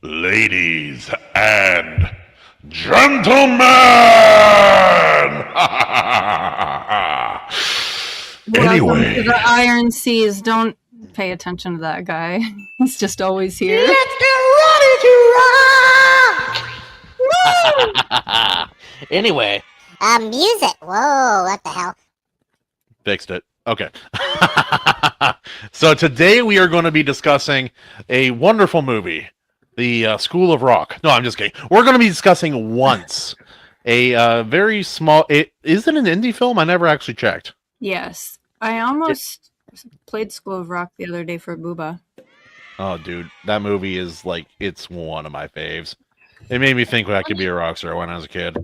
Ladies and gentlemen! Welcome to the Anyway, Iron Seas. Don't pay attention to that guy. He's just always here. Let's get ready to rock! Anyway, Music. Whoa, what the hell? fixed it. Okay. So today we are going to be discussing a wonderful movie, The School of Rock. No, I'm just kidding. We're going to be discussing Once, a very small... Is it an indie film? I never actually checked. Yes. I almost played School of Rock the other day for Booba. Oh, dude, that movie is like, it's one of my faves. It made me think I could be a rock star when I was a kid.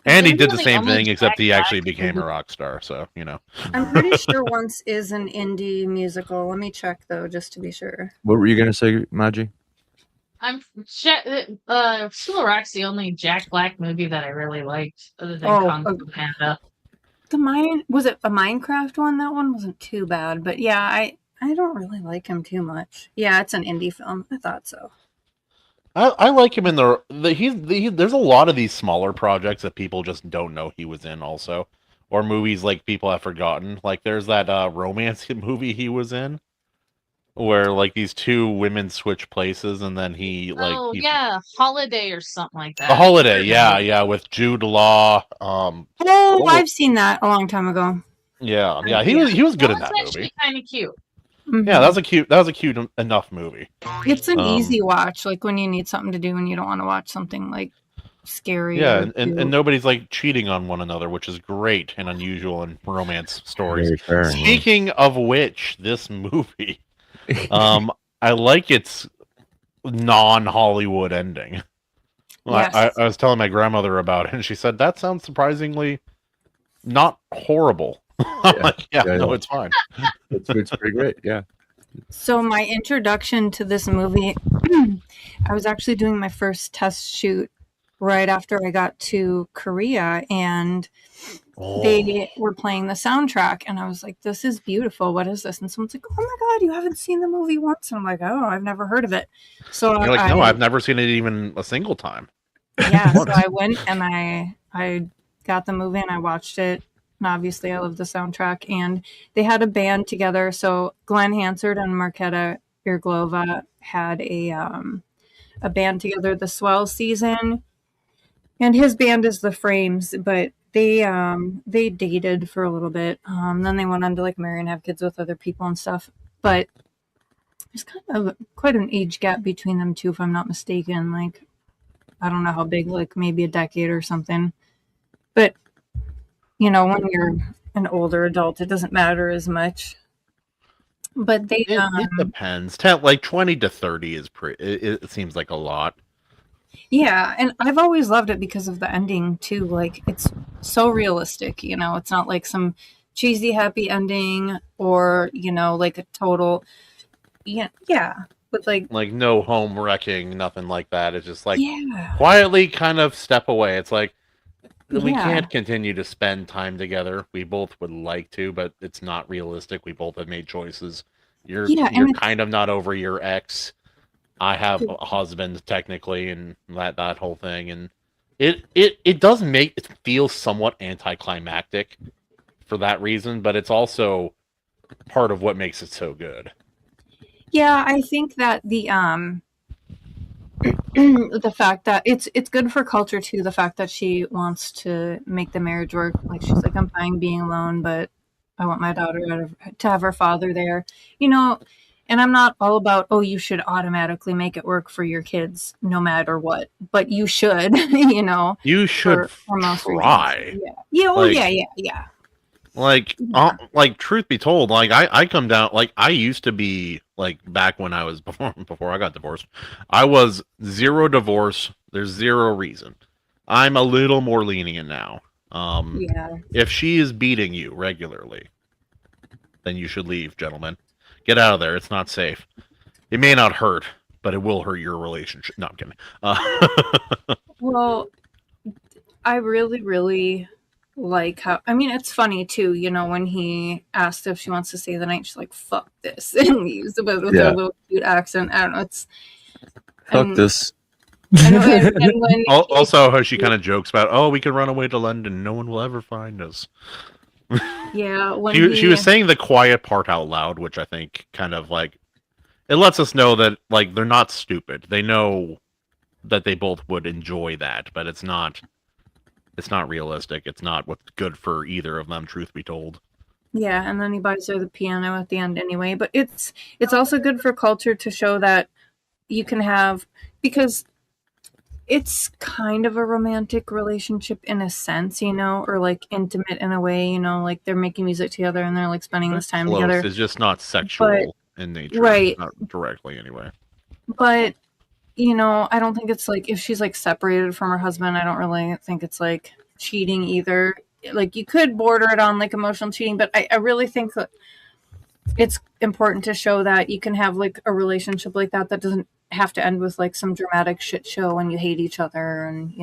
And he did the same thing, except he actually became a rock star, so, you know. I'm pretty sure Once is an indie musical. Let me check, though, just to be sure. What were you going to say, Maggie? School of Rock's the only Jack Black movie that I really liked, other than Kung Fu Panda. Was it a Minecraft one? That one wasn't too bad, but yeah, I don't really like him too much. Yeah, it's an indie film. I thought so. I like him in there's a lot of these smaller projects that people just don't know he was in also. Or movies like people have forgotten. Like there's that romance movie he was in where like these two women switch places and then he like Holiday or something like that. The Holiday, yeah, with Jude Law. I've seen that a long time ago. Yeah, he was good in that movie. Kind of cute. Mm-hmm. Yeah, that was a cute enough movie. It's an easy watch, like when you need something to do and you don't want to watch something like scary. Yeah, and nobody's like cheating on one another, which is great and unusual in romance stories. Speaking of which, this movie, I like its non-Hollywood ending. Yes. I was telling my grandmother about it, and she said that sounds surprisingly not horrible. No, it's fine. It's pretty great, yeah. So my introduction to this movie, I was actually doing my first test shoot right after I got to Korea, and they were playing the soundtrack, and I was like, this is beautiful. What is this? And someone's like, oh my God, you haven't seen the movie once? And I'm like, oh, I've never heard of it. So you're like, no, I've never seen it even a single time. Yeah, so I went and I got the movie and I watched it. And obviously, I love the soundtrack. And they had a band together. So Glen, Hansard, and Marketa Irglova had a band together, the Swell season. And his band is the Frames, but they dated for a little bit. Then they went on to like marry and have kids with other people and stuff. But there's kind of quite an age gap between them two, if I'm not mistaken. Like, I don't know how big, like maybe a decade or something. But you know, when you're an older adult, it doesn't matter as much. But they it depends. Like 20 to 30 is it seems like a lot. Yeah, and I've always loved it because of the ending too. Like it's so realistic, you know. It's not like some cheesy happy ending or, you know, like a total but like no home wrecking, nothing like that. It's just like quietly kind of step away. It's like we can't continue to spend time together. We both would like to, but it's not realistic. We both have made choices. You're kind of not over your ex. I have a husband technically, and that whole thing, and it does make it feel somewhat anticlimactic for that reason, but it's also part of what makes it so good. Yeah, I think that the the fact that it's good for culture too, the fact that she wants to make the marriage work. Like she's like, I'm fine being alone, but I want my daughter to have her father there, you know. And I'm not all about, oh, you should automatically make it work for your kids no matter what, but you should, you know. You should try. Yeah. Like truth be told, like I come down, like I used to be like back when I was before I got divorced, I was zero divorce. There's zero reason. I'm a little more lenient now. If she is beating you regularly, then you should leave, gentlemen. Get out of there. It's not safe. It may not hurt, but it will hurt your relationship. No, I'm kidding. Well, I really, really like how, I mean, it's funny too, you know, when he asked if she wants to stay the night, she's like, fuck this, and leaves with a little cute accent. I don't know, it's fuck this And when Also, how she kind of jokes about, oh, we can run away to London, no one will ever find us. yeah, when She was saying the quiet part out loud, which I think kind of like it lets us know that like they're not stupid. They know that they both would enjoy that, but it's not realistic. It's not what's good for either of them, truth be told. Yeah, and then he buys her the piano at the end anyway. But it's also good for culture to show that you can have, because it's kind of a romantic relationship in a sense, or like intimate in a way, like they're making music together and they're like spending this time together. It's just not sexual in nature, right? Not directly, anyway. But I don't think it's like, if she's like separated from her husband, I don't really think it's like cheating either. Like you could border it on like emotional cheating, but I really think that it's important to show that you can have like a relationship like that doesn't have to end with like some dramatic shit show when you hate each other, and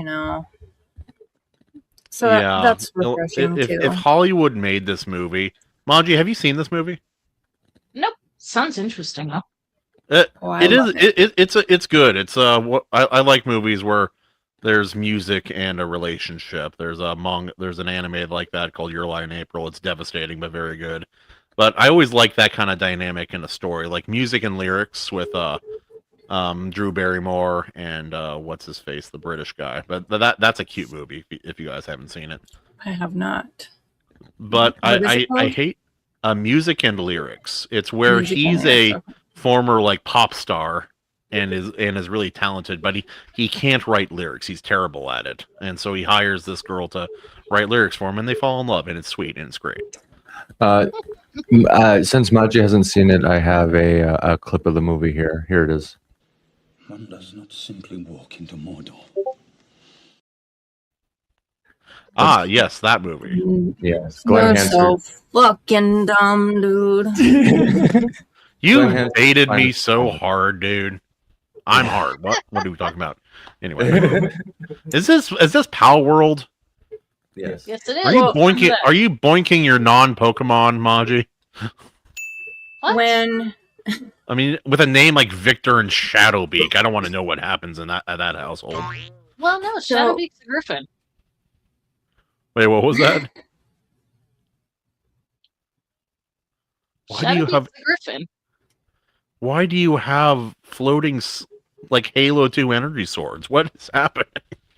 so that's refreshing too. If Hollywood made this movie, Manji, have you seen this movie? Nope. Sounds interesting though. It's good. It's I like movies where there's music and a relationship. There's an anime like that called Your Lie in April. It's devastating but very good. But I always like that kind of dynamic in a story, like music and lyrics with Drew Barrymore and what's his face, the British guy. But that's a cute movie if you guys haven't seen it. I have not. But I hate music and lyrics. It's where he's a former like pop star and is really talented, but he can't write lyrics. He's terrible at it, and so he hires this girl to write lyrics for him, and they fall in love, and it's sweet and it's great. Since Maji hasn't seen it, I have a clip of the movie here. Here it is. One does not simply walk into Mordor. Yes, that movie. Yes, Glen You're so fucking dumb, dude. You baited me so hard, dude. I'm hard. What are we talking about? Anyway, is this Pal World? Yes. Yes, it is. Are you boinking your non-Pokemon, Maji? What? When I mean, with a name like Victor and Shadowbeak, I don't want to know what happens in that household. Well, no, Shadowbeak's a griffin. Wait, what was that? Shadowbeak's a griffin. Why do you have floating like Halo 2 energy swords? What is happening?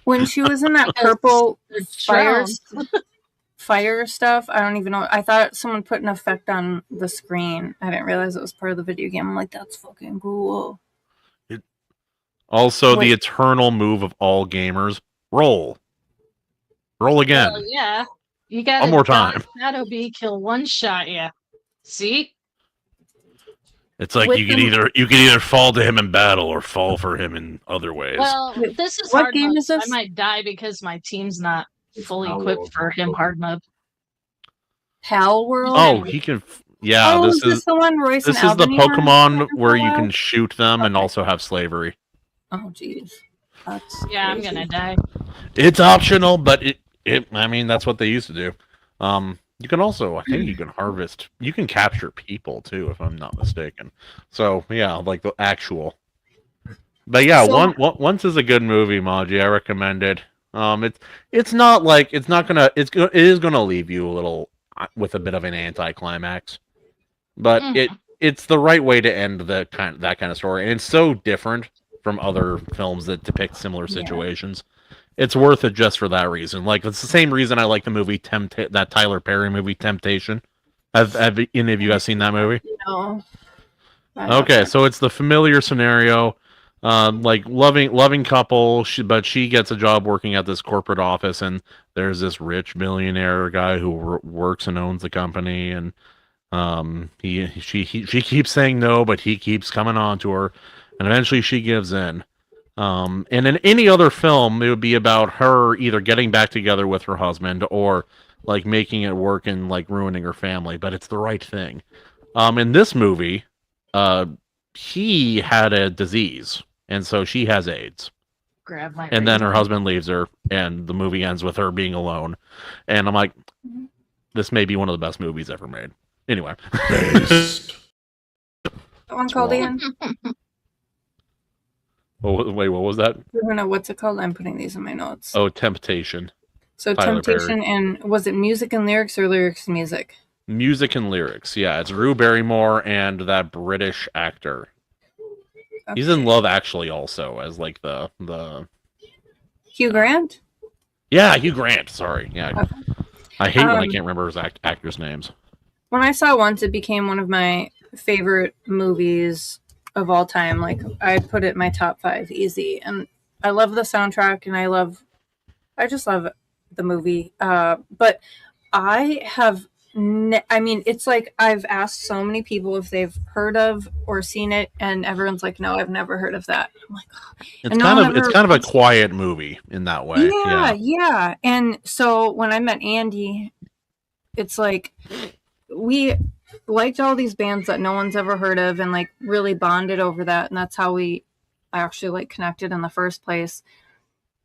When she was in that purple fire stuff, I don't even know. I thought someone put an effect on the screen. I didn't realize it was part of the video game. I'm like, that's fucking cool. Also, the eternal move of all gamers: roll again. Well, yeah, you got one more time. Shadowbeak, he'll one shot you. See. It's like you can either fall to him in battle or fall for him in other ways. Well, this is what hard game mode. is this? I might die because my team's not fully equipped for him hard mode. Pal World? Oh, he can. Yeah, this is the one Royce This and is the Albany Pokemon where you can shoot them and also have slavery. Oh, jeez. Yeah, I'm gonna die. It's optional, but I mean, that's what they used to do. You can also, I think you can harvest, you can capture people too, if I'm not mistaken. So yeah, like the actual. But yeah, Once is a good movie, Maji. I recommend it. It is gonna leave you a little with a bit of an anticlimax, but it's the right way to end that kind of story, and it's so different from other films that depict similar situations. It's worth it just for that reason. Like, it's the same reason I like the movie that Tyler Perry movie, Temptation. Have any of you guys seen that movie? No. Okay, so it's the familiar scenario, like loving couple, but she gets a job working at this corporate office, and there's this rich millionaire guy who works and owns the company, and she keeps saying no, but he keeps coming on to her, and eventually she gives in. And in any other film, it would be about her either getting back together with her husband or like making it work and like ruining her family, but it's the right thing. In this movie, he had a disease, and so she has AIDS. And then her husband leaves her, and the movie ends with her being alone. And I'm like, this may be one of the best movies ever made. Anyway. That one called in? Oh, wait, what was that? I don't know what's it called. I'm putting these in my notes. Oh, Temptation. So Tyler Temptation, and was it music and lyrics or lyrics and music? Music and lyrics. Yeah, it's Drew Barrymore and that British actor. Okay. He's in Love Actually also as like the Hugh Grant? Yeah, Hugh Grant. Sorry. Yeah. Okay. I hate when I can't remember his actors' names. When I saw it once, it became one of my favorite movies of all time. Like, I put it in my top 5 easy. And I love the soundtrack, and I just love the movie. But I have, I mean, it's like I've asked so many people if they've heard of or seen it, and everyone's like, no, I've never heard of that. I'm like, oh. It's kind of a quiet movie in that way. Yeah. And so when I met Andy, it's like we liked all these bands that no one's ever heard of and like really bonded over that, and that's how we actually like connected in the first place.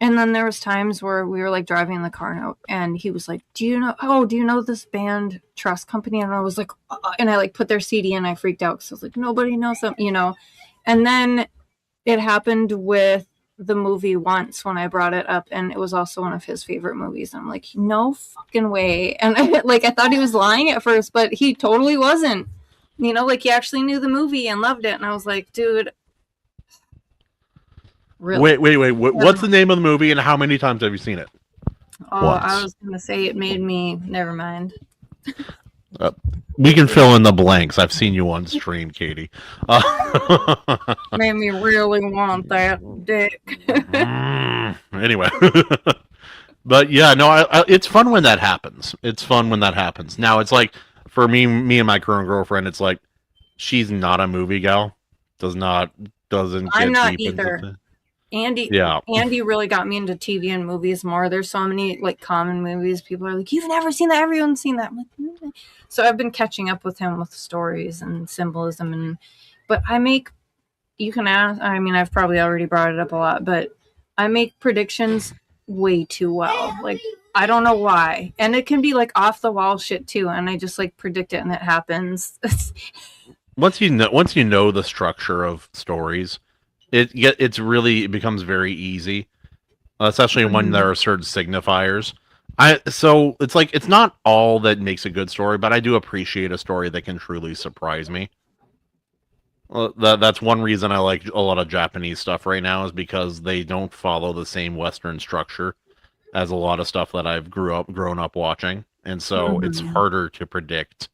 And then there was times where we were like driving in the car and he was like, do you know this band Trust Company? And I was like, and I like put their CD and I freaked out because I was like, nobody knows them, And then it happened with the movie Once when I brought it up, and it was also one of his favorite movies. And I'm like, no fucking way. And I thought he was lying at first, but he totally wasn't. Like he actually knew the movie and loved it. And I was like, dude. Really? Wait. What's the name of the movie and how many times have you seen it? Oh, once. I was going to say it made me... Never mind. We can fill in the blanks. I've seen you on stream, Katie. Made me really want that dick. Anyway. But yeah, no, it's fun when that happens. Now, it's like, for me and my current girlfriend, it's like, she's not a movie gal. Doesn't I'm get not deep either. Into Andy really got me into TV and movies more. There's so many like common movies. People are like, you've never seen that. Everyone's seen that. I'm like, mm-hmm. So I've been catching up with him with stories and symbolism. But you can ask, I mean, I've probably already brought it up a lot, but I make predictions way too well. Like, I don't know why. And it can be like off the wall shit too. And I just like predict it and it happens. Once you know the structure of stories, it becomes very easy, especially when there are certain signifiers. So it's like, it's not all that makes a good story, but I do appreciate a story that can truly surprise me. That's one reason I like a lot of Japanese stuff right now, is because they don't follow the same Western structure as a lot of stuff that I've grown up watching, and so it's harder to predict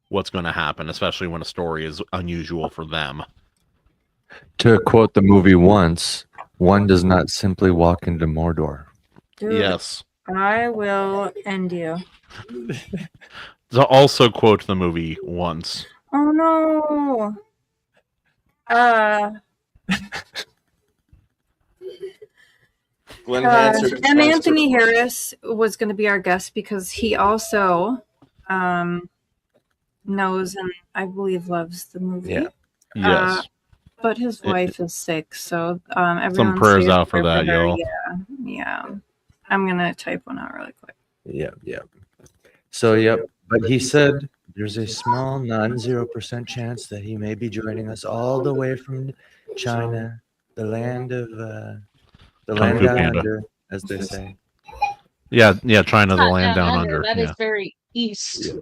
what's going to happen, especially when a story is unusual for them. To quote the movie Once, one does not simply walk into Mordor. Dude, yes. I will end you. To also quote the movie Once. Oh no. Glen Hansard. And Anthony Harris was going to be our guest because he also knows and I believe loves the movie. Yeah. Yes. But his wife is sick, so some prayers out for that, y'all. Yeah. I'm gonna type one out really quick. Yeah. So, but he said there's a small non-0% chance that he may be joining us all the way from China, the land down under, as they say. Yeah, China, the land down under. That is very east.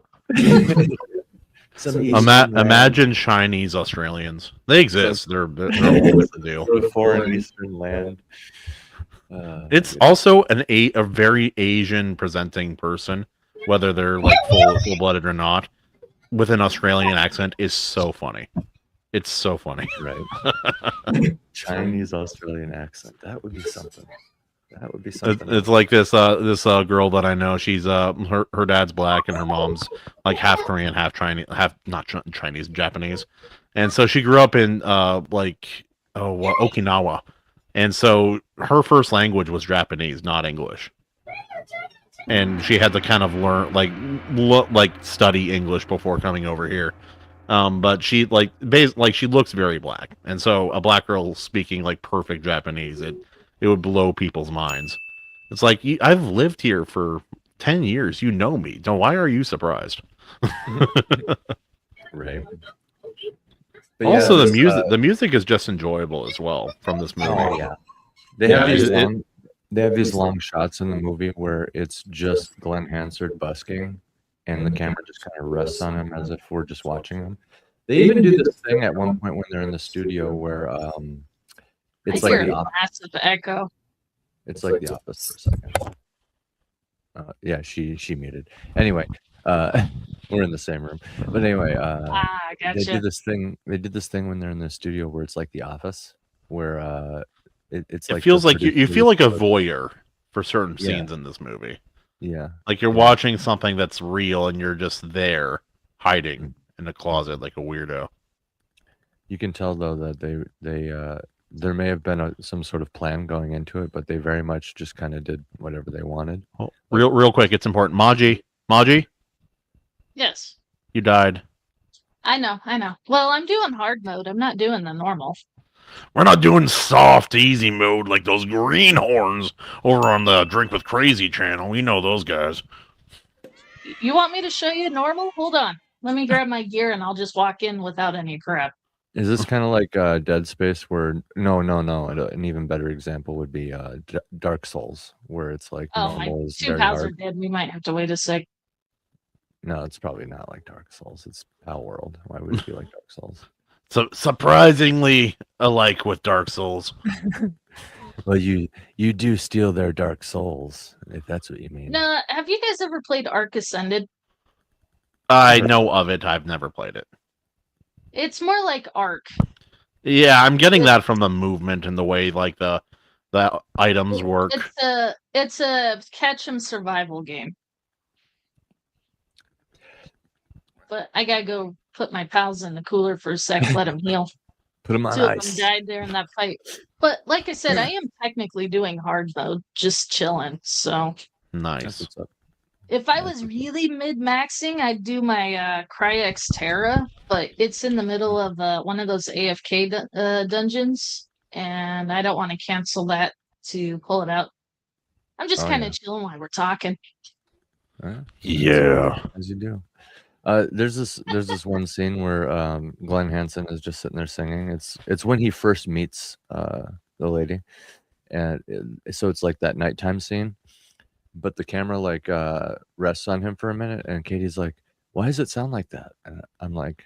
Imagine Chinese Australians. They exist. They're all over the deal. The foreign eastern land. It's also a very Asian presenting person, whether they're like full-blooded or not, with an Australian accent is so funny. It's so funny. Right. Chinese Australian accent. That would be something. It's like this girl that I know. She's her dad's black and her mom's like half Korean, half Chinese, Chinese, Japanese, and so she grew up in Okinawa, and so her first language was Japanese, not English, and she had to kind of learn study English before coming over here. But she she looks very black, and so a black girl speaking like perfect Japanese, it would blow people's minds. It's like, I've lived here for 10 years. You know me. Why are you surprised? Right. But Also, yeah, the music is just enjoyable as well from this movie. oh yeah, they have these long shots in the movie where it's just Glen Hansard busking, and the camera just kind of rests on him as if we're just watching him. They even do this thing at one point when they're in the studio where it's I like hear the a massive echo. It's like the office for a second. Yeah, she muted. Anyway, we're in the same room. But anyway, Gotcha. they did this thing. They did this thing when they're in the studio where it's like the office, where it's like It feels like you feel like a voyeur for certain scenes in this movie. Yeah, like you're watching something that's real and you're just there hiding in a closet like a weirdo. You can tell though that they there may have been some sort of plan going into it, but they very much just kind of did whatever they wanted. Oh, real quick, it's important. Maji, Yes. you died. I know. Well, I'm doing hard mode. I'm not doing the normal. We're not doing soft, easy mode like those greenhorns over on the Drink with Crazy channel. We know those guys. You want me to show you normal? Hold on. Let me grab my gear and I'll just walk in without any crap. Is this kind of like Dead Space where no, an even better example would be Dark Souls, where it's like normal is two very pals hard. are dead. We might have to wait a sec. No, it's probably not like Dark Souls. It's Pal World. Why would it be like Dark Souls? So surprisingly alike with Dark Souls. Well, you do steal their Dark Souls, if that's what you mean. No, have you guys ever played Ark Ascended? I know of it. I've never played it. It's more like Ark. Yeah, I'm getting that from the movement and the way like the items work. It's a catch 'em survival game. But I gotta go put my pals in the cooler for a sec, let them heal. Put them on Two of ice. them died there in that fight. But like I said, I am technically doing hard mode, just chilling. So nice. If I was really mid-maxing, I'd do my Cryex Terra, but it's in the middle of one of those AFK dungeons, and I don't want to cancel that to pull it out. I'm just kind of chilling while we're talking. Yeah, as you do. There's this one scene where Glen Hansen is just sitting there singing. It's when he first meets the lady, and so it's like that nighttime scene. But the camera like rests on him for a minute, and Katie's like, "Why does it sound like that?" And I'm like,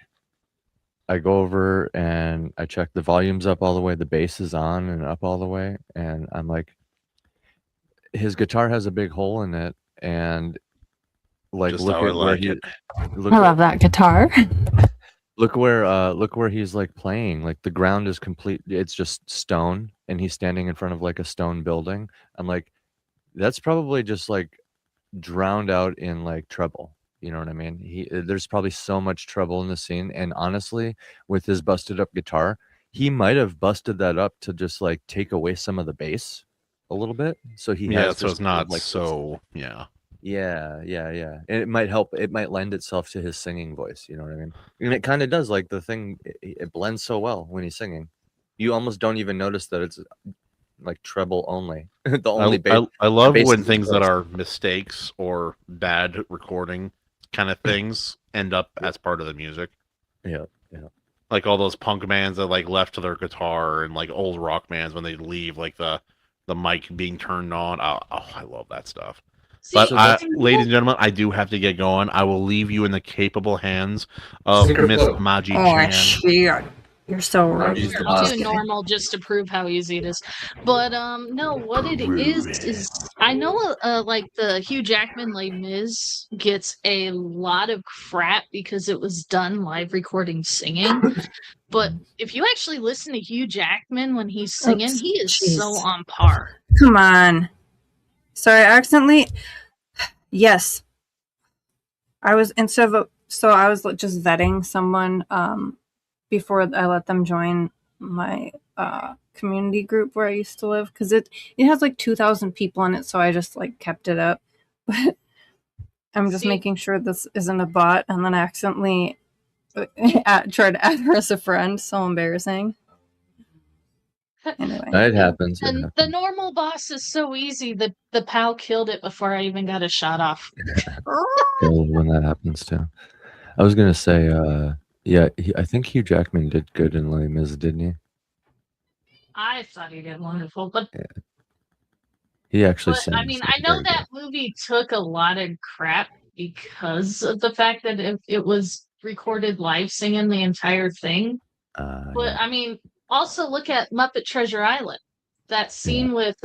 I go over and I check the volumes up all the way, the bass is on and up all the way, and I'm like, his guitar has a big hole in it, and like just look at where he. I love that guitar. Look where he's like playing. Like the ground is complete. It's just stone, and he's standing in front of like a stone building. I'm like, that's probably just like drowned out in like treble. You know what I mean? There's probably so much treble in the scene, and honestly, with his busted up guitar, he might have busted that up to just like take away some of the bass a little bit. So he has so it's not like so yeah. And it might help. It might lend itself to his singing voice. You know what I mean? And it kind of does. Like the thing, it blends so well when he's singing. You almost don't even notice that it's like treble only. The only I love when things that are mistakes or bad recording kind of things end up as part of the music. Yeah. Like all those punk bands that like left to their guitar, and like old rock bands when they leave, like the mic being turned on. Oh, I love that stuff. But ladies and gentlemen, I do have to get going. I will leave you in the capable hands of Miss Maji Chan. Shit. You're so right. I'll do normal just to prove how easy it is. But no, what it is I know like the Hugh Jackman Les Mis gets a lot of crap because it was done live recording singing. But if you actually listen to Hugh Jackman when he's singing, he is so on par. Come on. Sorry, I accidentally. Yes. I was I was just vetting someone before I let them join my community group where I used to live, because it has like 2,000 people in it, so I just like kept it up. But I'm just making sure this isn't a bot, and then I accidentally tried to add her as a friend. So embarrassing. Anyway, it happens. The normal boss is so easy. The pal killed it before I even got a shot off. When that happens too. I was gonna say Yeah, I think Hugh Jackman did good in Les Mis, didn't he? I thought he did wonderful, but Yeah. He actually I sings mean, I know very that good. movie took a lot of crap because of the fact that it was recorded live singing the entire thing. But Yeah, I mean, also look at Muppet Treasure Island. That yeah, scene with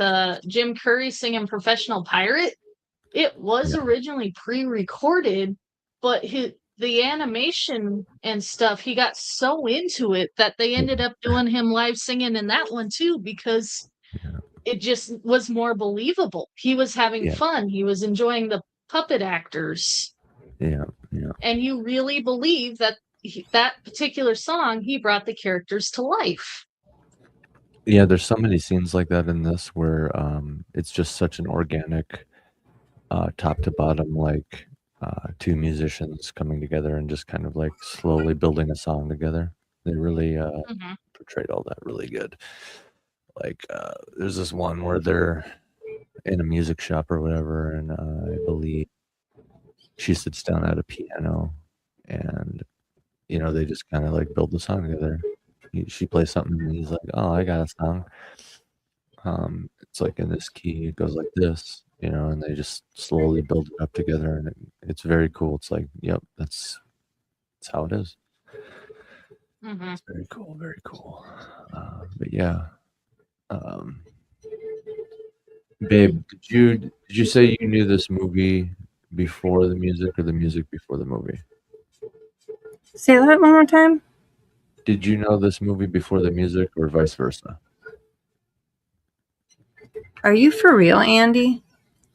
Jim Curry singing Professional Pirate, it was yeah, originally pre-recorded, but the animation and stuff, he got so into it that they yeah, ended up doing him live singing in that one too because yeah, it just was more believable. He was having yeah, fun. He was enjoying the puppet actors, yeah, yeah. and you really believe that that particular song he brought the characters to life. Yeah, there's so many scenes like that in this where it's just such an organic, top to bottom, like two musicians coming together and just kind of like slowly building a song together. They really Mm-hmm. portrayed all that really good. Like there's this one where they're in a music shop or whatever, and I believe she sits down at a piano, and they just kind of like build the song together. She plays something, and he's like, "Oh, I got a song." It's like in this key, it goes like this, and they just slowly build it up together, and it's very cool. It's like, yep, that's how it is. Mm-hmm. It's very cool, very cool. But yeah, um, babe, did you say you knew this movie before the music or the music before the movie? Say that one more time. Did you know this movie before the music or vice versa? Are you for real, Andy?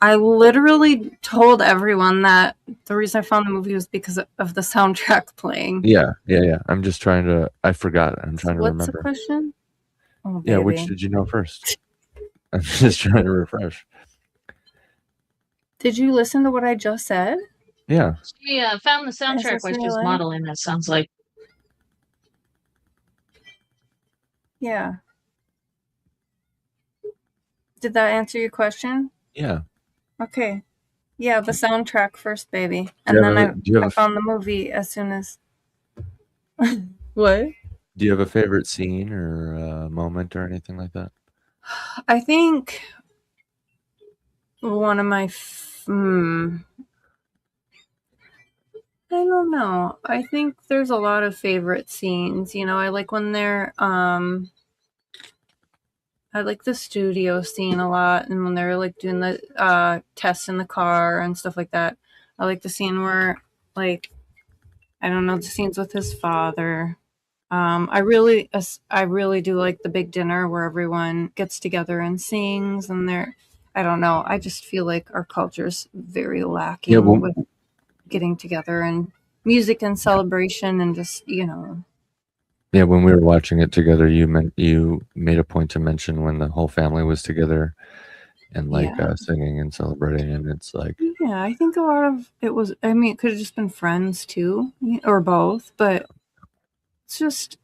I literally told everyone that the reason I found the movie was because of the soundtrack playing. Yeah. I'm just trying to. I forgot. I'm trying to What's the remember. question? Oh, Yeah, which baby. did you know first? I'm just trying to refresh. Did you listen to what I just said? Yeah. She found the soundtrack this while she was really? modeling. That sounds like. Yeah. Did that answer your question? Yeah. Okay. Yeah, the soundtrack first, baby. Do And you then have I found the movie as soon as. What? Do you have a favorite scene or moment or anything like that? I think one of my. I don't know. I think there's a lot of favorite scenes. I like when they're I like the studio scene a lot, and when they're like doing the tests in the car and stuff like that. I like the scene where, like, I don't know, the scenes with his father. I really do like the big dinner where everyone gets together and sings, and I don't know. I just feel like our culture's very lacking Yeah. Well, with getting together and music and celebration and just yeah. When we were watching it together, you made a point to mention when the whole family was together and like yeah. singing and celebrating, and it's like, Yeah, I think a lot of it was, I mean, it could have just been friends too, or both, but it's just,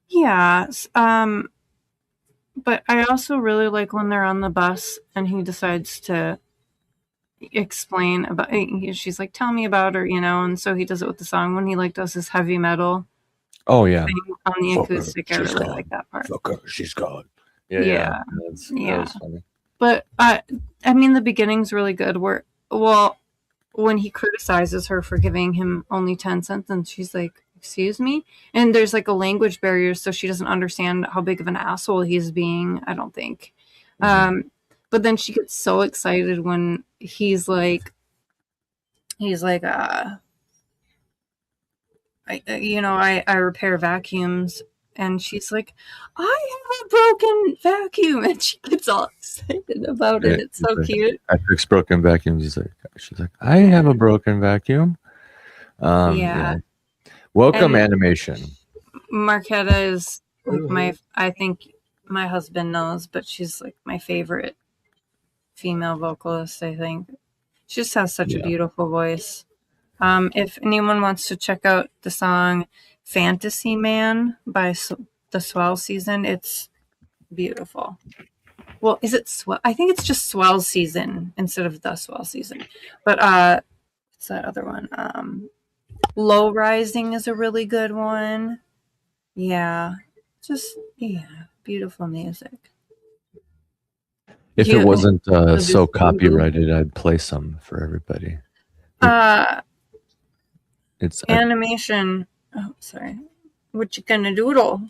yeah. But I also really like when they're on the bus and he decides to explain about, she's like, tell me about her, and so he does it with the song when he like does his heavy metal oh yeah, thing on the fuck her, acoustic. I she's really gone. like that part. Fuck her, she's gone. Yeah. Yeah. That was funny. But I mean, the beginning's really good. When he criticizes her for giving him only 10 cents, and she's like, "Excuse me," and there's like a language barrier, so she doesn't understand how big of an asshole he's being. I don't think. Mhm. But then she gets so excited when he's like, I repair vacuums. And she's like, I have a broken vacuum. And she gets all excited about it. It's so cute. I fix broken vacuums. She's like, I have a broken vacuum. Yeah. Welcome, And animation. Marquetta is like I think my husband knows, but she's like my favorite female vocalist, I think. She just has such a beautiful voice. If anyone wants to check out the song Fantasy Man by the Swell Season, it's beautiful. Well, is it Swell? I think it's just Swell Season instead of the Swell Season. But it's that other one. Low Rising is a really good one. Yeah. Beautiful music. If it wasn't so copyrighted, I'd play some for everybody. It's animation. Oh, sorry. What you gonna doodle?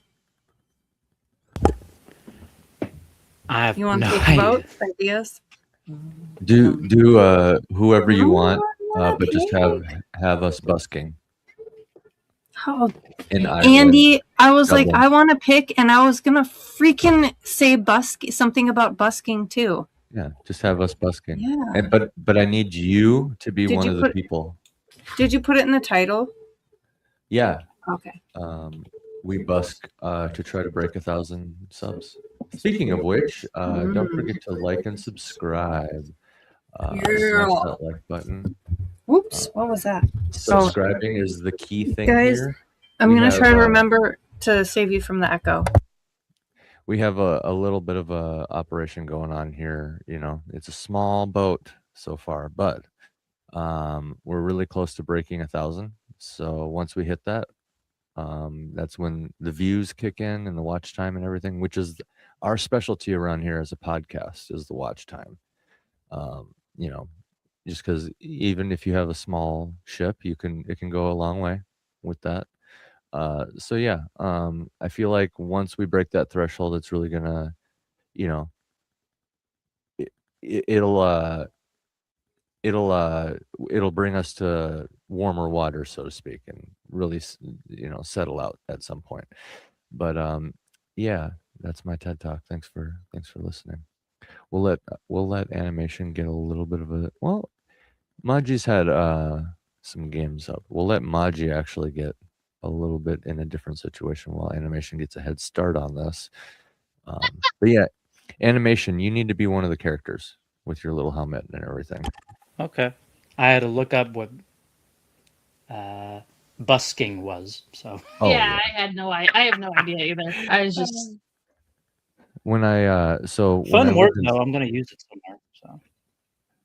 You want to think about ideas? Do whoever you want, but just have us busking. Oh, Andy, I was like, I want to pick, and I was gonna freaking say something about busking too. Yeah, just have us busking. Yeah, but I need you to be one of the people. Did you put it in the title? Yeah. Okay. We busk to try to break 1,000 subs. Speaking of which, don't forget to like and subscribe. Smash that like button. Whoops, what was that? Subscribing is the key thing guys, here. I'm going to try to remember to save you from the echo. We have a little bit of a operation going on here. You know, it's a small boat so far, but we're really close to breaking 1,000. So once we hit that, that's when the views kick in and the watch time and everything, which is our specialty around here as a podcast, is the watch time. You know, just because even if you have a small ship, it can go a long way with that. So yeah, I feel like once we break that threshold, it's really gonna, you know, it'll bring us to warmer water, so to speak, and really, you know, settle out at some point. But yeah, that's my TED Talk. Thanks for listening. We'll let animation get a little bit of a, well, Maji's had some games up. We'll let Maji actually get a little bit in a different situation while animation gets a head start on this. But yeah, animation, you need to be one of the characters with your little helmet and everything. Okay. I had to look up what busking was. So yeah, I have no idea either. I was just when I fun word though. I'm gonna use it somewhere. So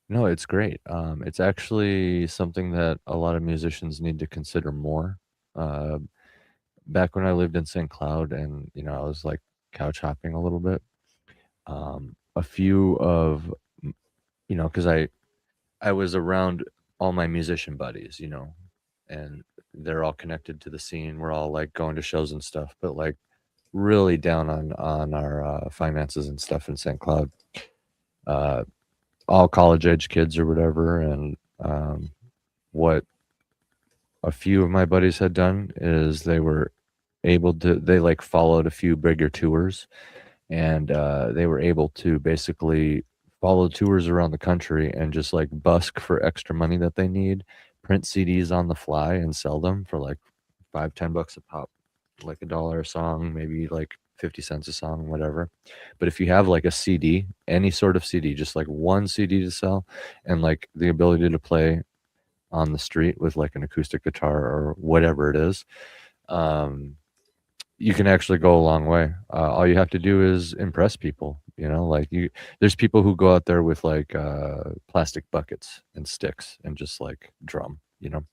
no, it's great. It's actually something that a lot of musicians need to consider more. Back when I lived in St. Cloud, and you know, I was like couch hopping a little bit. A few of, you know, because I was around all my musician buddies, you know, and they're all connected to the scene. We're all like going to shows and stuff, but like really down on our finances and stuff in St. Cloud. All college age kids or whatever. And what a few of my buddies had done is they like followed a few bigger tours, and they were able to basically follow tours around the country and just like busk for extra money that they need, print CDs on the fly and sell them for like $5-10 a pop, like $1 a song, maybe like 50 cents a song, whatever. But if you have like a CD, any sort of CD, just like one CD to sell, and like the ability to play on the street with like an acoustic guitar or whatever it is, you can actually go a long way. All you have to do is impress people, you know, like there's people who go out there with like plastic buckets and sticks and just like drum, you know.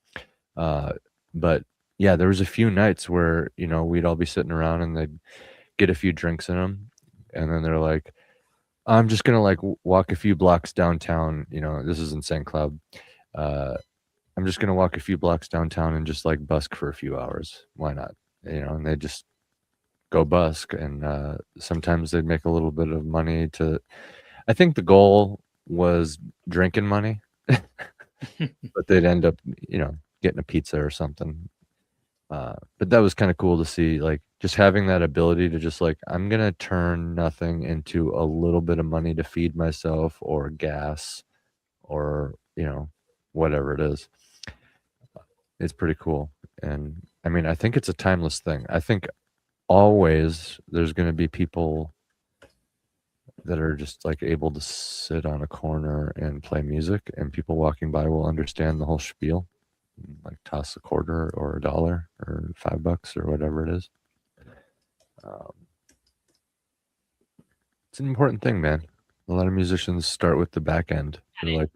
But yeah, there was a few nights where, you know, we'd all be sitting around and they'd get a few drinks in them, and then they're like, I'm just gonna like walk a few blocks downtown, you know, this is in St. Cloud. I'm just gonna walk a few blocks downtown and just like busk for a few hours. Why not? You know, and they just go busk, and sometimes they'd make a little bit of money I think the goal was drinking money, but they'd end up, you know, getting a pizza or something. But that was kind of cool to see, like just having that ability to just like, I'm gonna turn nothing into a little bit of money to feed myself or gas or, you know, whatever it is. It's pretty cool. And I mean, I think it's a timeless thing. I think always there's going to be people that are just like able to sit on a corner and play music, and people walking by will understand the whole spiel, like toss a quarter or $1 or $5 or whatever it is. It's an important thing, man. A lot of musicians start with the back end. They're like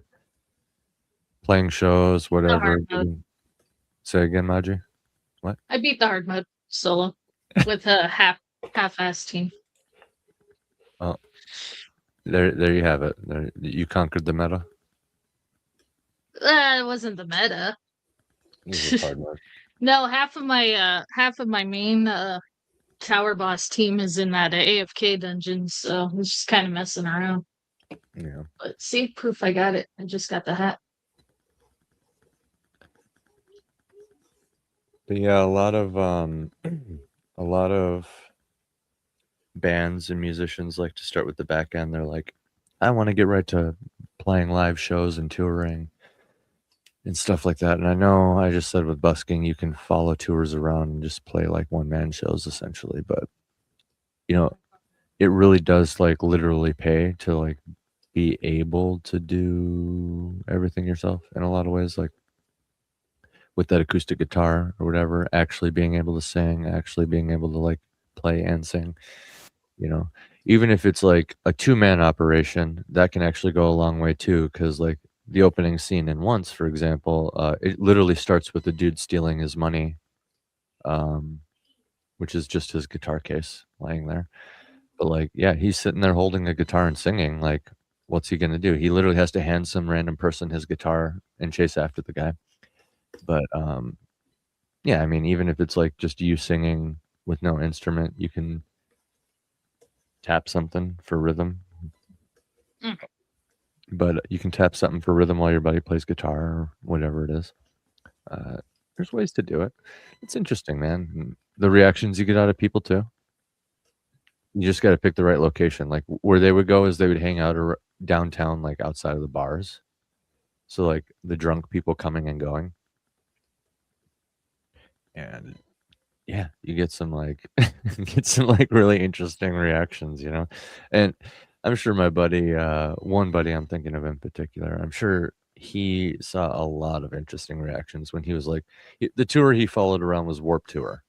playing shows, whatever. Say again, Maji. I beat the hard mode solo with a half-ass team. Oh, there you have it. There, you conquered the meta. It wasn't the meta. This is hard mode. No, half of my main tower boss team is in that AFK dungeon, so it's just kind of messing around. Yeah. But see, proof I got it. I just got the hat. But yeah, a lot of bands and musicians like to start with the back end. They're like, I want to get right to playing live shows and touring and stuff like that. And I know I just said with busking, you can follow tours around and just play like one-man shows essentially. But, you know, it really does like literally pay to like be able to do everything yourself in a lot of ways. Like with that acoustic guitar or whatever, actually being able to sing, actually being able to like play and sing, you know, even if it's like a 2-man operation, that can actually go a long way too. Cause like the opening scene in Once, for example, it literally starts with the dude stealing his money, which is just his guitar case laying there. But like, yeah, he's sitting there holding a guitar and singing. Like, what's he gonna do? He literally has to hand some random person his guitar and chase after the guy. But yeah, I mean, even if it's like just you singing with no instrument, you can tap something for rhythm. But you can tap something for rhythm while your buddy plays guitar or whatever it is. There's ways to do it. It's interesting, man. And the reactions you get out of people too. You just got to pick the right location. Like where they would go is they would hang out downtown, like outside of the bars. So like the drunk people coming and going. And yeah, you get some like really interesting reactions, you know. And I'm sure my buddy, one buddy I'm thinking of in particular, I'm sure he saw a lot of interesting reactions when he was like, the tour he followed around was Warped Tour.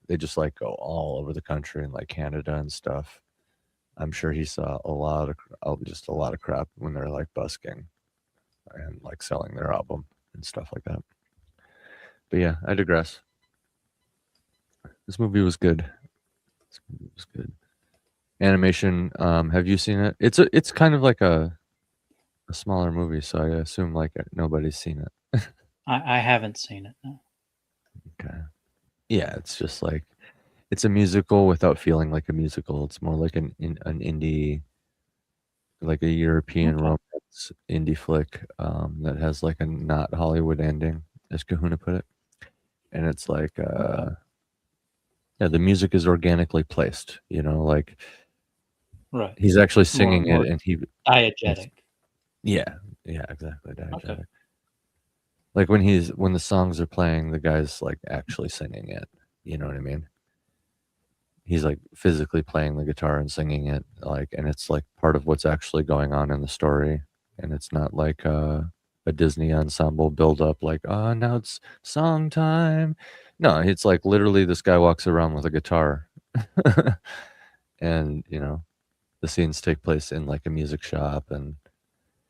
They just like go all over the country and like Canada and stuff. I'm sure he saw a lot of crap when they're like busking and like selling their album and stuff like that. But yeah, I digress. This movie was good. Animation, have you seen it? It's kind of like a smaller movie, so I assume like nobody's seen it. I haven't seen it. No. Okay. Yeah, it's just like it's a musical without feeling like a musical. It's more like an indie, like a European romance indie flick that has like a not Hollywood ending, as Kahuna put it. And it's like yeah, the music is organically placed, you know, like right. He's actually singing it and he diegetic. Yeah, exactly. Diegetic. Okay. Like when the songs are playing, the guy's like actually singing it. You know what I mean? He's like physically playing the guitar and singing it, like, and it's like part of what's actually going on in the story. And it's not like a Disney ensemble build up, like, oh, now it's song time. No, it's like literally this guy walks around with a guitar, and you know, the scenes take place in like a music shop, and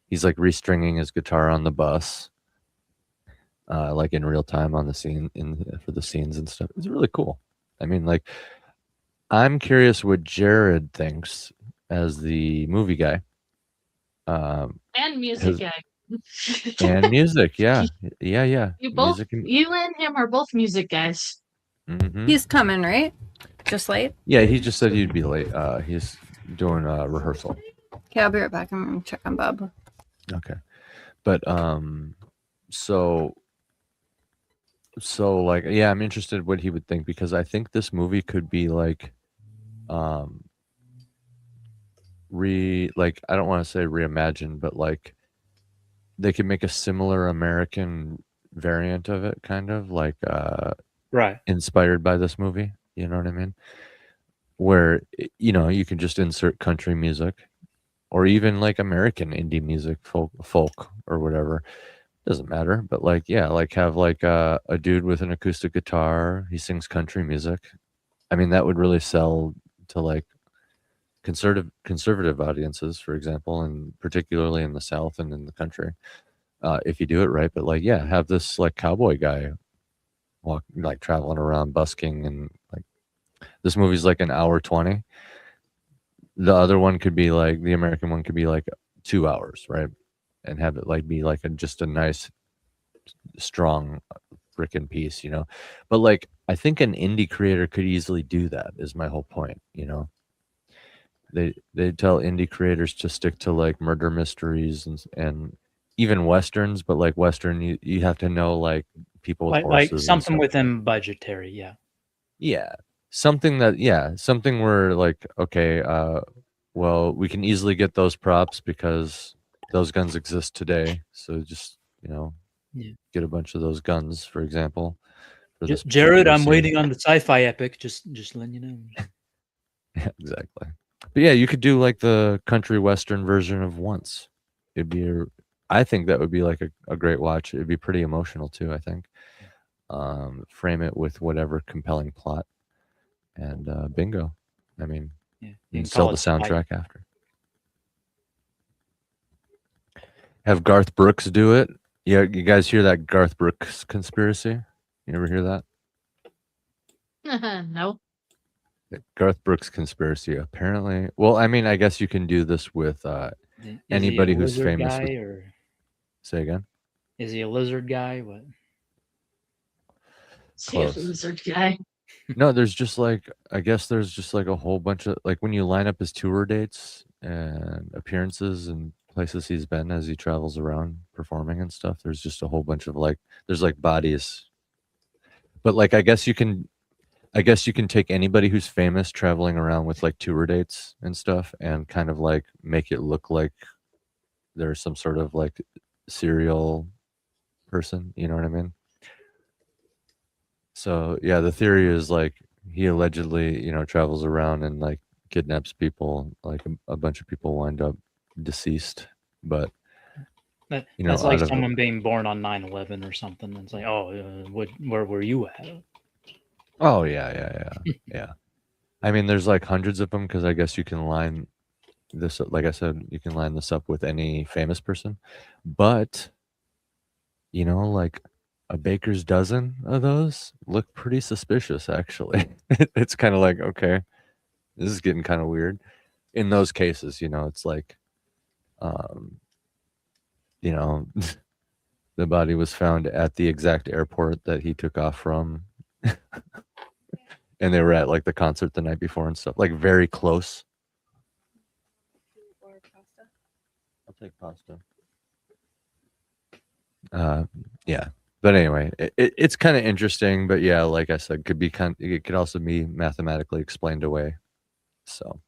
he's like restringing his guitar on the bus. Like in real time on the scene for the scenes and stuff. It's really cool. I mean, like, I'm curious what Jared thinks as the movie guy. And music guy. And music, yeah. You and him are both music guys. Mm-hmm. He's coming, right? Just late? Yeah, he just said he'd be late. He's doing a rehearsal. Okay, I'll be right back. I'm gonna check on Bob. Okay. But so like, yeah, I'm interested what he would think, because I think this movie could be like I don't want to say reimagined, but like they could make a similar American variant of it, kind of like right, inspired by this movie, you know what I mean, where, you know, you can just insert country music or even like American indie music, folk or whatever. Doesn't matter, but like, yeah, like have like a dude with an acoustic guitar. He sings country music. I mean, that would really sell to like conservative audiences, for example, and particularly in the South and in the country, if you do it right. But like, yeah, have this like cowboy guy like traveling around busking, and like this movie's like an hour 20. The other one could be like the American one could be like 2 hours, right? And have it like be like just a nice, strong, freaking piece, But like, I think an indie creator could easily do that. Is my whole point, They tell indie creators to stick to like murder mysteries and even westerns, but like western, you have to know like people with like horses, something within budgetary. yeah, something where like, okay, well, we can easily get those props because those guns exist today, so just get a bunch of those guns, for example, for this Jared, I'm scene. waiting on the sci-fi epic. Just letting you know. Yeah, exactly. But yeah, you could do like the country western version of Once. I think that would be like a great watch. It'd be pretty emotional too, I think. Frame it with whatever compelling plot, and bingo. I mean, you can sell the soundtrack after. Have Garth Brooks do it. Yeah, you guys hear that Garth Brooks conspiracy? You ever hear that? No. Garth Brooks conspiracy, apparently. Well, I mean, I guess you can do this with anybody who's famous. Say again? Is he a lizard guy? What? Close. Lizard guy. No, there's just like, I guess there's just like a whole bunch of, like, when you line up his tour dates and appearances and places he's been as he travels around performing and stuff, there's just a whole bunch of like, there's like bodies. But like, I guess you can take anybody who's famous traveling around with like tour dates and stuff and kind of like make it look like there's some sort of like serial person, you know what I mean? So yeah, the theory is like he allegedly, travels around and like kidnaps people, like a bunch of people wind up deceased, but that's like someone being born on 9/11 or something. It's like, where were you at? Oh yeah. I mean, there's like hundreds of them because I guess you can line this, like I said, you can line this up with any famous person, but like a baker's dozen of those look pretty suspicious, actually. It's kind of like, okay, this is getting kind of weird. In those cases, it's like, the body was found at the exact airport that he took off from. And they were at like the concert the night before and stuff, like very close. I'll take pasta. Yeah, but anyway, it's kind of interesting. But yeah, like I said, it could also be mathematically explained away. So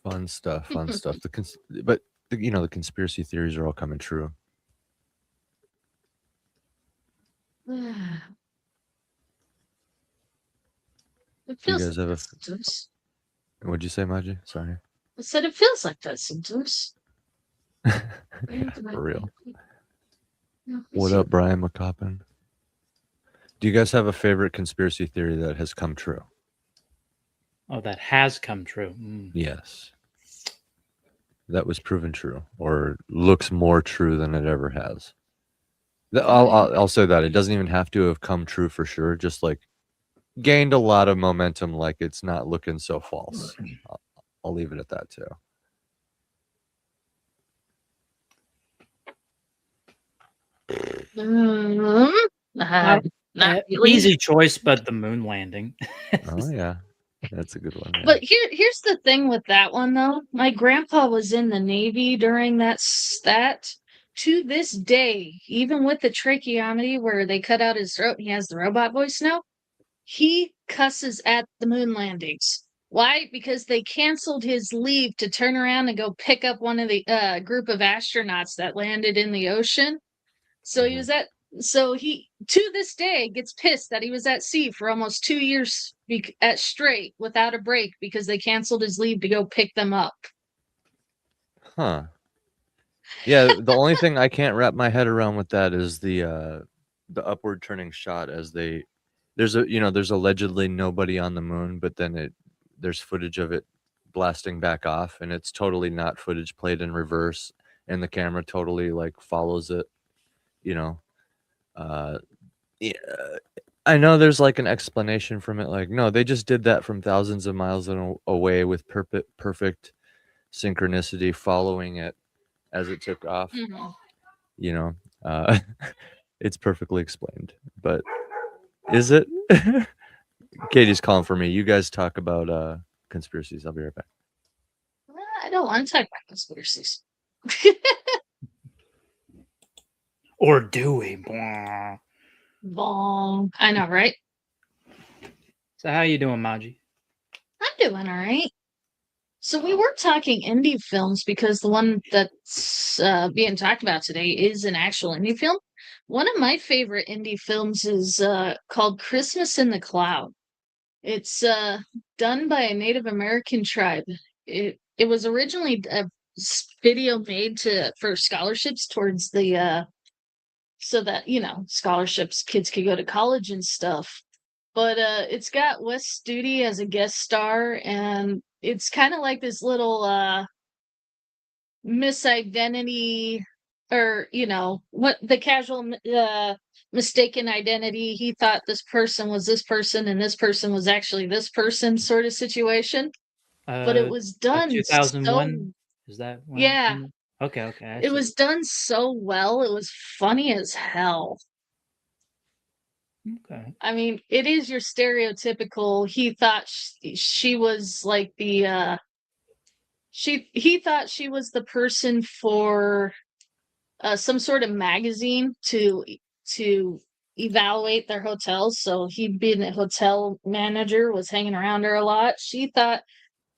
fun stuff. But the conspiracy theories are all coming true. It feels you guys have What'd you say, Maji? Sorry. I said it feels like that sometimes. For real. What up, Brian McCoppin? Do you guys have a favorite conspiracy theory that has come true? Oh, that has come true. Yes. That was proven true, or looks more true than it ever has. I'll say that. It doesn't even have to have come true for sure. Just like gained a lot of momentum, like it's not looking so false. I'll leave it at that too. Not really. Easy choice, but the moon landing. Oh yeah, that's a good one. Yeah. But here's the thing with that one though. My grandpa was in the Navy during that. To this day, even with the tracheotomy where they cut out his throat and he has the robot voice now, he cusses at the moon landings. Why? Because they canceled his leave to turn around and go pick up one of the group of astronauts that landed in the ocean. So he to this day gets pissed that he was at sea for almost 2 years at straight without a break because they canceled his leave to go pick them up. Huh. Yeah, the only thing I can't wrap my head around with that is the upward turning shot as there's allegedly nobody on the moon, but then there's footage of it blasting back off, and it's totally not footage played in reverse, and the camera totally like follows it, Yeah, I know there's like an explanation from it. Like, no, they just did that from thousands of miles away with perfect synchronicity, following it as it took off. You know, it's perfectly explained. But is it? Katie's calling for me. You guys talk about conspiracies. I'll be right back. I don't want to talk about conspiracies. Or do we? Bong. I know, right? So how you doing, Maji? I'm doing all right. So we were talking indie films because the one that's being talked about today is an actual indie film. One of my favorite indie films is called Christmas in the Cloud. It's done by a Native American tribe. It was originally a video made for scholarships towards the so that scholarships, kids could go to college and stuff. But it's got Wes Studi as a guest star, and it's kind of like this little misidentity, or what the casual mistaken identity. He thought this person was this person and this person was actually this person sort of situation. But it was done 2001. Is that when? Yeah. Okay. It was done so well. It was funny as hell. Okay. I mean, it is your stereotypical. He thought she was like the he thought she was the person for some sort of magazine to evaluate their hotels. So he'd been a hotel manager, was hanging around her a lot. She thought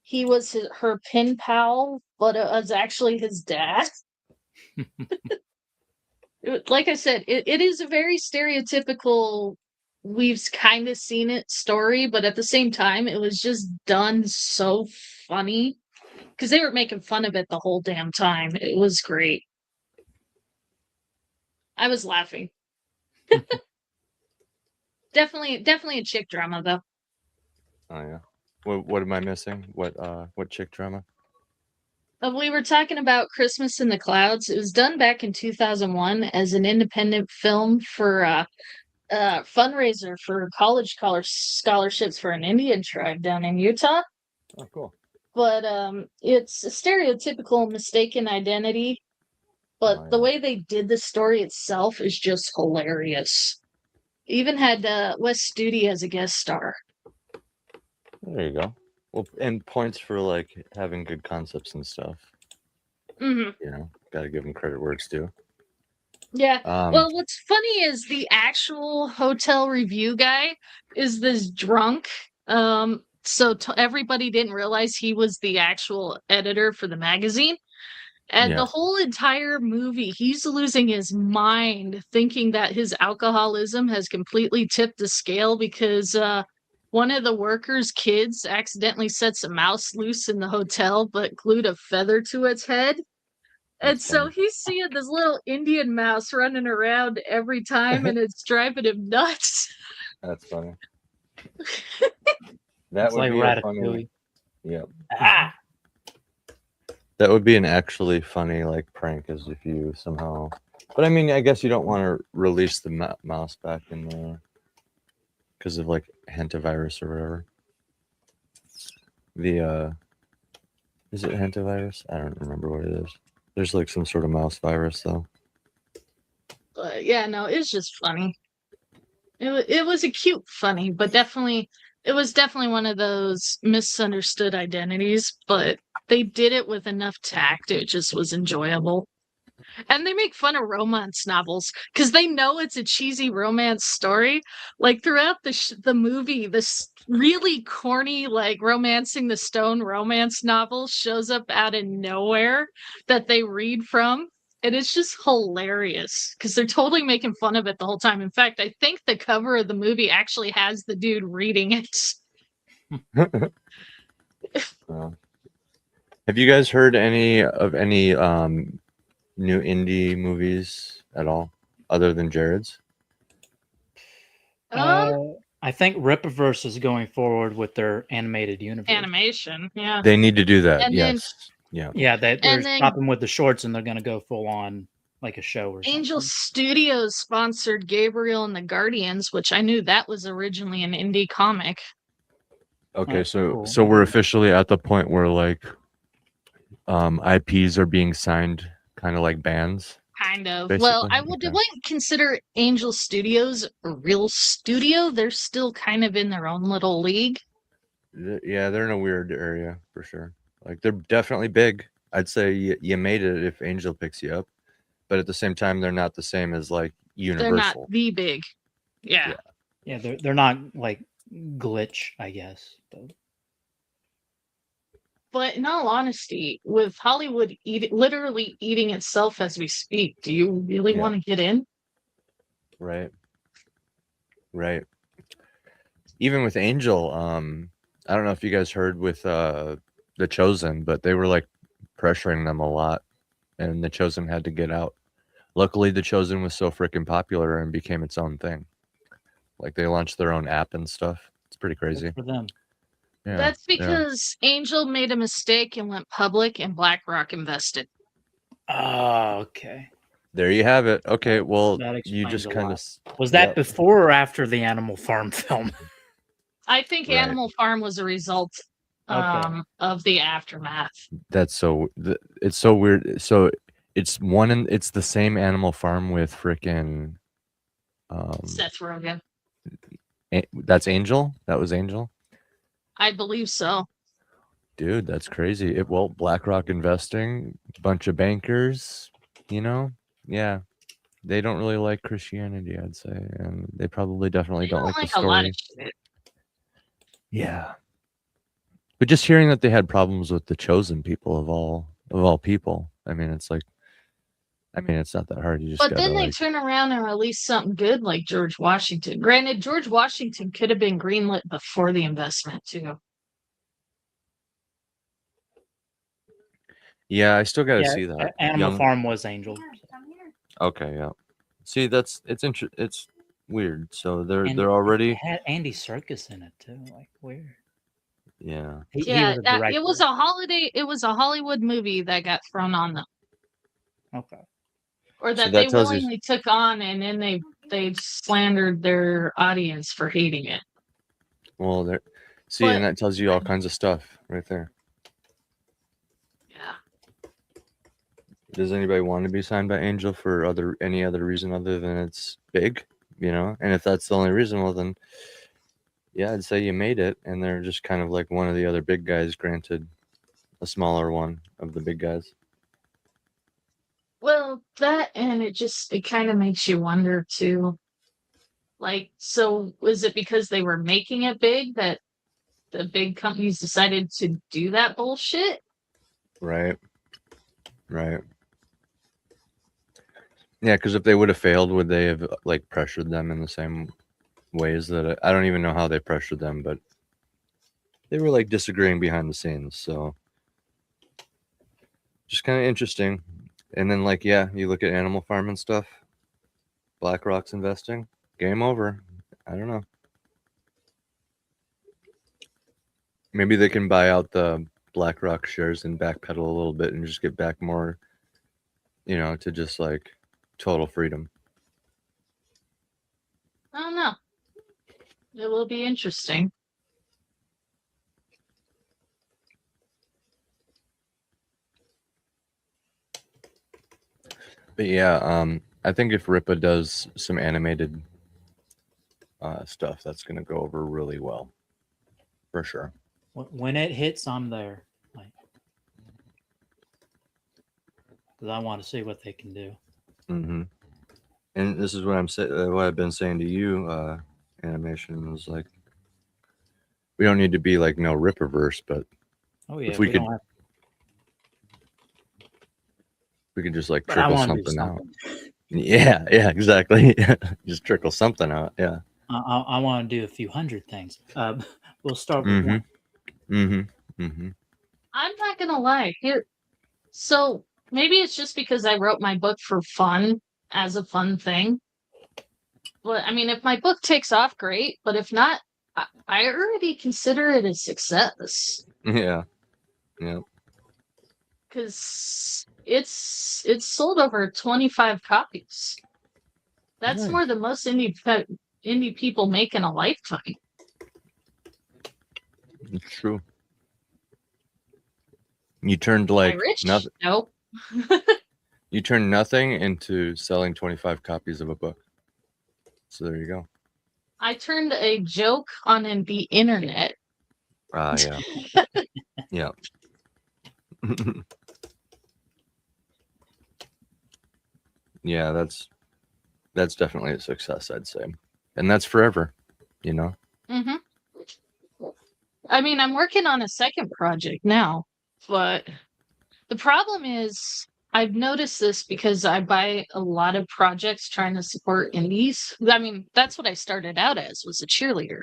he was her pen pal, but it was actually his dad. Like I said, it is a very stereotypical, we've kind of seen it story, but at the same time, it was just done so funny because they were making fun of it the whole damn time. It was great. I was laughing. Definitely a chick drama though. Oh yeah. What am I missing? What chick drama? We were talking about Christmas in the Clouds. It was done back in 2001 as an independent film for fundraiser for college scholarships for an Indian tribe down in Utah. Oh, cool. But it's a stereotypical mistaken identity. But the way they did the story itself is just hilarious. Even had Wes Studi as a guest star. There you go. Well, and points for like having good concepts and stuff. Mm-hmm. Got to give them credit where it's due. Yeah. Well, what's funny is the actual hotel review guy is this drunk. So everybody didn't realize he was the actual editor for the magazine. And the whole entire movie, he's losing his mind thinking that his alcoholism has completely tipped the scale because one of the workers' kids accidentally sets a mouse loose in the hotel but glued a feather to its head. And so he's seeing this little Indian mouse running around every time, and it's driving him nuts. That's funny. That it's would like be Ratatouille. a funny. Yep. Ah! That would be an actually funny like prank, as if you somehow. But I mean, I guess you don't want to release the mouse back in there because of like hantavirus or whatever. Is it hantavirus? I don't remember what it is. There's like some sort of mouse virus though. But yeah, no, it's just funny. It was a cute funny, but it was definitely one of those misunderstood identities, but they did it with enough tact. It just was enjoyable. And they make fun of romance novels because they know it's a cheesy romance story. Like throughout the movie, this really corny, like Romancing the Stone romance novel shows up out of nowhere that they read from. And it's just hilarious because they're totally making fun of it the whole time. In fact, I think the cover of the movie actually has the dude reading it. Have you guys heard any new indie movies at all, other than Jared's? I think Rippaverse is going forward with their animated universe. Animation, yeah. They need to do that. And yes. Then, yeah, they're stopping with the shorts and they're going to go full on like a show or Angel something. Studios sponsored Gabriel and the Guardians, which I knew that was originally an indie comic. Okay, Cool. so we're officially at the point where like IPs are being signed kind of like bands. Kind of. Basically? Well, I wouldn't consider Angel Studios a real studio. They're still kind of in their own little league. Yeah, they're in a weird area for sure. Like they're definitely big. I'd say you made it if Angel picks you up, but at the same time, they're not the same as like Universal. They're not the big. Yeah. Yeah, they're not like Glitch, I guess. But in all honesty, with Hollywood literally eating itself as we speak, do you really want to get in? Right. Even with Angel, I don't know if you guys heard with The Chosen, but they were like pressuring them a lot, and The Chosen had to get out. Luckily, The Chosen was so freaking popular and became its own thing. Like they launched their own app and stuff. It's pretty crazy. Good for them. Yeah, That's because Angel made a mistake and went public, and BlackRock invested. Oh, okay. There you have it. Okay, well, That you just explains a kind lot. of Was that before or after the Animal Farm film? I think Animal Farm was a result of the aftermath. That's so. It's so weird. So it's it's the same Animal Farm with freaking Seth Rogen. That's Angel. That was Angel. I believe so. Dude, that's crazy. Well, BlackRock investing, bunch of bankers, yeah. They don't really like Christianity, I'd say, and they probably definitely don't like the story. A lot of shit. Yeah. But just hearing that they had problems with the chosen people of all people, I mean, it's like, it's not that hard. You just. But then they turn around and release something good like George Washington. Granted, George Washington could have been greenlit before the investment too. Yeah, I still got to see that. Animal Farm was Angel. Okay, yeah. See, it's weird. So they're already had Andy Serkis in it too. Like weird. Yeah. It was a Hollywood movie that got thrown on them. Okay. Or that they willingly took on, and then they slandered their audience for hating it. Well, and that tells you all kinds of stuff right there. Yeah. Does anybody want to be signed by Angel for any other reason other than it's big? And if that's the only reason, well then, yeah, I'd say you made it, and they're just kind of like one of the other big guys, granted a smaller one of the big guys. Well, that, and it kind of makes you wonder too. Like, so was it because they were making it big that the big companies decided to do that bullshit? Right. Yeah, because if they would have failed, would they have like pressured them in the same ways that I don't even know how they pressured them, but they were like disagreeing behind the scenes. So just kind of interesting. And then you look at Animal Farm and stuff. BlackRock's investing. Game over. I don't know. Maybe they can buy out the BlackRock shares and backpedal a little bit and just get back more, to just like total freedom. I don't know. It will be interesting. But yeah, I think if Ripa does some animated stuff, that's going to go over really well, for sure. When it hits, I'm there. Because I want to see what they can do. Mm-hmm. And this is what what I've been saying to you. Animation is like, we don't need to be like no Rippaverse, but if we could. We could just like trickle something out. Yeah, exactly. Just trickle something out. Yeah. I want to do a few hundred things. We'll start with one. I'm not gonna lie. So maybe it's just because I wrote my book for fun, as a fun thing. But I mean, if my book takes off, great. But if not, I already consider it a success. Yeah. Because it's it's sold over 25 copies. That's Nice. more than most indie people make in a lifetime. It's true. You turned like rich? nothing. Nope. You turned nothing into selling 25 copies of a book. So there you go. I turned a joke on the internet. Yeah. Yeah. Yeah, that's definitely a success, I'd say. And that's forever, you know? Mm-hmm. I mean, I'm working on a second project now, but the problem is I've noticed this because I buy a lot of projects trying to support indies. I mean, that's what I started out as, was a cheerleader.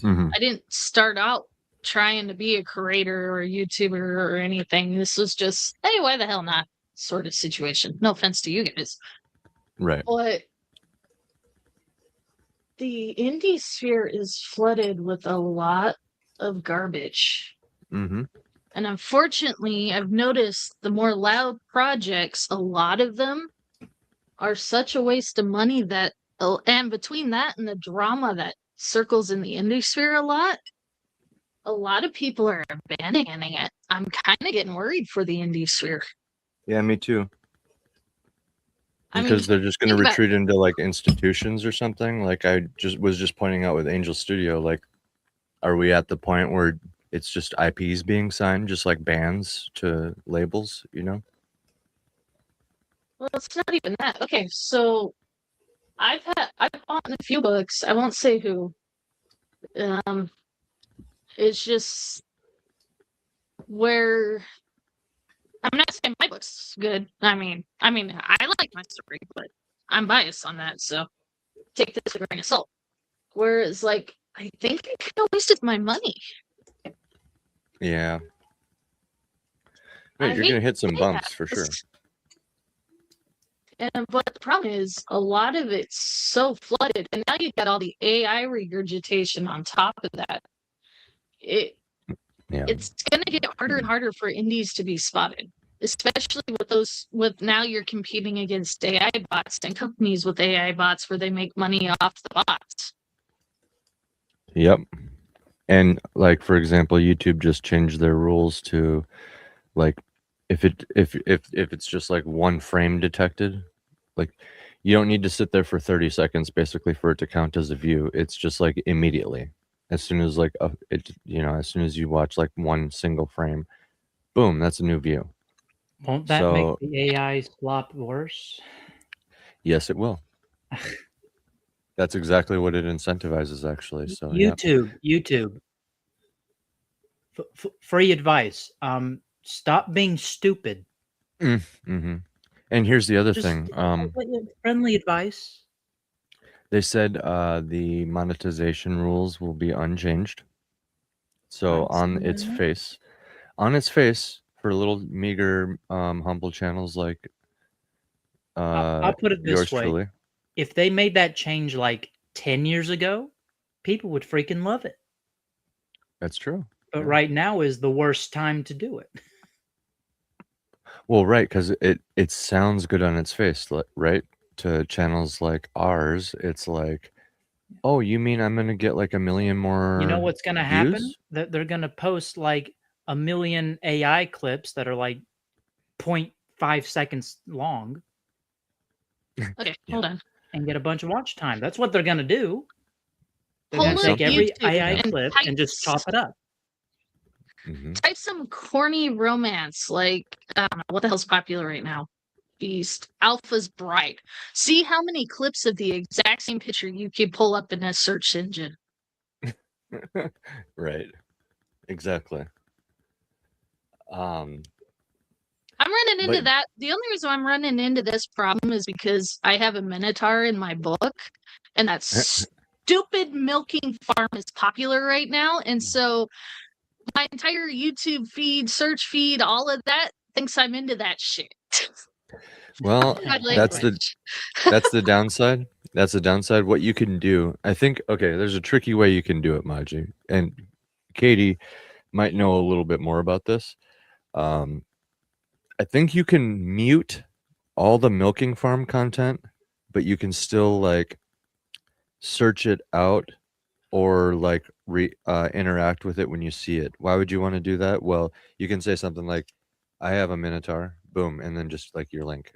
Mm-hmm. I didn't start out trying to be a creator or a YouTuber or anything. This was just, hey, why the hell not sort of situation. No offense to you guys. Right. But the indie sphere is flooded with a lot of garbage. Mm-hmm. And unfortunately, I've noticed the more loud projects, a lot of them are such a waste of money that, and between that and the drama that circles in the indie sphere a lot of people are abandoning it. I'm kind of getting worried for the indie sphere. Yeah, me too. I Because mean, they're just going to retreat into like institutions or something. Like I was just pointing out with Angel Studio, like, are we at the point where it's just IPs being signed, just like bands to labels, you know? Well, it's not even that. Okay, so I've bought a few books. I won't say who. It's just where I'm not saying my book's good. I mean, I like my story, but I'm biased on that, so take this with a grain of salt. Whereas, like, I think I kind of wasted my money. Yeah. Wait, you're gonna hit some bumps for sure. But the problem is, a lot of it's so flooded, and now you got all the AI regurgitation on top of that. It's gonna get harder and harder for indies to be spotted, especially with now you're competing against AI bots and companies with AI bots where they make money off the bots. Yep. And like, for example, YouTube just changed their rules to like, if it's just like one frame detected, like you don't need to sit there for 30 seconds basically for it to count as a view. It's just like immediately, as soon as like as soon as you watch like one single frame, boom, that's a new view. Won't that make the AI slop worse? Yes, it will. That's exactly what it incentivizes, actually. So YouTube. Free advice. Stop being stupid. Mm-hmm. And here's the other thing. Friendly advice. They said the monetization rules will be unchanged. So on its face, for little meager, humble channels like I'll put it this way. Truly. If they made that change like 10 years ago, people would freaking love it. That's true. But right now is the worst time to do it. Well, right, because it sounds good on its face, right? To channels like ours, it's like, oh, you mean I'm gonna get like 1 million more? You know what's gonna happen? That they're gonna post like 1 million AI clips that are like 0.5 seconds long. Okay, hold on. And get a bunch of watch time. That's what they're gonna do. They're gonna take every YouTube AI clip and just chop it up. Mm-hmm. Type some corny romance, like I don't know what the hell's popular right now. Beast, Alpha's Bride. See how many clips of the exact same picture you can pull up in a search engine. Right. Exactly. I'm running into that. The only reason I'm running into this problem is because I have a Minotaur in my book, and that stupid milking farm is popular right now, and so my entire YouTube feed, search feed, all of that thinks I'm into that shit. Well, that's the downside. That's the downside. What you can do, I think, okay, there's a tricky way you can do it, Maji. And Katie might know a little bit more about this. I think you can mute all the milking farm content, but you can still like search it out or like interact with it when you see it. Why would you want to do that? Well, you can say something like, I have a Minotaur, boom, and then just like your link.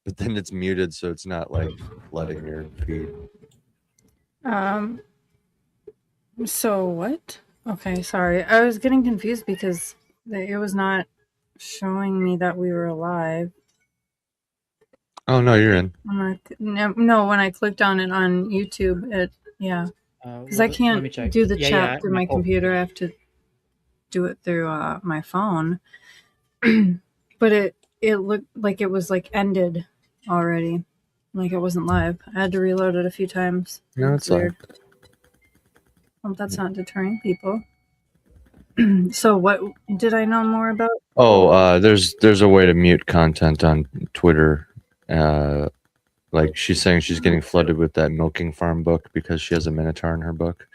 But then it's muted, so it's not like flooding your feed. So what? Okay, sorry. I was getting confused because it was not showing me that we were alive. Oh no, you're in. No, when I clicked on it on YouTube, because I can't do the chat through my computer. I have to do it through my phone. But it looked like it was like ended already, like it wasn't live. I had to reload it a few times. No, it's weird. Well, that's not deterring people. So what did I know more about? Oh, there's a way to mute content on Twitter. Like she's saying she's getting flooded with that milking farm book because she has a Minotaur in her book,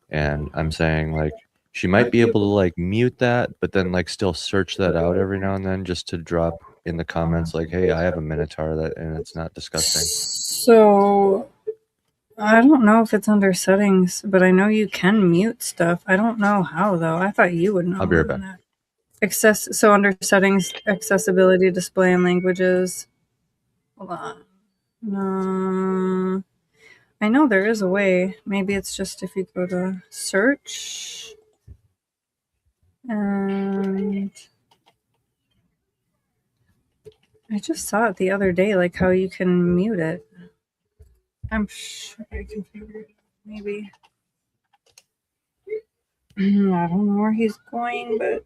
and I'm saying like she might be able to like mute that, but then like still search that out every now and then just to drop in the comments like, hey, I have a Minotaur and it's not disgusting. So I don't know if it's under settings, but I know you can mute stuff. I don't know how though. I thought you would know. I'll be right back. So under settings, accessibility, display, and languages. Hold on. I know there is a way. Maybe it's just if you go to search. And I just saw it the other day, like how you can mute it. I'm sure I can figure it out. Maybe. I don't know where he's going, but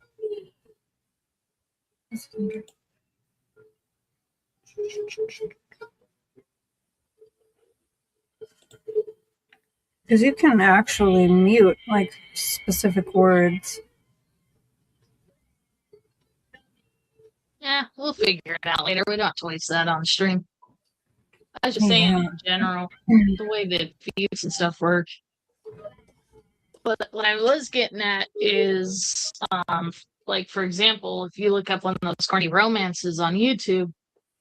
because you can actually mute like specific words. Yeah, we'll figure it out later. We don't have to waste that on stream. I was just saying in general, the way that feeds and stuff work. But what I was getting at is, like, for example, if you look up one of those corny romances on YouTube,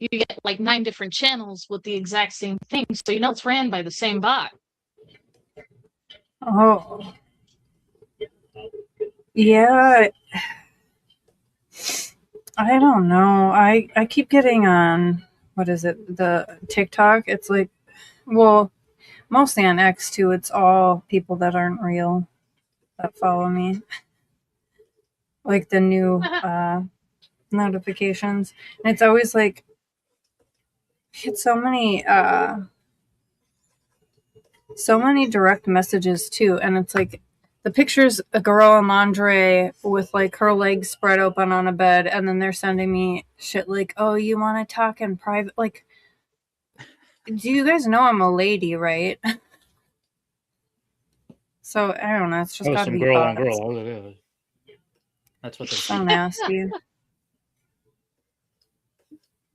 you get like 9 different channels with the exact same thing. So you know it's ran by the same bot. Oh. Yeah. I don't know. I keep getting on, what is it, the TikTok. It's like, well, mostly on X too. It's all people that aren't real that follow me. Like the new notifications. And it's always like, it's so many direct messages too. And it's like, the picture's a girl in lingerie with like her legs spread open on a bed, and then they're sending me shit like, "Oh, you want to talk in private?" Like, do you guys know I'm a lady, right? So I don't know. It's just gotta be girl on girl. That's what they're so nasty.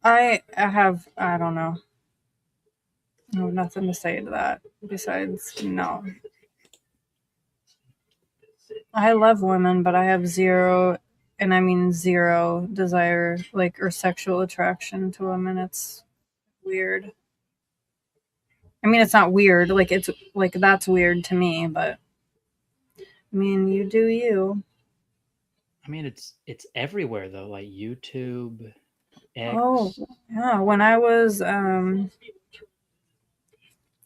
I don't know. I have nothing to say to that besides no. I love women, but I have zero, and I mean zero desire, like, or sexual attraction to women. It's weird. I mean, it's not weird. Like, it's like, that's weird to me, but I mean, you do you. I mean, it's everywhere though, like YouTube, X. Oh, yeah. When I was in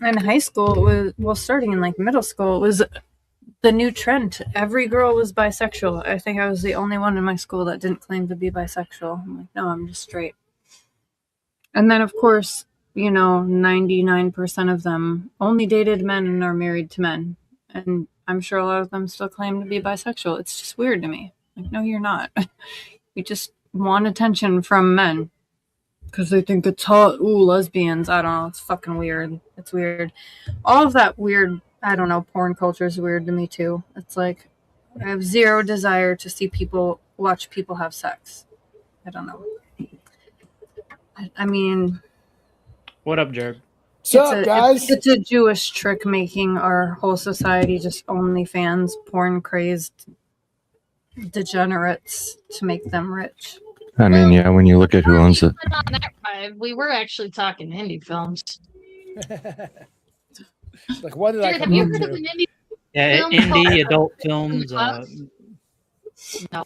high school, it was, well, starting in like middle school, it was the new trend. Every girl was bisexual. I think I was the only one in my school that didn't claim to be bisexual. I'm like, no, I'm just straight. And then, of course, 99% of them only dated men and are married to men. And I'm sure a lot of them still claim to be bisexual. It's just weird to me. Like, no, you're not. You just want attention from men because they think it's hot. Ooh, lesbians. I don't know. It's fucking weird. It's weird. All of that weird, I don't know, porn culture is weird to me too. It's like, I have zero desire to watch people have sex. I don't know. I mean, what up, Jerg? What's up, guys? It's a Jewish trick making our whole society just OnlyFans, porn crazed degenerates to make them rich. I mean, yeah, when you look at who owns it. we were actually talking indie films. Like, what did I Dude, have come you up heard of to? an indie Yeah, film indie called adult In the films. Clouds? No.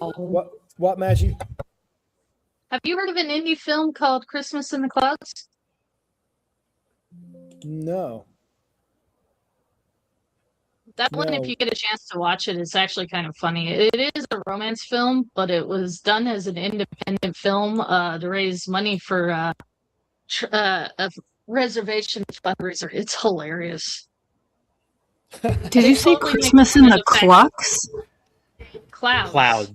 What, Maggie? Have you heard of an indie film called Christmas in the Clouds? No. That one, if No. you get a chance to watch it, it's actually kind of funny. It is a romance film, but it was done as an independent film to raise money for a reservation fundraiser. It's hilarious. Did you say totally make Christmas in fun the of the fact- Clucks? Clouds.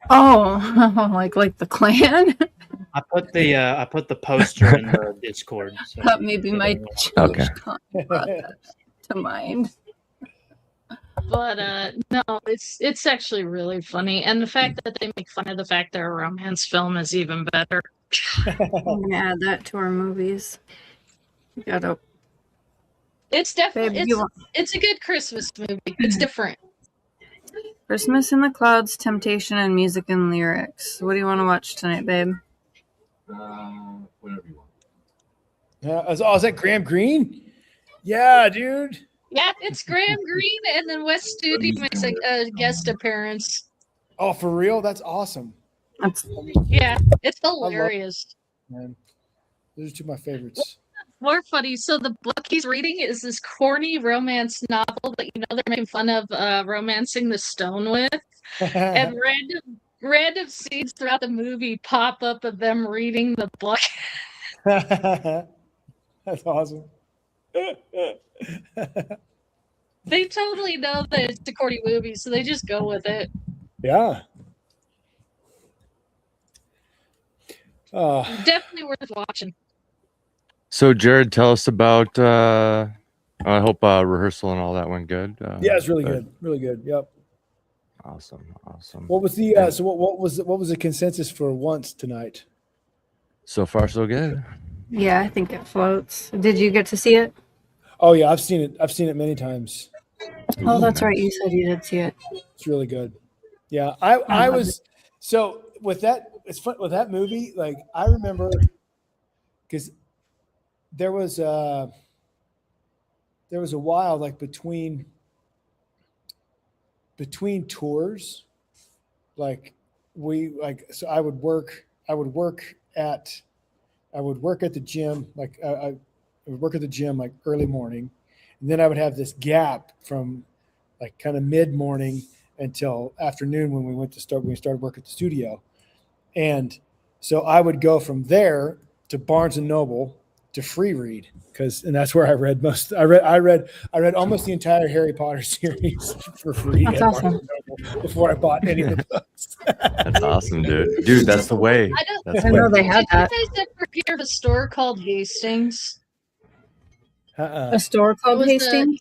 Oh, like the clan? I put the poster in the Discord. So That maybe my Okay. brought that to mind. But no, it's actually really funny, and the fact that they make fun of the fact they're a romance film is even better. I'm gonna add that to our movies. We gotta. It's definitely Babe, you want it's a good Christmas movie. It's different. Christmas in the Clouds, Temptation, and Music and Lyrics. What do you want to watch tonight, babe? Whatever you want. Is that Graham Greene? Yeah, dude. Yeah, it's Graham Greene, and then Wes Studi makes a guest appearance. Oh, for real? That's awesome. That's Yeah, it's hilarious. Man, those are two of my favorites. More funny. So the book he's reading is this corny romance novel that they're making fun of romancing the stone with, and random scenes throughout the movie pop up of them reading the book. That's awesome. They totally know that it's a corny movie, so they just go with it. Yeah. Definitely worth watching. So, Jared, tell us about. I hope rehearsal and all that went good. Yeah, it's really good. Really good. Yep. Awesome. What was the so what was the consensus for once tonight? So far, so good. yeah, I think it floats. Did you get to see it? Oh yeah, I've seen it. I've seen it many times. Oh, that's right. You said you did see it. It's really good. Yeah, I was so with that. It's fun with that movie. Like I remember because there was a while like between tours, like so I would work at the gym I would work at the gym like early morning, and then I would have this gap from like kind of mid morning until afternoon when we started work at the studio. And so I would go from there to Barnes and Noble to free read and that's where I read most. I read almost the entire Harry Potter series for free That's at awesome. Barnes and Noble before I bought any of the books. That's awesome, dude. Dude, that's the way. That's I know they had Did you that. guys ever hear of a store called Hastings? A store called It was Hastings?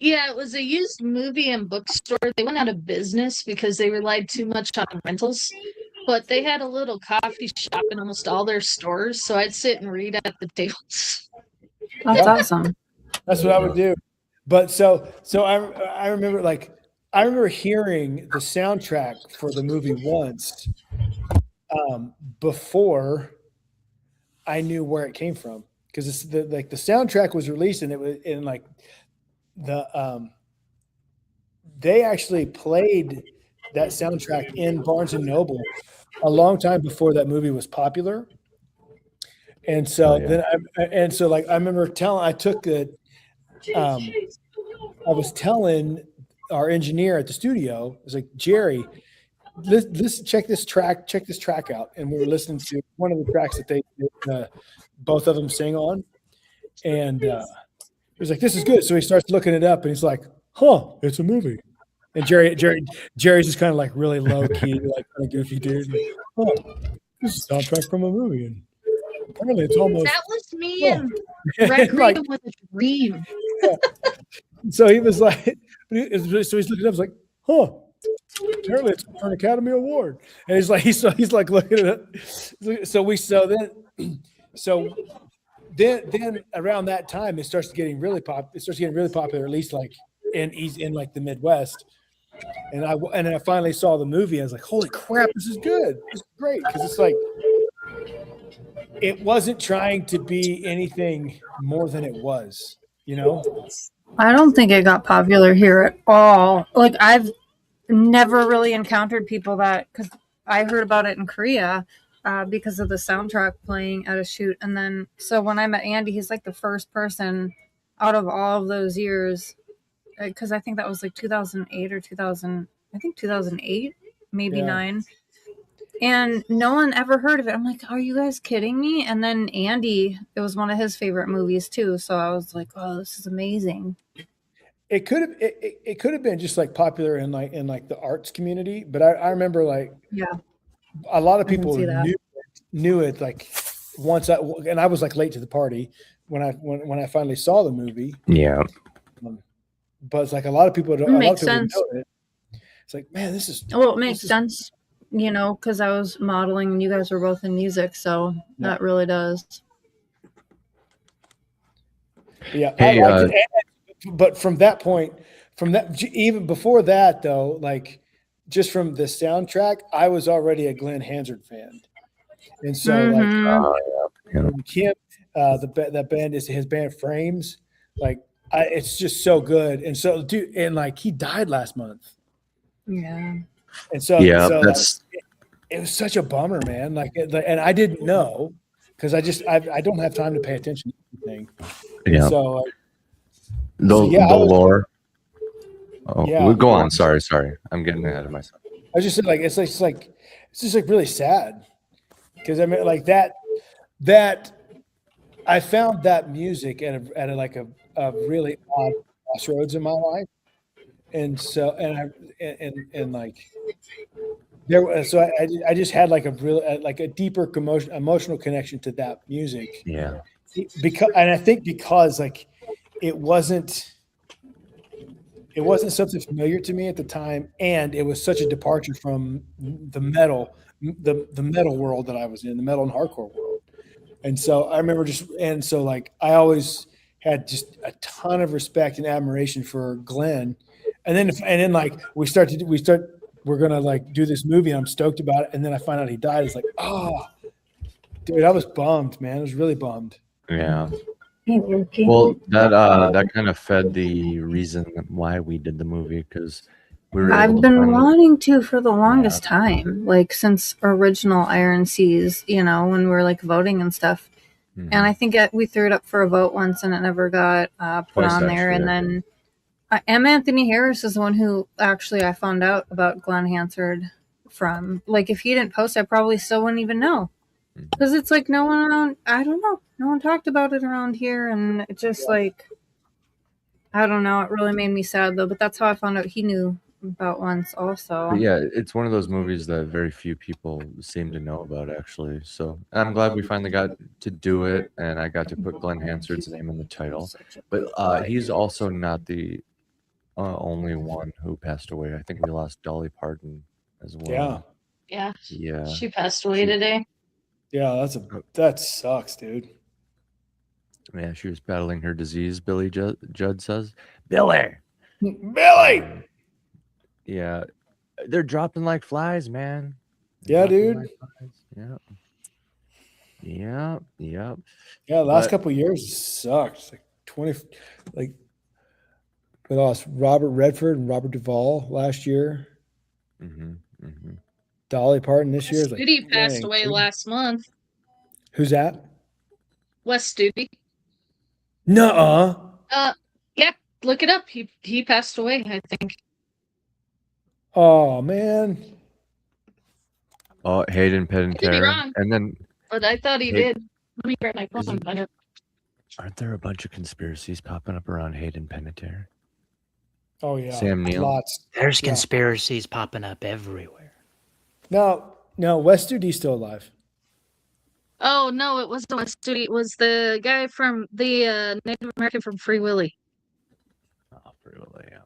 Yeah, it was a used movie and bookstore. They went out of business because they relied too much on rentals. But they had a little coffee shop in almost all their stores, so I'd sit and read at the tables. That's awesome. That's what I would do. But so I remember hearing the soundtrack for the movie once before I knew where it came from, because the soundtrack was released and it was in like they actually played that soundtrack in Barnes and Noble a long time before that movie was popular. And so I remember I was telling our engineer at the studio, I was like, Jerry, let's check this track out. And we were listening to one of the tracks that they both of them sing on. And he was like, this is good. So he starts looking it up and he's like, it's a movie. And Jerry's just kind of like really low key, like kind of goofy dude. This is a soundtrack from a movie. And apparently it's almost That was me and Red Freedom with a Dream. So he was like, so he's looking up, he's like, apparently it's for an Academy Award. And he's like looking at it. So then around that time it starts getting really popular, at least like in like the Midwest. And I finally saw the movie. I was like, holy crap, this is good. This is great. Because it's like it wasn't trying to be anything more than it was, you know? I don't think it got popular here at all. Like I've never really encountered people that, because I heard about it in Korea because of the soundtrack playing at a shoot. And then, so when I met Andy, he's like the first person out of all of those years, because I think that was like 2008 or 2000, I think 2008, maybe 9. And no one ever heard of it. I'm like, are you guys kidding me? And then Andy, it was one of his favorite movies too. So I was like, oh, this is amazing. It could have been just like popular in like the arts community, but I remember like a lot of people knew it like once and I was like late to the party when I finally saw the movie. Yeah. But it's like a lot of people don't. Makes sense. Know it. It's like, man, this is. Well, it makes sense, you know, because I was modeling and you guys were both in music, so that really does. Yeah, hey, I liked it. But from that point, even before that though, like just from the soundtrack, I was already a Glen Hansard fan, and so Kim, that band is his band Frames, like. It's just so good, and so dude, and like he died last month. Yeah, and so that's it was such a bummer, man. Like, and I didn't know because I don't have time to pay attention to anything. Yeah. So the lore. Oh, yeah. Go on. Sorry, I'm getting ahead of myself. I was just like it's just like really sad because I mean like that I found that music at a really odd crossroads in my life, and so and like there, so I just had like a real like a deeper emotional connection to that music. Yeah, because I think because like it wasn't something familiar to me at the time, and it was such a departure from the metal world that I was in, the metal and hardcore world. And so I remember like I always had just a ton of respect and admiration for Glen. And then like we're going to like do this movie and I'm stoked about it. And then I find out he died. It's like, oh, dude, I was bummed, man. I was really bummed. Yeah. Well, that kind of fed the reason why we did the movie because I've been wanting to for the longest time, like since original Iron Seas, you know, when we were like voting and stuff. Mm-hmm. And I think we threw it up for a vote once and it never got put on there. And then M. Anthony Harris is the one who actually I found out about Glen Hansard from. Like if he didn't post, I probably still wouldn't even know. Because it's like no one around, I don't know, no one talked about it around here. And it just like, I don't know, it really made me sad though. But that's how I found out he knew about once also. But yeah, it's one of those movies that very few people seem to know about actually. So I'm glad we finally got to do it and I got to put Glen Hansard's name in the title. But he's also not the only one who passed away. I think we lost Dolly Parton as well. Yeah. Yeah. She passed away today. Yeah, that sucks, dude. Yeah, she was battling her disease, Billy Judd says. Billy! Yeah, they're dropping like flies, man. Yeah, dude. Yeah. Yeah, last couple of years sucked. Like we lost Robert Redford and Robert Duvall last year. Dolly Parton this year. Wes Studi passed away last month. Who's that? Wes Studi. Nuh-uh. Yeah, look it up. He passed away, I think. Oh man. Oh, Hayden Panettiere. And then but I thought he did. Let me grab my phone. Aren't there a bunch of conspiracies popping up around Hayden Panettiere? Oh yeah. Sam Neill. Lots. There's conspiracies popping up everywhere. No, Wes Studi's still alive. Oh no, it wasn't Wes Studi. It was the guy from the Native American from Free Willy. Oh, Free Willy, yeah.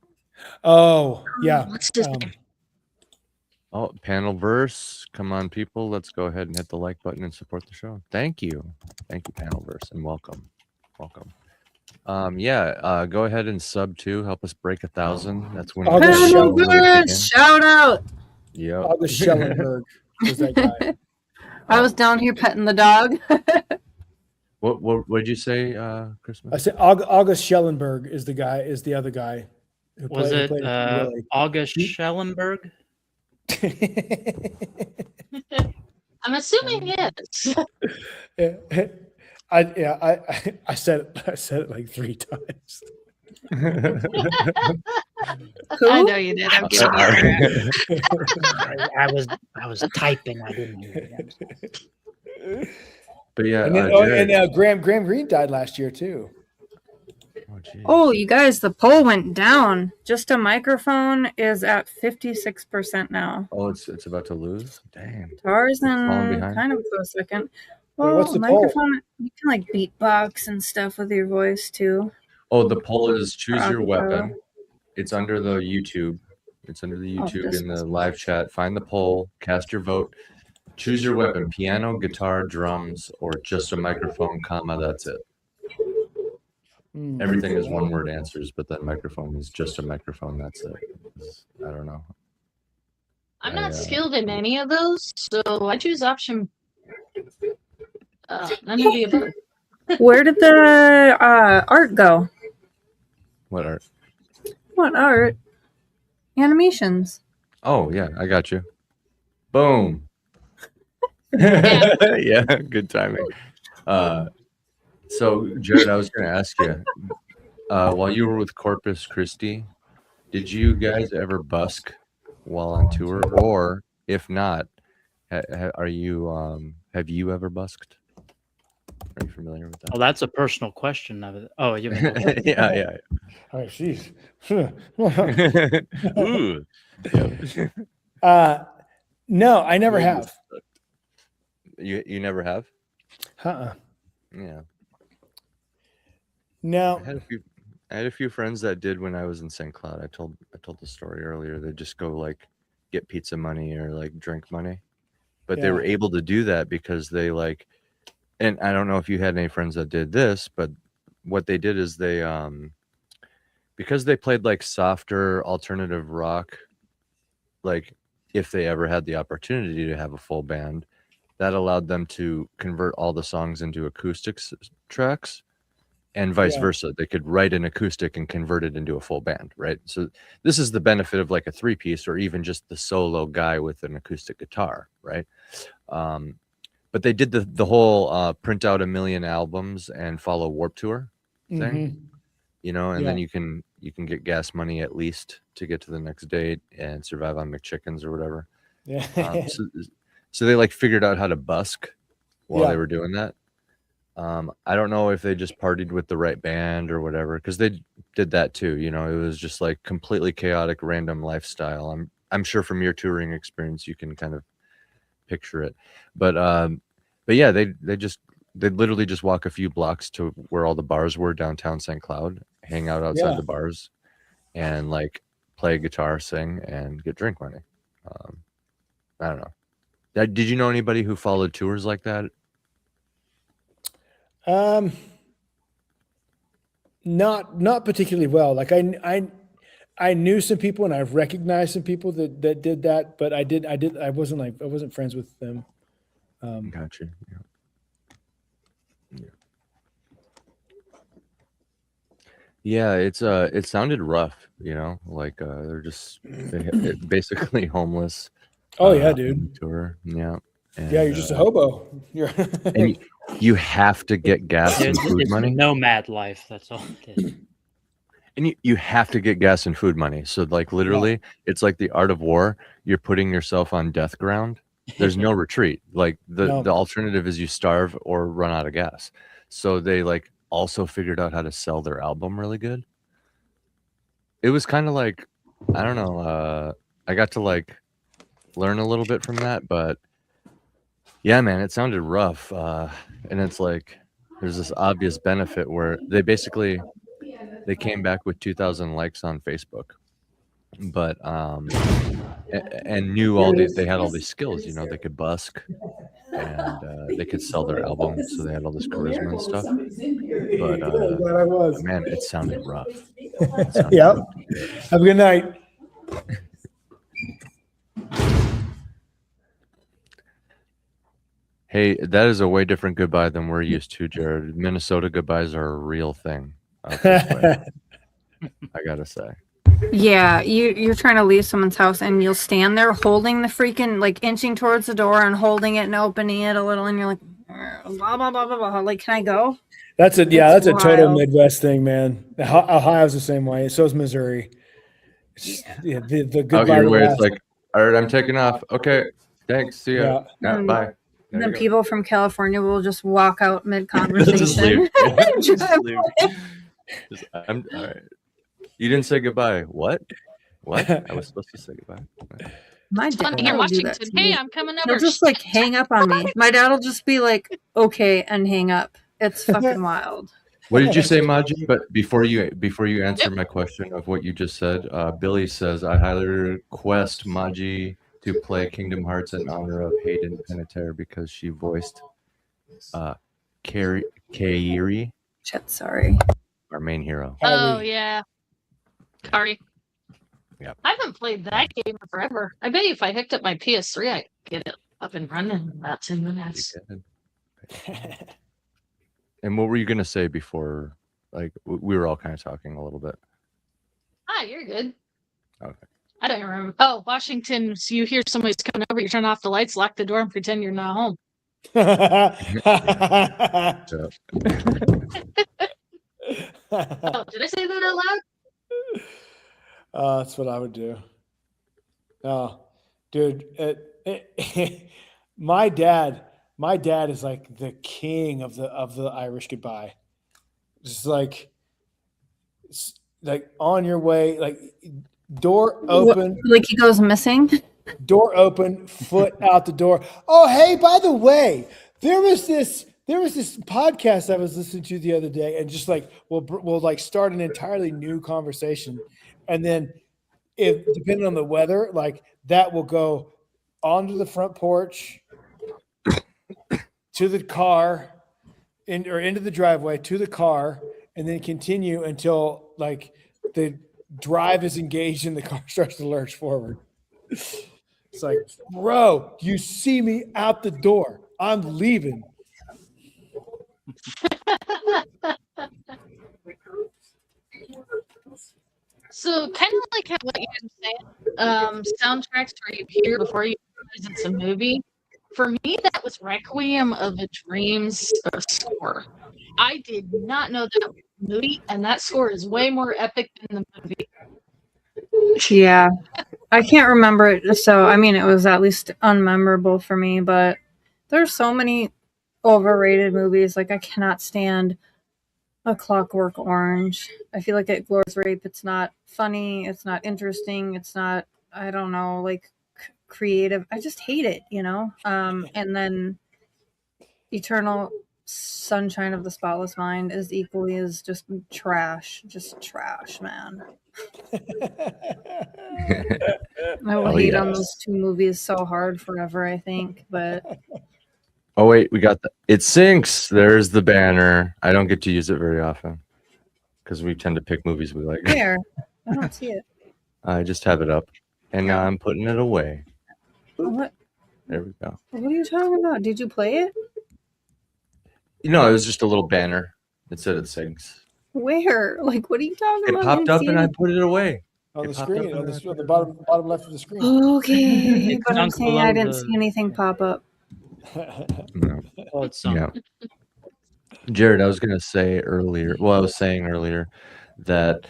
Oh, yeah. What's his name? Oh, panel verse. Come on, people. Let's go ahead and hit the like button and support the show. Thank you. Thank you, panel verse, and welcome. Go ahead and sub too. Help us break 1,000. That's when shout out. Yeah. August Schellenberg was that guy. I was down here petting the dog. What did you say, Christmas? I said August Schellenberg is the other guy. Who Was played, it who played Willie. August Schellenberg? I'm assuming yes. I said it like 3 times. I know you did. I'm giving you crap. I was typing. I didn't hear it. But yeah, And then, Jared, Graham Greene died last year too. geez. Oh, you guys, the poll went down. Just a microphone is at 56% now. Oh, it's about to lose. Dang. Tarzan falling behind. kind of close second. Wait, Well, what's the poll? microphone, you can like beatbox and stuff with your voice too. Oh, the poll is choose your Acapella. weapon. It's under the YouTube. It's under the YouTube this in the was- live chat. Find the poll, cast your vote. Choose your weapon: piano, guitar, drums, or just a microphone, comma, that's it. Everything is one word answers, but then microphone is just a microphone, that's it. I don't know. I'm not skilled in any of those, so I choose option. None of the above. Where did the art go? What art? What art? Animations. Oh, yeah, I got you. Boom. Yeah, good timing. So, Jared, I was going to ask you, while you were with Corpus Christi, did you guys ever busk while on tour? Or if not, have you ever busked? Are you familiar with that? Oh, that's a personal question of it. Oh, you mean yeah. Oh, jeez. Ooh. No, I never have. You never have? Yeah. No. I had a few friends that did when I was in St. Cloud. I told the story earlier. They just go like get pizza money or like drink money, but they were able to do that because they like. And I don't know if you had any friends that did this, but what they did is they because they played like softer alternative rock, like if they ever had the opportunity to have a full band, that allowed them to convert all the songs into acoustic tracks. And vice versa. They could write an acoustic and convert it into a full band, right? So this is the benefit of like a 3-piece or even just the solo guy with an acoustic guitar, right? But they did the whole print out 1 million albums and follow Warped Tour thing, you know, and then you can get gas money at least to get to the next date and survive on McChickens or whatever. Yeah. So they like figured out how to busk while they were doing that. I don't know if they just partied with the right band or whatever, because they did that too. You know, it was just like completely chaotic, random lifestyle. I'm sure from your touring experience, you can kind of picture it. But yeah, they literally just walk a few blocks to where all the bars were downtown St. Cloud, hang out outside the bars, and like play guitar, sing, and get drink money. I don't know. Did you know anybody who followed tours like that? Not particularly well. Like I knew some people and I've recognized some people that did that, but I wasn't friends with them. Gotcha. Yeah, it sounded rough, you know, like they're just basically homeless. Oh yeah, dude. Tour, yeah. And, yeah, you're just a hobo. And you have to get gas and food it's money. nomad life. That's all it is. And you have to get gas and food money. So like literally, it's like the art of war. You're putting yourself on death ground. There's no retreat. Like the alternative is you starve or run out of gas. So they like also figured out how to sell their album really good. It was kind of like, I don't know. I got to like learn a little bit from that, but yeah, man, it sounded rough. And it's like, there's this obvious benefit where they came back with 2,000 likes on Facebook, but, and knew they had all these skills, you know, they could busk and they could sell their album. So they had all this charisma and stuff, but, man, it sounded rough. Yeah. Have a good night. Hey, that is a way different goodbye than we're used to, Jared. Minnesota goodbyes are a real thing out this way, I gotta say. Yeah, you're trying to leave someone's house and you'll stand there holding the freaking, like, inching towards the door and holding it and opening it a little, and you're like, blah blah blah blah blah. Like, can I go? That's a that's a total wild. Midwest thing, man. Ohio's the same way. So is Missouri. The Out goodbye. your way, last. it's like, all right, I'm taking off. Okay, thanks. See ya. Yeah, Mm. bye. There Then you go. people from California will just walk out mid Just conversation. leave. Just leave. I'm all right. You didn't say goodbye. What? What? I was supposed to say goodbye. My On dad here, will do that Washington. to Hey, me. I'm coming He'll over. just like hang up on me. My dad will just be like, "Okay," and hang up. It's fucking wild. What did you say, Maji? But before you answer my question of what you just said, Billy says, I highly request Maji to play Kingdom Hearts in honor of Hayden Panettiere because she voiced Kairi, Shit, sorry. our main hero. Oh yeah, Kari. Yep. I haven't played that game in forever. I bet you if I hooked up my PS3, I could get it up and running in about 10 minutes. And what were you gonna say before? Like we were all kind of talking a little bit. Ah, you're good. Okay. I don't remember. Oh, Washington. So you hear somebody's coming over, you turn off the lights, lock the door, and pretend you're not home. Oh, did I say that out loud? That's what I would do. Oh, dude, my dad is like the king of the Irish goodbye. Just like on your way, like door open, Like he goes missing. door open, foot out the door. Oh, hey, by the way, there was this podcast I was listening to the other day, and just like we'll like start an entirely new conversation, and then if depending on the weather, like that will go onto the front porch, to the car, or into the driveway, to the car, and then continue until like the drive is engaged and the car starts to lurch forward. It's like, bro, you see me out the door. I'm leaving. So kind of like how what you were saying, soundtracks where you hear before you realize it's a movie. For me, that was Requiem of a Dream's score. I did not know that was a movie, and that score is way more epic than the movie. Yeah, I can't remember it. So I mean, it was at least unmemorable for me. But there's so many overrated movies. Like I cannot stand A Clockwork Orange. I feel like it glorifies rape. It's not funny. It's not interesting. It's not, I don't know, like creative. I just hate it, you know? And then Eternal Sunshine of the Spotless Mind is equally as just trash. Just trash, man. I will hate on those two movies so hard forever, I think. But Oh wait, we got it syncs. There's the banner. I don't get to use it very often because we tend to pick movies we like. where? I don't see it. I just have it up, and now I'm putting it away. What? There we go. What are you talking about? Did you play it? No, it was just a little banner that said it syncs. Where? Like, what are you talking It about? popped up and I put it away. On It the popped screen, up on and I the put it bottom left of the screen. Okay, but I'm Sunk saying I below didn't see anything pop up. No. Oh, it's sunk. Yeah. Jared, I was saying earlier that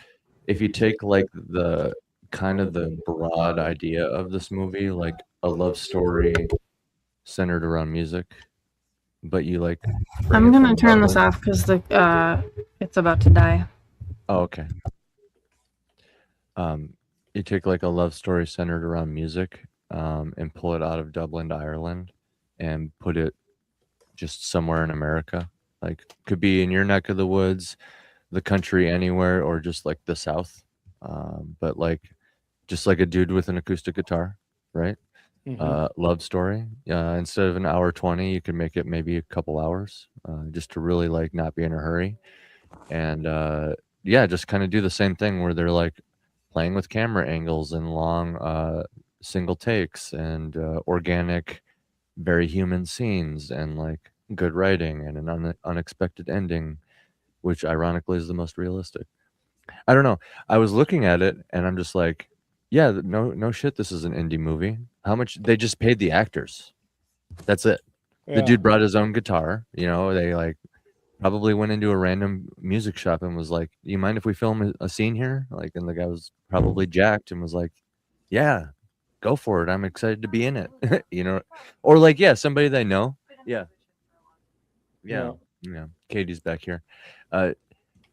if you take like the kind of the broad idea of this movie, like a love story centered around music, but you like I'm gonna turn this off because it's about to die. Oh, okay. You take like a love story centered around music, and pull it out of Dublin to Ireland and put it just somewhere in America. Like could be in your neck of the woods, the country, anywhere, or just like the South. But like just like a dude with an acoustic guitar, right? Love story. Instead of an hour 20, you can make it maybe a couple hours, just to really like not be in a hurry. And yeah, just kind of do the same thing where they're like playing with camera angles and long single takes and organic very human scenes and like good writing and an unexpected ending, which ironically is the most realistic. I don't know. I was looking at it and I'm just like, yeah, no shit, this is an indie movie. How much they just paid the actors. That's it. The Yeah. dude brought his own guitar, they like probably went into a random music shop and was like, "You mind if we film a scene here?" Like, and the guy was probably jacked and was like, "Yeah, go for it. I'm excited to be in it." Or like, yeah, somebody they know. Yeah. Katie's back here.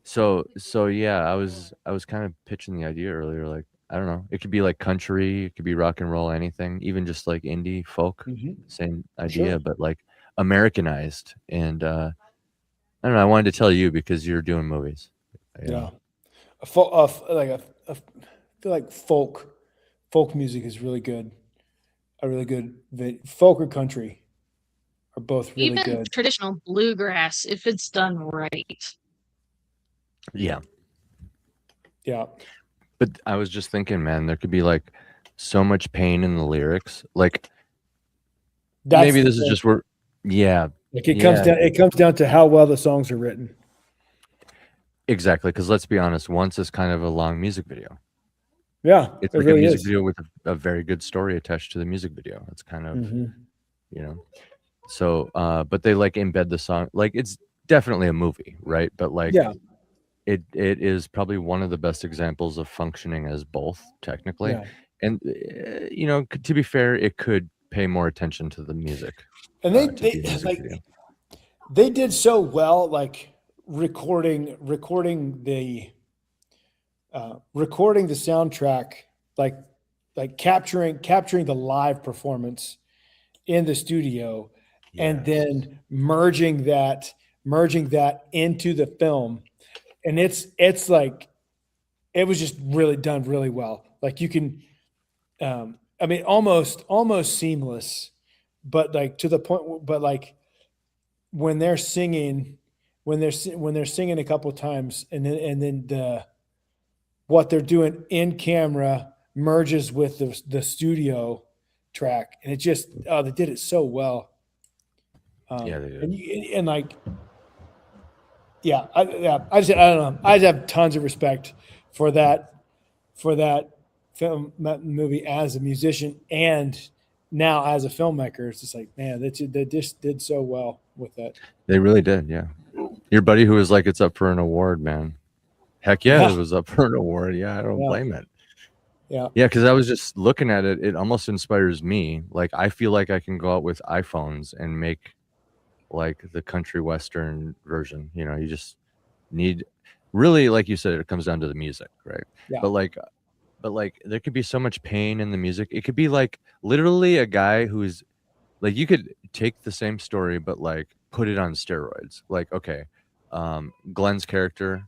So yeah, I was kind of pitching the idea earlier. Like, I don't know, it could be like country, it could be rock and roll, anything, even just like indie folk, same idea, Sure. but like Americanized. And I don't know. I wanted to tell you because you're doing movies. Yeah. I feel like folk music is really good. Folk or country are both really Even good. traditional bluegrass, if it's done right. Yeah. Yeah. But I was just thinking, man, there could be like so much pain in the lyrics. Like, maybe this is just where, yeah. Like it comes down to how well the songs are written. Exactly. Because let's be honest, Once is kind of a long music video. Yeah. It's like really a music is. video with a very good story attached to the music video. It's kind of, so, but they like embed the song. Like, it's definitely a movie, right? But like, Yeah. it is probably one of the best examples of functioning as both technically. Yeah. And, to be fair, it could pay more attention to the music. And they did so well, like recording the soundtrack, like capturing the live performance in the studio, and then merging that into the film. And it's like, it was just really done really well. Like, you can, I mean, almost seamless, but like to the point, but like when they're singing a couple times, and then what they're doing in camera merges with the studio track, and it just, they did it so well. Yeah, they did. I don't know. I just have tons of respect for that film, that movie, as a musician and now as a filmmaker. It's just like, man, they just did so well with that. They really did. Yeah. Your buddy who was like, it's up for an award, man. Heck yeah, it was up for an award. Yeah, I don't blame it. Yeah. Yeah, because I was just looking at it. It almost inspires me. Like, I feel like I can go out with iPhones and make like the country western version. You just need, really, like you said, it comes down to the music, right? Yeah. But like there could be so much pain in the music. It could be like literally a guy who's like, you could take the same story but like put it on steroids. Like, okay, Glen's character,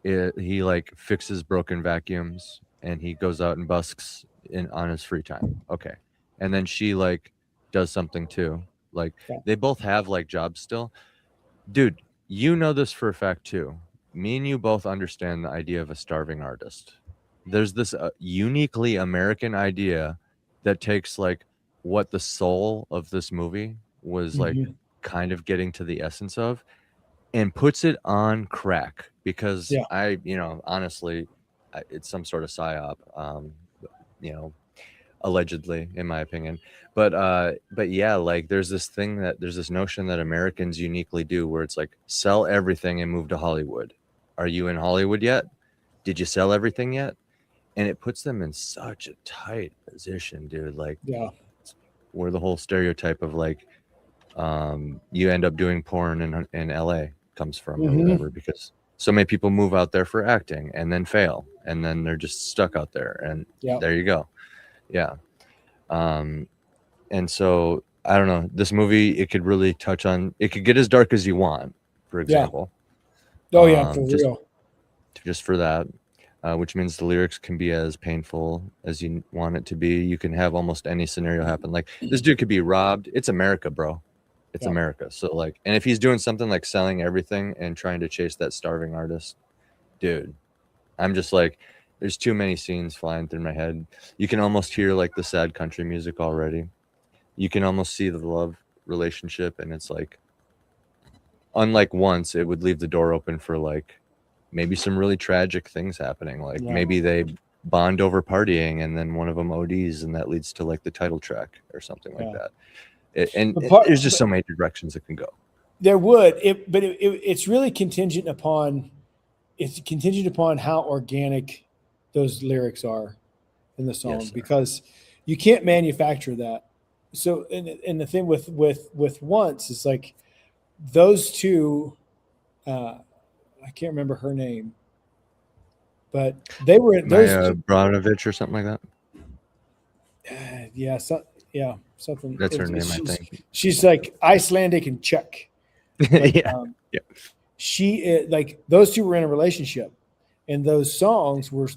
he like fixes broken vacuums and he goes out and busks on his free time. Okay. And then she like does something too. Like, they both have like jobs still. Dude, this for a fact too. Me and you both understand the idea of a starving artist. There's this uniquely American idea that takes like what the soul of this movie was like kind of getting to the essence of, and puts it on crack, because honestly, it's some sort of psyop, allegedly, in my opinion. But yeah, like there's this notion that Americans uniquely do, where it's like, sell everything and move to Hollywood. Are you in Hollywood yet? Did you sell everything yet? And it puts them in such a tight position, dude. Like, where the whole stereotype of like, you end up doing porn in LA comes from, or whatever, because so many people move out there for acting and then fail, and then they're just stuck out there, and there you go. Yeah. And so I don't know, this movie, it could really touch on, it could get as dark as you want, for example. For real. Just for that, which means the lyrics can be as painful as you want it to be. You can have almost any scenario happen. Like, this dude could be robbed. It's America, bro. It's America. So like, and if he's doing something like selling everything and trying to chase that starving artist, dude, I'm just like, there's too many scenes flying through my head. You can almost hear like the sad country music already. you can almost see the love relationship, and it's like, unlike Once, it would leave the door open for like maybe some really tragic things happening. Like maybe they bond over partying and then one of them ODs, and that leads to like the title track or something like that. There's just so many directions it can go. There would, it's really contingent upon how organic those lyrics are in the song, because you can't manufacture that. So, and the thing with Once is like those two, I can't remember her name, but they were in those Branovich or something like that. Something. That's her name, I think. She's like Icelandic and Czech. But, she like those two were in a relationship, and those songs were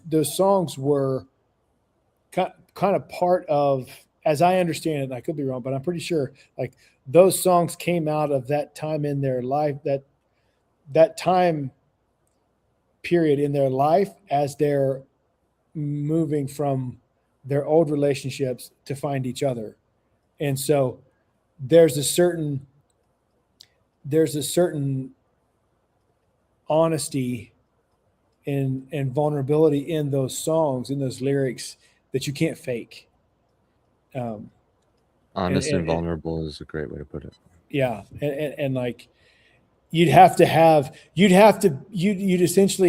kind of part of, as I understand it, and I could be wrong, but I'm pretty sure like those songs came out of that time in their life, that time period in their life as they're moving from their old relationships to find each other. And so there's a certain honesty and vulnerability in those songs, in those lyrics, that you can't fake. Honest and vulnerable is a great way to put it. Yeah. And like you'd essentially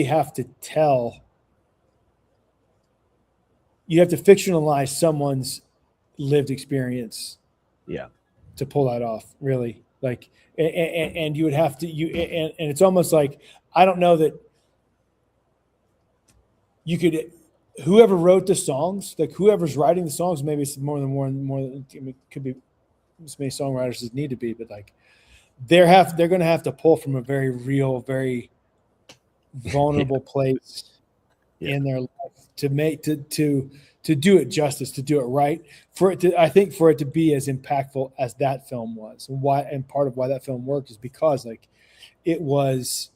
have to fictionalize someone's lived experience. Yeah. To pull that off, really. Like, and you would have to, and it's almost like, I don't know that you could, whoever wrote the songs, like whoever's writing the songs, maybe it's more than it could be as many songwriters as need to be, but like they're going to have to pull from a very real, very vulnerable place in their life to make, to do it justice, to do it right, I think for it to be as impactful as that film was. And part of why that film worked is because like it was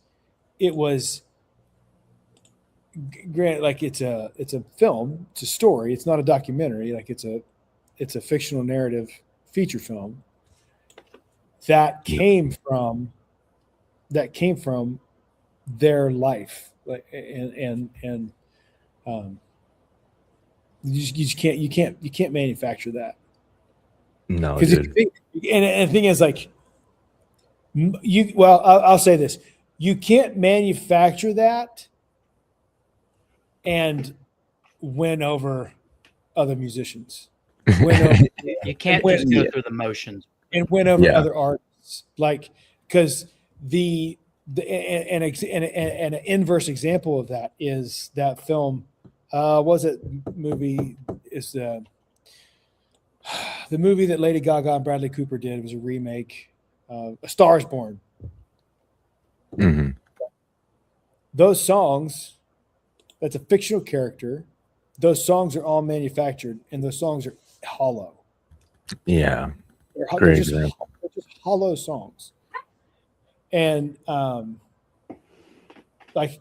granted, like it's a film, it's a story, it's not a documentary, like it's a fictional narrative feature film that came from their life, like and you can't manufacture that. No, because and the thing is, like, I'll say this: you can't manufacture that and win over other musicians. You can't just go through the motions and win over other artists, like, because an inverse example of that is that film. Was it movie? Is the movie that Lady Gaga and Bradley Cooper did? It was a remake. A Star is Born. Mm-hmm. Those songs. That's a fictional character. Those songs are all manufactured, and those songs are hollow. Yeah, they're just hollow songs. And like,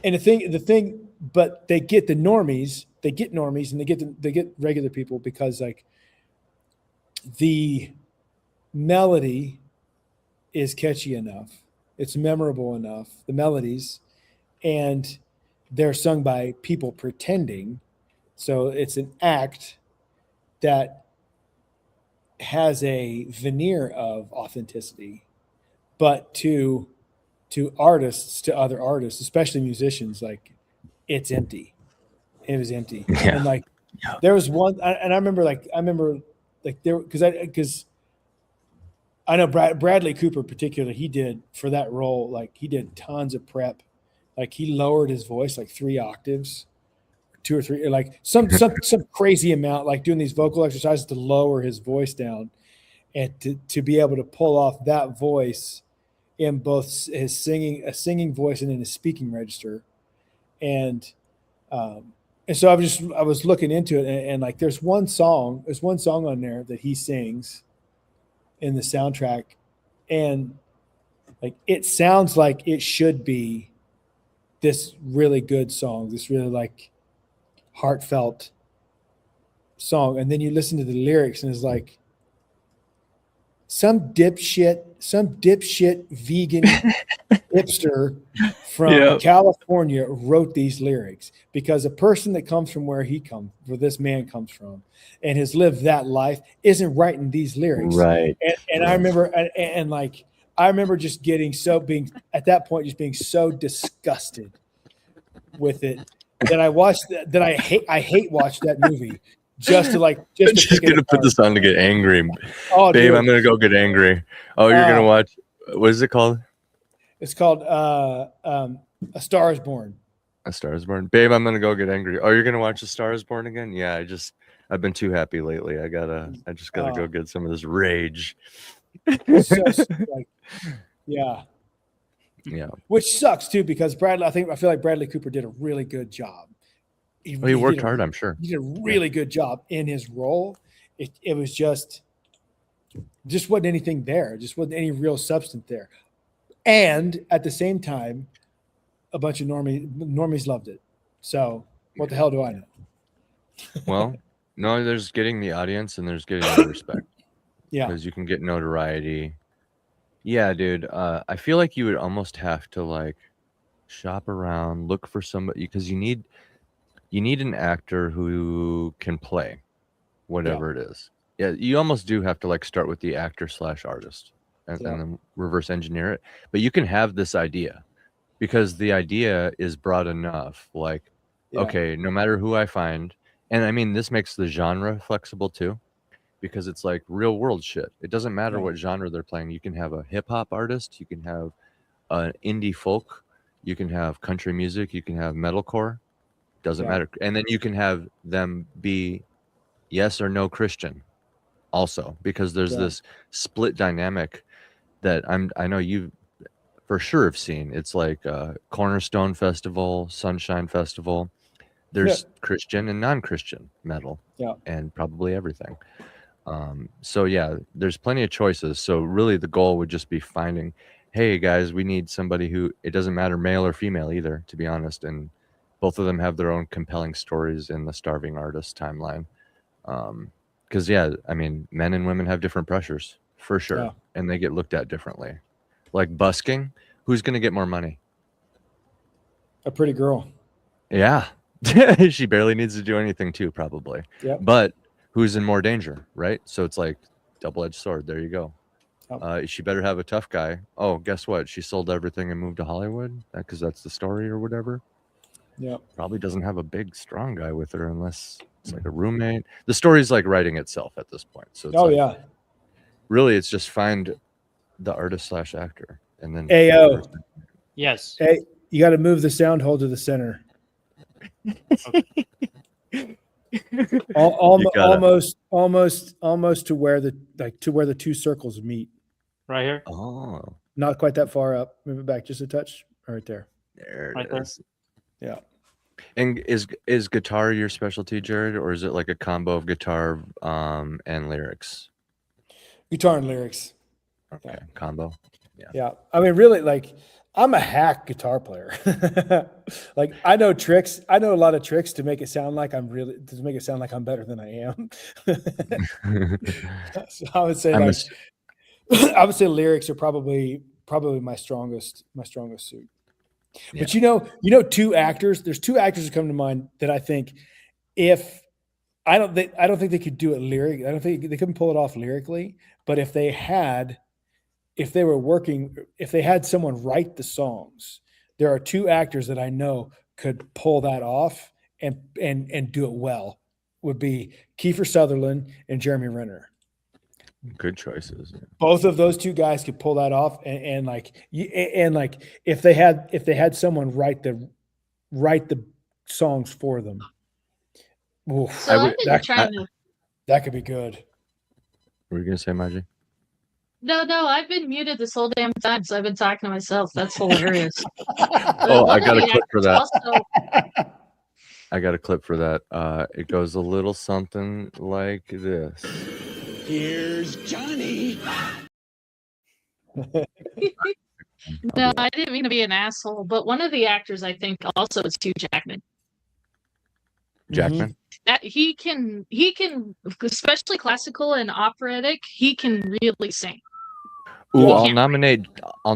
and the thing. But they get normies, and they get regular people, because like the melody is catchy enough, it's memorable enough, the melodies, and they're sung by people pretending. So it's an act that has a veneer of authenticity, but to artists, to other artists, especially musicians, like, it's empty. It was empty. Yeah. And like, there was one, and I remember there, because I know Bradley Cooper particularly, he did for that role, like he did tons of prep. Like he lowered his voice like 3 octaves, 2 or 3, or like some crazy amount, like doing these vocal exercises to lower his voice down, and to be able to pull off that voice in both his singing voice and in his speaking register. And so I was looking into it, and like there's one song on there that he sings in the soundtrack, and like it sounds like it should be this really good song, this really like heartfelt song, and then you listen to the lyrics and it's like some dipshit vegan hipster from California wrote these lyrics because a person that comes from where this man comes from and has lived that life isn't writing these lyrics. Right. And I remember, I remember just being so disgusted with it that I watched that I hate watch that movie just to put this on to get angry. Oh, babe, dude. I'm gonna go get angry. Oh, you're gonna watch. What is it called? It's called A Star Is Born. A Star Is Born. Babe, I'm gonna go get angry. Oh, you're gonna watch A Star Is Born again? Yeah, I've been too happy lately. I just gotta go get some of this rage. Yeah. Yeah. Which sucks too, because I feel like Bradley Cooper did a really good job. He worked hard, I'm sure. He did a really good job in his role. It was just wasn't anything there. Just wasn't any real substance there. And at the same time, a bunch of normies loved it. So what the hell do I know? Well, no, there's getting the audience and there's getting the respect. Yeah. Because you can get notoriety. Yeah, dude. I feel like you would almost have to shop around, look for somebody, because you need an actor who can play whatever it is. Yeah, you almost do have to start with the actor / artist and then reverse engineer it. But you can have this idea because the idea is broad enough. Okay, no matter who I find, and I mean, this makes the genre flexible too, because it's real world shit. It doesn't matter what genre they're playing. You can have a hip hop artist, you can have an indie folk, you can have country music, you can have metalcore. Doesn't matter. And then you can have them be yes or no Christian also, because there's this split dynamic that I know you for sure have seen. It's Cornerstone Festival, Sunshine Festival. There's Christian and non-Christian metal and probably everything. So yeah, there's plenty of choices. So really the goal would just be finding, hey guys, we need somebody who, it doesn't matter male or female either, to be honest. And both of them have their own compelling stories in the Starving Artist timeline. Because I mean, men and women have different pressures for sure, and they get looked at differently. Like busking, who's going to get more money? A pretty girl. Yeah, she barely needs to do anything too, probably. Yeah. But who's in more danger, right? So it's double-edged sword. There you go. She better have a tough guy. Oh, guess what? She sold everything and moved to Hollywood because that's the story or whatever. Yeah. Probably doesn't have a big, strong guy with her unless it's a roommate. The story's writing itself at this point. So it's really, it's just find the artist / actor and then. Ayo. Yes. Hey, you got to move the sound hole to the center. Almost to where the two circles meet. Right here. Oh. Not quite that far up. Move it back just a touch. Right there. There right it is. Yeah. And is guitar your specialty, Jared, or is it a combo of guitar and lyrics? Guitar and lyrics. Okay, combo. Yeah. I mean, really, I'm a hack guitar player. I know tricks. I know a lot of tricks to make it sound like I'm better than I am. So I would say I would say lyrics are probably my strongest suit. But two actors. There's two actors that come to mind that I think I don't think they could do it lyrically. I don't think they couldn't pull it off lyrically. But if they had someone write the songs, there are two actors that I know could pull that off and do it well. Would be Kiefer Sutherland and Jeremy Renner. Good choices. Both of those two guys could pull that off, and if they had someone write the songs for them, oof, So that could be good. What were you gonna say, Maji? No, I've been muted this whole damn time, so I've been talking to myself. That's hilarious. Oh, I got a clip for that. I got a clip for that. It goes a little something like this. Here's Johnny. No, I didn't mean to be an asshole, but one of the actors I think also is Hugh Jackman. Jackman? he can, especially classical and operatic, he can really sing. Ooh, He I'll can't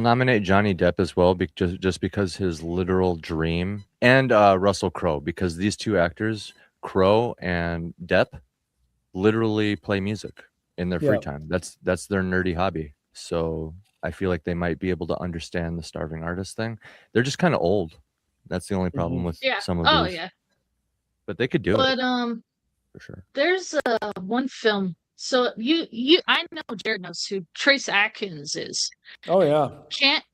nominate Johnny Depp as well, just because his literal dream, and Russell Crowe, because these two actors, Crowe and Depp, literally play music in their free Yeah. time. That's their nerdy hobby. So I feel like they might be able to understand the starving artist thing. They're just kind of old. That's the only problem with Yeah. some of Oh these. yeah. But they could do But it for sure. there's one film. So I know Jared knows who Trace Atkins is. Oh yeah. Can't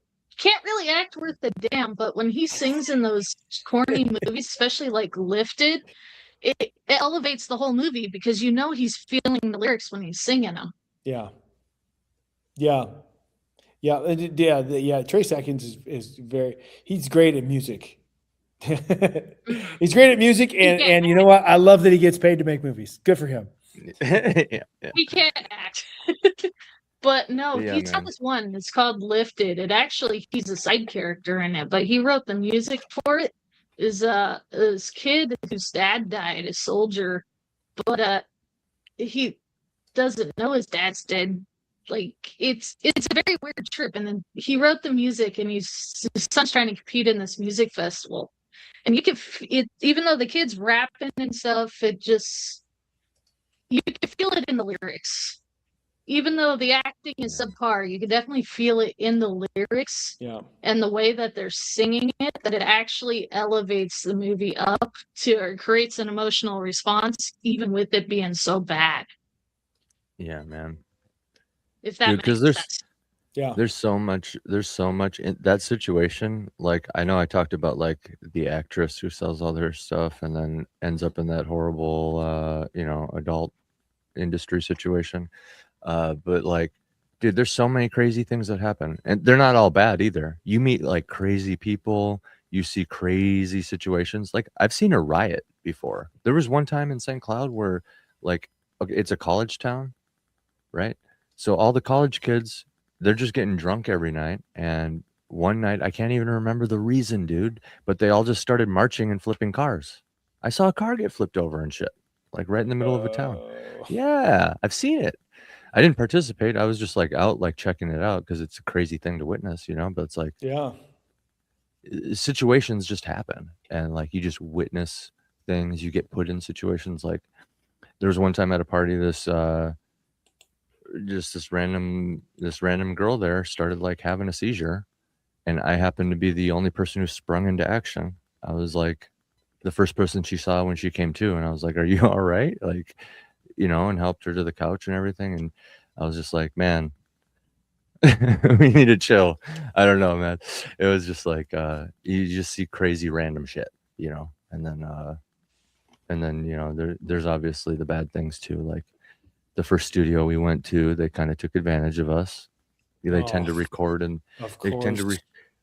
really act worth a damn, but when he sings in those corny movies, especially like Lifted, it elevates the whole movie because you know he's feeling the lyrics when he's singing them. Yeah. Yeah. Yeah. Trace Atkins is he's great at music. He's great at music, and you know what? I love that he gets paid to make movies. Good for him. Yeah. He can't act. But no, Yeah, he's got man. this one. It's called Lifted. It actually, he's a side character in it, but he wrote the music for it. Is this kid whose dad died, a soldier, but he doesn't know his dad's dead. Like it's a very weird trip. And then he wrote the music, and his son's trying to compete in this music festival. And you can even though the kid's rapping and stuff, you can feel it in the lyrics. Even though the acting is subpar, you can definitely feel it in the lyrics and the way that they're singing it, that it actually elevates the movie up to, or creates an emotional response, even with it being so bad. Yeah, man. If that makes sense. There's so much in that situation. Like, I know I talked about like the actress who sells all their stuff and then ends up in that horrible adult industry situation. But like, dude, there's so many crazy things that happen, and they're not all bad either. You meet like crazy people, you see crazy situations. Like, I've seen a riot before. There was one time in St. Cloud where, like, okay, it's a college town, right? So all the college kids, they're just getting drunk every night. And one night, I can't even remember the reason, dude, but they all just started marching and flipping cars. I saw a car get flipped over and shit, like right in the middle of a town. Yeah, I've seen it. I didn't participate. I was just like out, like checking it out because it's a crazy thing to witness, but it's like, situations just happen, and like you just witness things. You get put in situations. Like, there was one time at a party, this random girl there started like having a seizure, and I happened to be the only person who sprung into action. I was like the first person she saw when she came to, and I was like, "Are you all right?" Like, and helped her to the couch and everything. And I was just like, man, we need to chill. I don't know, man. It was just like, you just see crazy random shit, and then, there's obviously the bad things too. Like the first studio we went to, they kind of took advantage of us. They tend to record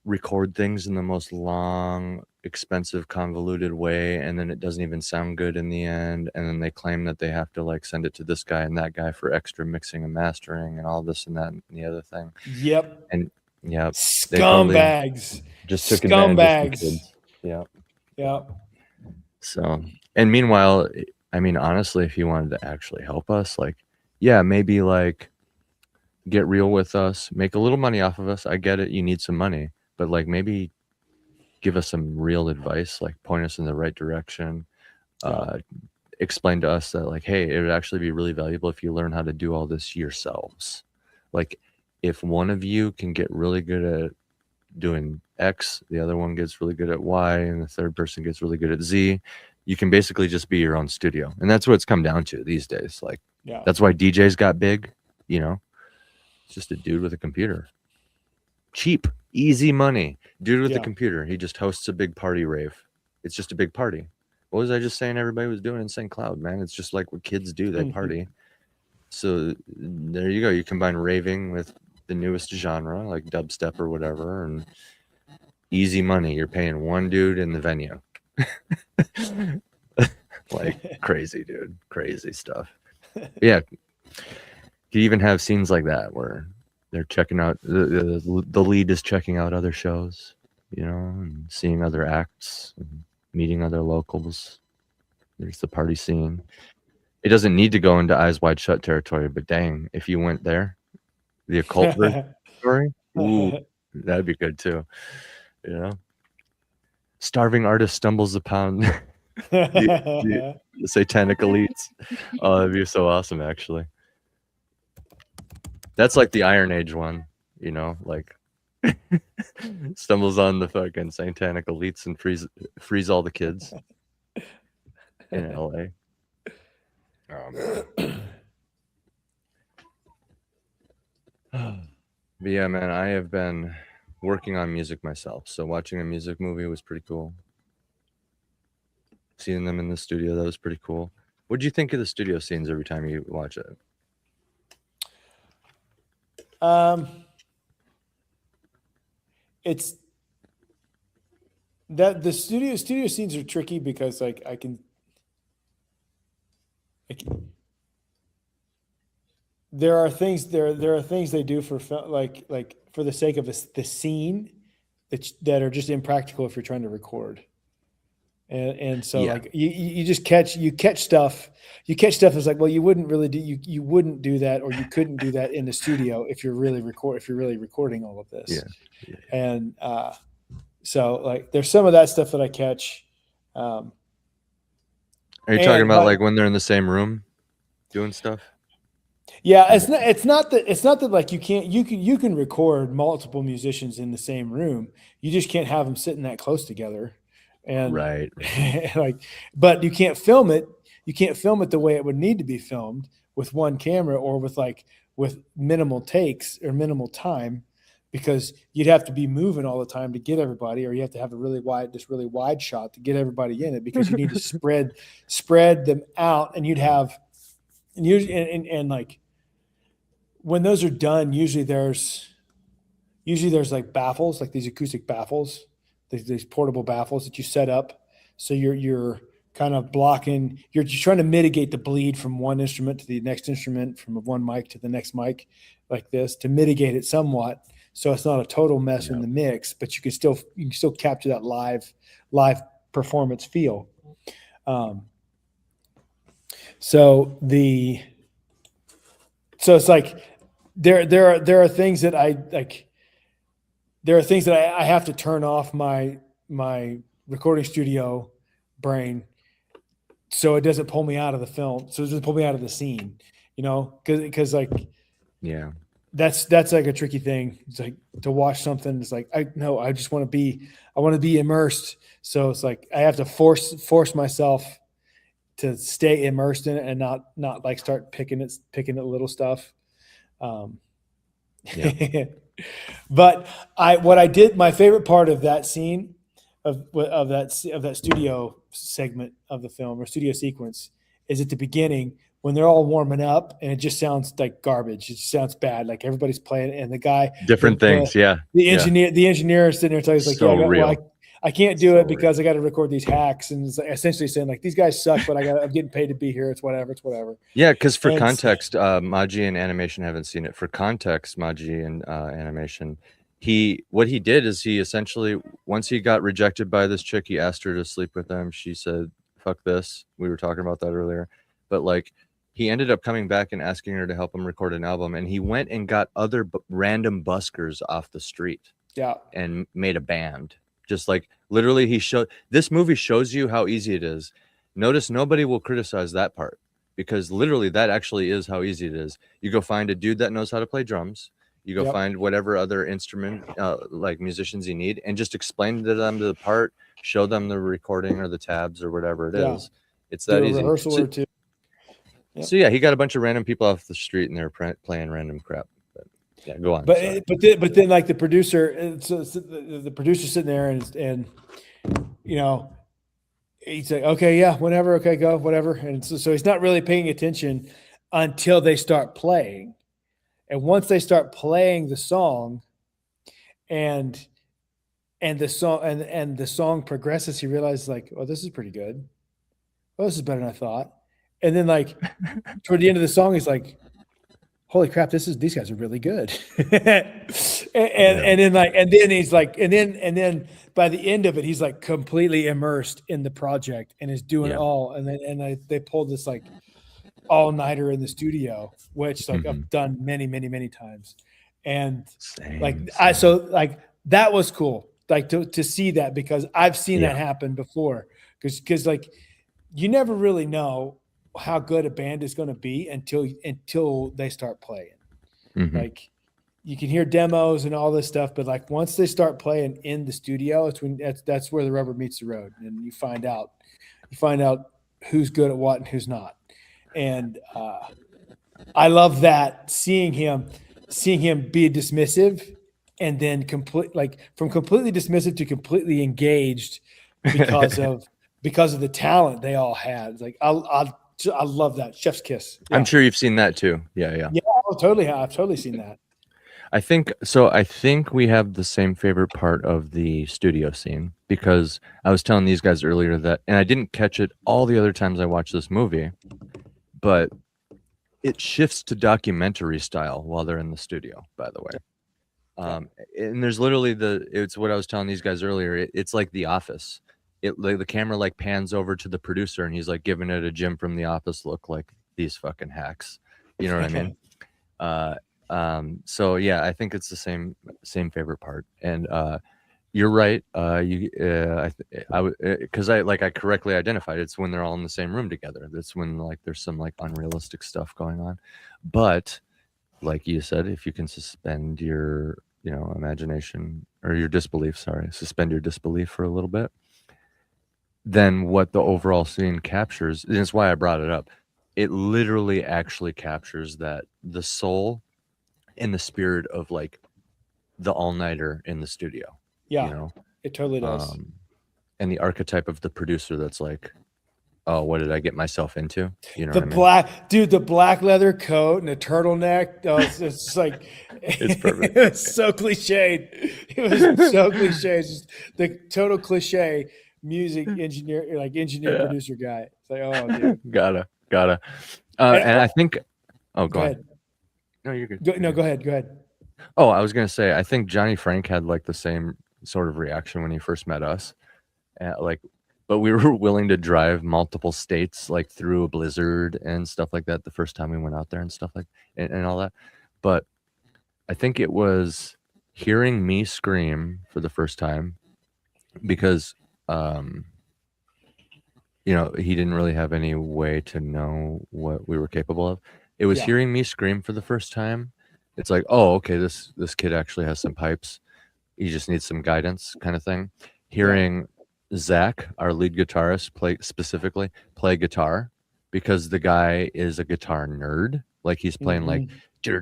record things in the most long, expensive, convoluted way, and then it doesn't even sound good in the end, and then they claim that they have to like send it to this guy and that guy for extra mixing and mastering and all this and that and the other thing. Scumbags. Just took advantage of the kids. So, and meanwhile, I mean, honestly, if you wanted to actually help us, like, maybe like get real with us, make a little money off of us. I get it, you need some money, but like maybe give us some real advice, like point us in the right direction. Explain to us that like, hey, it would actually be really valuable if you learn how to do all this yourselves. Like, if one of you can get really good at doing X, the other one gets really good at Y, and the third person gets really good at Z, you can basically just be your own studio. And that's what it's come down to these days. Like, that's why DJs got big, It's just a dude with a computer. Cheap, easy money. Dude with a computer. He just hosts a big party rave. It's just a big party. What was I just saying everybody was doing in St. Cloud, man? It's just like what kids do. They party. So there you go. You combine raving with the newest genre, like dubstep or whatever, and easy money. You're paying one dude in the venue. Like, crazy, dude. Crazy stuff. Yeah. You even have scenes like that where they're checking out, the lead is checking out other shows, and seeing other acts and meeting other locals. There's the party scene. It doesn't need to go into Eyes Wide Shut territory, but dang, if you went there, the occult story, ooh, that'd be good too. You know, starving artist stumbles upon the satanic elites. Oh, that'd be so awesome, actually. That's like the Iron Age one, you know, like stumbles on the fucking satanic elites and frees all the kids in LA. But yeah, man, I have been working on music myself. So watching a music movie was pretty cool. Seeing them in the studio, that was pretty cool. What do you think of the studio scenes every time you watch it? It's that the studio scenes are tricky because like I can there are things they do for like for the sake of the scene that are just impractical if you're trying to record. And so like you just catch stuff that's like, well, you wouldn't do that, or you couldn't do that in the studio if you're really recording all of this. Yeah. And so like there's some of that stuff that I catch. Are you talking about like when they're in the same room doing stuff? Yeah, it's not that like you can record multiple musicians in the same room. You just can't have them sitting that close together. And right. like, but you can't film it. You can't film it the way it would need to be filmed with one camera or with minimal takes or minimal time, because you'd have to be moving all the time to get everybody, or you have to have a really wide shot to get everybody in it, because you need to spread them out, and and like when those are done, usually there's like baffles, like these acoustic baffles. These portable baffles that you set up, so you're kind of blocking. You're just trying to mitigate the bleed from one instrument to the next instrument, from one mic to the next mic, like this, to mitigate it somewhat, so it's not a total mess in the mix. But you can still capture that live performance feel. So it's like there are things that I like. There are things that I have to turn off my recording studio brain, so it doesn't pull me out of the film. So it doesn't pull me out of the scene, you know, because like, yeah, that's like a tricky thing. It's like to watch something. It's like, I want to be immersed. So it's like, I have to force myself to stay immersed in it and not like start picking at little stuff. Yeah. But my favorite part of that scene of that studio segment of the film, or studio sequence, is at the beginning when they're all warming up and it just sounds like garbage. It just sounds bad. Like everybody's playing, and the guy, the engineer is sitting there telling us like, so I can't do it because I got to record these hacks, and it's essentially saying like, these guys suck, but I'm getting paid to be here. It's whatever. Yeah, because for context, Maji and animation haven't seen it. For context, Maji and animation, what he did is he essentially, once he got rejected by this chick, he asked her to sleep with him. She said, "Fuck this." We were talking about that earlier, but like, he ended up coming back and asking her to help him record an album, and he went and got other random buskers off the street, and made a band. Just like literally, this movie shows you how easy it is. Notice nobody will criticize that part, because literally that actually is how easy it is. You go find a dude that knows how to play drums. You go find whatever other instrument, like musicians you need, and just explain to them the part, show them the recording or the tabs or whatever it is. It's that easy. Rehearsal or two. Yep. So yeah, he got a bunch of random people off the street and they're playing random crap. Yeah, go on. But then like the producer, the producer's sitting there and you know, he's like, okay, yeah, whatever, okay, go, whatever. And so he's not really paying attention until they start playing. And once they start playing the song, and the song progresses, he realizes like, oh, this is pretty good. Oh, this is better than I thought. And then like toward the end of the song, he's like, holy crap, these guys are really good. and then he's like, and then by the end of it, he's like completely immersed in the project and is doing it all. And then they pulled this like all nighter in the studio, which like I've done many, many, many times. And so that was cool. Like to see that, because I've seen that happen before. Cause like you never really know how good a band is going to be until they start playing. Like you can hear demos and all this stuff, but like once they start playing in the studio, it's when that's where the rubber meets the road, and you find out who's good at what and who's not. And I love that, seeing him be dismissive and then from completely dismissive to completely engaged because of the talent they all had. It's like I love that. Chef's kiss. Yeah. I'm sure you've seen that too. Yeah. Yeah, I totally have. I've totally seen that. I think we have the same favorite part of the studio scene, because I was telling these guys earlier that, and I didn't catch it all the other times I watched this movie, but it shifts to documentary style while they're in the studio, by the way. And there's literally it's what I was telling these guys earlier. It's like The Office. The camera like pans over to the producer, and he's like giving it a Jim from The Office look, like these fucking hacks. You know what I mean? So yeah, I think it's the same favorite part. And you're right. Because I correctly identified, it's when they're all in the same room together. That's when like there's some like unrealistic stuff going on. But like you said, if you can suspend your imagination or your disbelief, suspend your disbelief for a little bit, then what the overall scene captures, and that's why I brought it up, it literally actually captures that the soul and the spirit of like the all-nighter in the studio. Yeah, it totally does. And the archetype of the producer that's like, oh, what did I get myself into? You know, the black leather coat and the turtleneck. Oh, it's like it's perfect. It was so cliched. It was so cliched. It's just the total cliche music engineer, producer guy. It's like, oh, dude. gotta. And I think, go ahead. No, you're good. Go ahead. Oh, I was gonna say, I think Johnny Frank had like the same sort of reaction when he first met us. But we were willing to drive multiple states, like through a blizzard and stuff like that, the first time we went out there and stuff and all that. But I think it was hearing me scream for the first time, because he didn't really have any way to know what we were capable of. It was hearing me scream for the first time. It's like, oh, okay, this kid actually has some pipes. He just needs some guidance, kind of thing. Hearing Zach, our lead guitarist, play guitar, because the guy is a guitar nerd. Like he's playing like, he's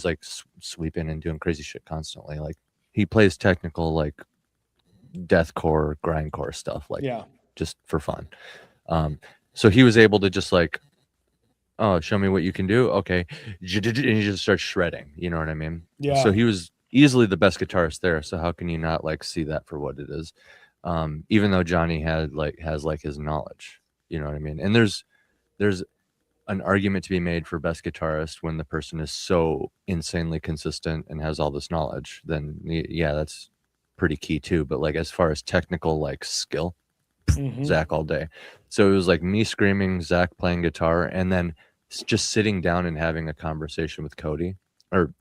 like sweeping and doing crazy shit constantly. Like he plays technical, like deathcore, grindcore stuff, like just for fun. So he was able to just like, oh, show me what you can do. Okay. And he just starts shredding. You know what I mean? Yeah. So he was easily the best guitarist there. So how can you not like see that for what it is? Even though Johnny has his knowledge, you know what I mean? And there's an argument to be made for best guitarist when the person is so insanely consistent and has all this knowledge. Then yeah, that's pretty key too. But like as far as technical like skill, Zach all day. So it was like me screaming, Zach playing guitar, and then just sitting down and having a conversation with Cody, or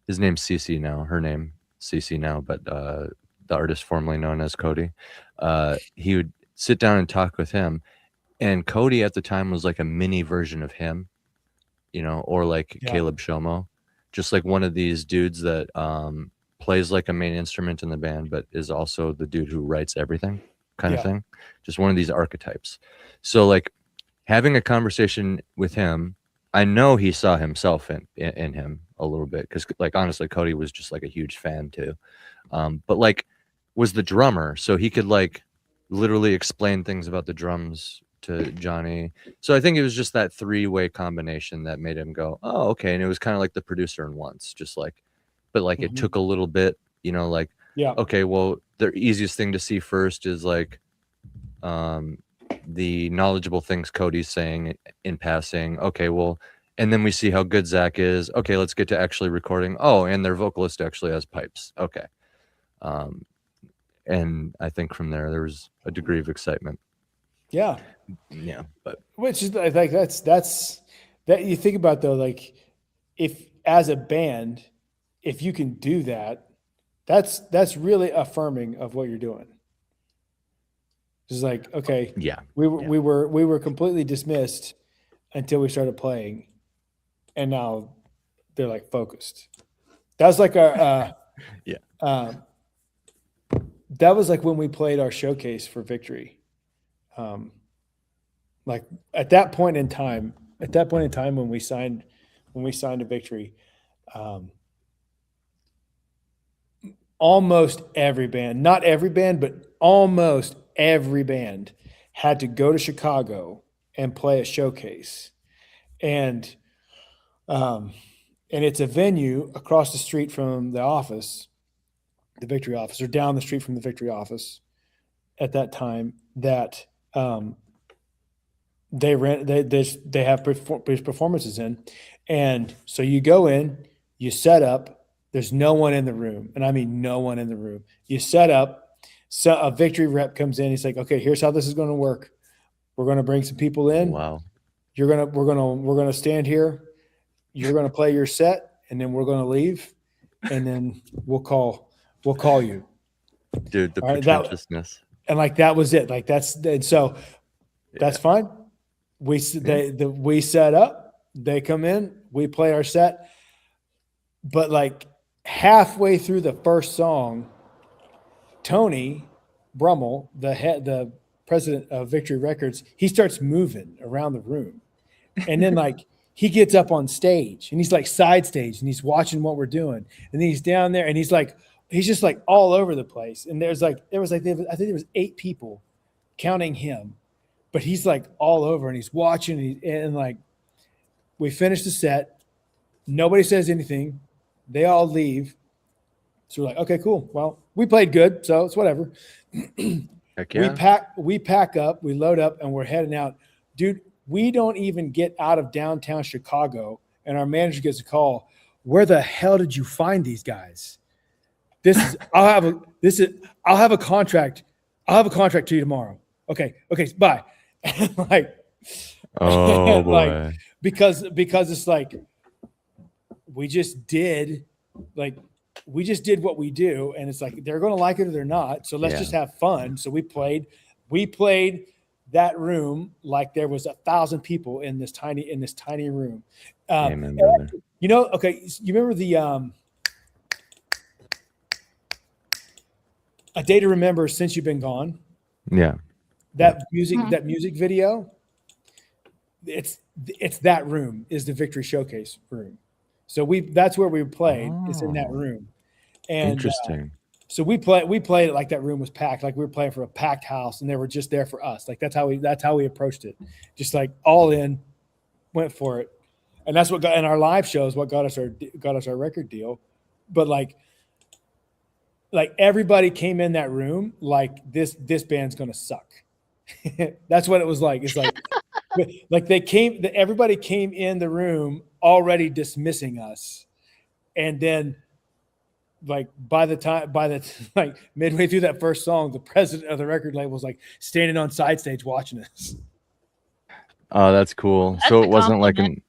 his name's CC now, her name CC now, but the artist formerly known as Cody. He would sit down and talk with him, and Cody at the time was like a mini version of him, or like Caleb Shomo, just like one of these dudes that plays like a main instrument in the band, but is also the dude who writes everything, kind of thing. Just one of these archetypes. So like having a conversation with him, I know he saw himself in him a little bit, because like honestly, Cody was just like a huge fan too, but like was the drummer, so he could like literally explain things about the drums to Johnny. So I think it was just that three-way combination that made him go, oh, okay. And it was kind of like the producer in once, just like, but like it took a little bit, like, okay, well, the easiest thing to see first is like the knowledgeable things Cody's saying in passing. Okay, well, And then we see how good Zach is. Okay, let's get to actually recording. Oh, and their vocalist actually has pipes. Okay. And I think from there was a degree of excitement. Yeah. Yeah, but which is like that's that you think about though, like if as a band, if you can do that, that's really affirming of what you're doing. It's like, okay, yeah, we were completely dismissed until we started playing, and now they're like focused. That was like our that was like when we played our showcase for Victory. Like at that point in time when we signed to Victory, almost every band, not every band, but almost every band had to go to Chicago and play a showcase. And it's a venue across the street from the office, the Victory office, or down the street from the Victory office at that time, that they have performances in. And so you go in, you set up, there's no one in the room. And I mean, no one in the room. You set up, so a Victory rep comes in. He's like, okay, here's how this is going to work. We're going to bring some people in. Wow. We're going to stand here. You're going to play your set, and then we're going to leave. And then we'll call you. Dude, the pretentiousness. And like, that was it. Like that's fine. We set up, they come in, we play our set. But like halfway through the first song, Tony Brummel, the president of Victory Records, he starts moving around the room. And then like he gets up on stage and he's like side stage and he's watching what we're doing. And then he's down there and he's just like all over the place. And I think there was 8 people counting him, but he's like all over and he's watching and like we finish the set. Nobody says anything. They all leave. So we're like, okay, cool. Well, we played good, so it's whatever. Heck yeah. We pack up, we load up, and we're heading out. Dude, we don't even get out of downtown Chicago, and our manager gets a call. Where the hell did you find these guys? I'll have a contract. I'll have a contract to you tomorrow. Okay, bye. And like, oh boy. Like, because it's like we just did what we do, and it's like they're going to like it or they're not. So let's just have fun. So we played that room like there was 1,000 people in this tiny room. Amen, brother. You know, okay, you remember the A Day to Remember Since You've Been Gone? Yeah. That music video, it's that room is the Victory Showcase room. So that's where we played. It's in that room. And interesting. So we played it like that room was packed, like we were playing for a packed house and they were just there for us. Like that's how we approached it. Just like all in, went for it. And that's what got in our live shows, what got us our record deal. But like everybody came in that room like this band's gonna suck. That's what it was like. It's like like everybody came in the room already dismissing us, and then like by the like midway through that first song, the president of the record label was like standing on side stage watching us. Oh, that's cool. That's so a it wasn't compliment.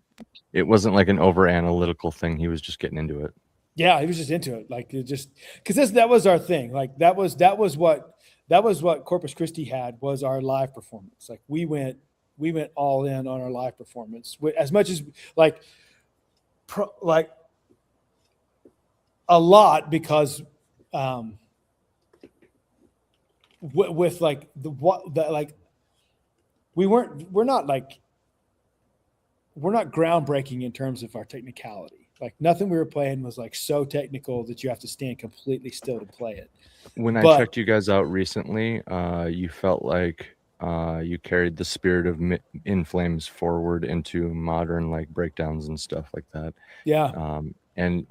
like an over analytical thing. He was just getting into it. Yeah, he was just into it. Like it just because that was our thing. Like that was what Corpus Christi had, was our live performance. Like we went all in on our live performance, as much as like a lot, because with like we're not groundbreaking in terms of our technicality. Like nothing we were playing was like so technical that you have to stand completely still to play it. When I checked you guys out recently, you felt like you carried the spirit of In Flames forward into modern like breakdowns and stuff like that. Yeah. And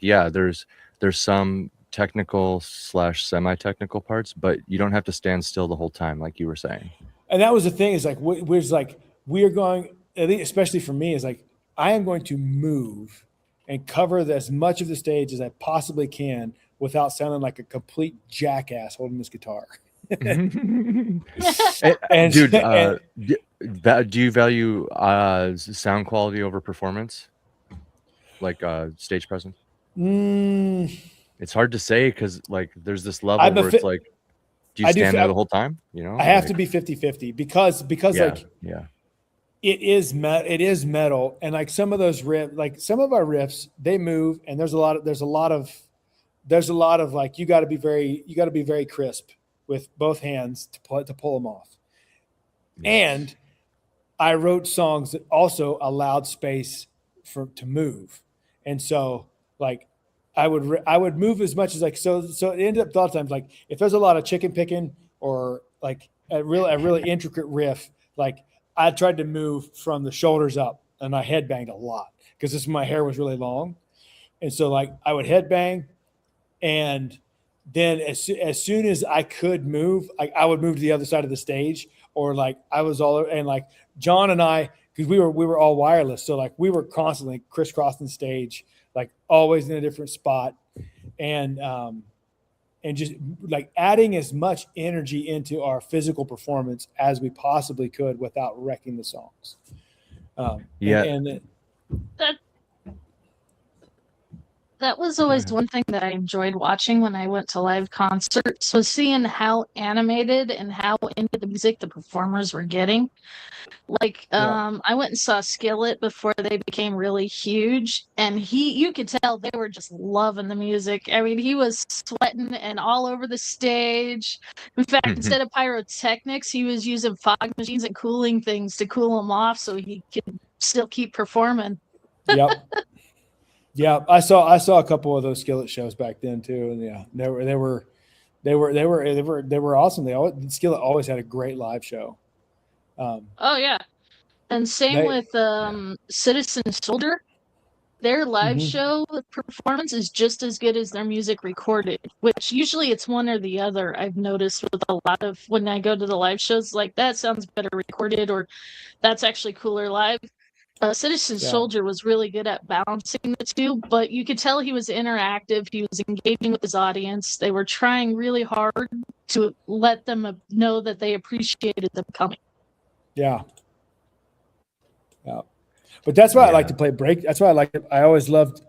yeah, there's some technical / semi-technical parts, but you don't have to stand still the whole time, like you were saying. And that was the thing, is like we are going, especially for me, is like I am going to move and cover as much of the stage as I possibly can without sounding like a complete jackass holding this guitar. Dude, And do you value sound quality over performance, like stage presence? It's hard to say because like there's this level where it's like, do you stand there the whole time? You know, I have to be 50-50 because it is metal, and like some of those riffs, like some of our riffs, they move, and there's a lot of like you got to be very crisp with both hands to pull them off. And I wrote songs that also allowed space to move, and so like I would move as much as like so it ended up a lot of times like if there's a lot of chicken picking or like a really intricate riff, like I tried to move from the shoulders up, and I headbanged a lot because my hair was really long, and so like I would headbang, and then as soon as I could move, I would move to the other side of the stage, or like I was all and like John and I, because we were all wireless, so like we were constantly crisscrossing the stage, like always in a different spot, and just like adding as much energy into our physical performance as we possibly could without wrecking the songs. That was always one thing that I enjoyed watching when I went to live concerts, was seeing how animated and how into the music the performers were getting. Like, I went and saw Skillet before they became really huge, and you could tell they were just loving the music. I mean, he was sweating and all over the stage. In fact, instead of pyrotechnics, he was using fog machines and cooling things to cool him off so he could still keep performing. Yep. Yeah, I saw a couple of those Skillet shows back then too, and yeah, they were awesome. Skillet always had a great live show. Oh yeah, and same with Citizen Soldier. Their live show performance is just as good as their music recorded, which usually it's one or the other. I've noticed with a lot of when I go to the live shows, like that sounds better recorded, or that's actually cooler live. Citizen Soldier was really good at balancing the two, but you could tell he was interactive. He was engaging with his audience. They were trying really hard to let them know that they appreciated them coming. Yeah. But that's why I like to play break. That's why I loved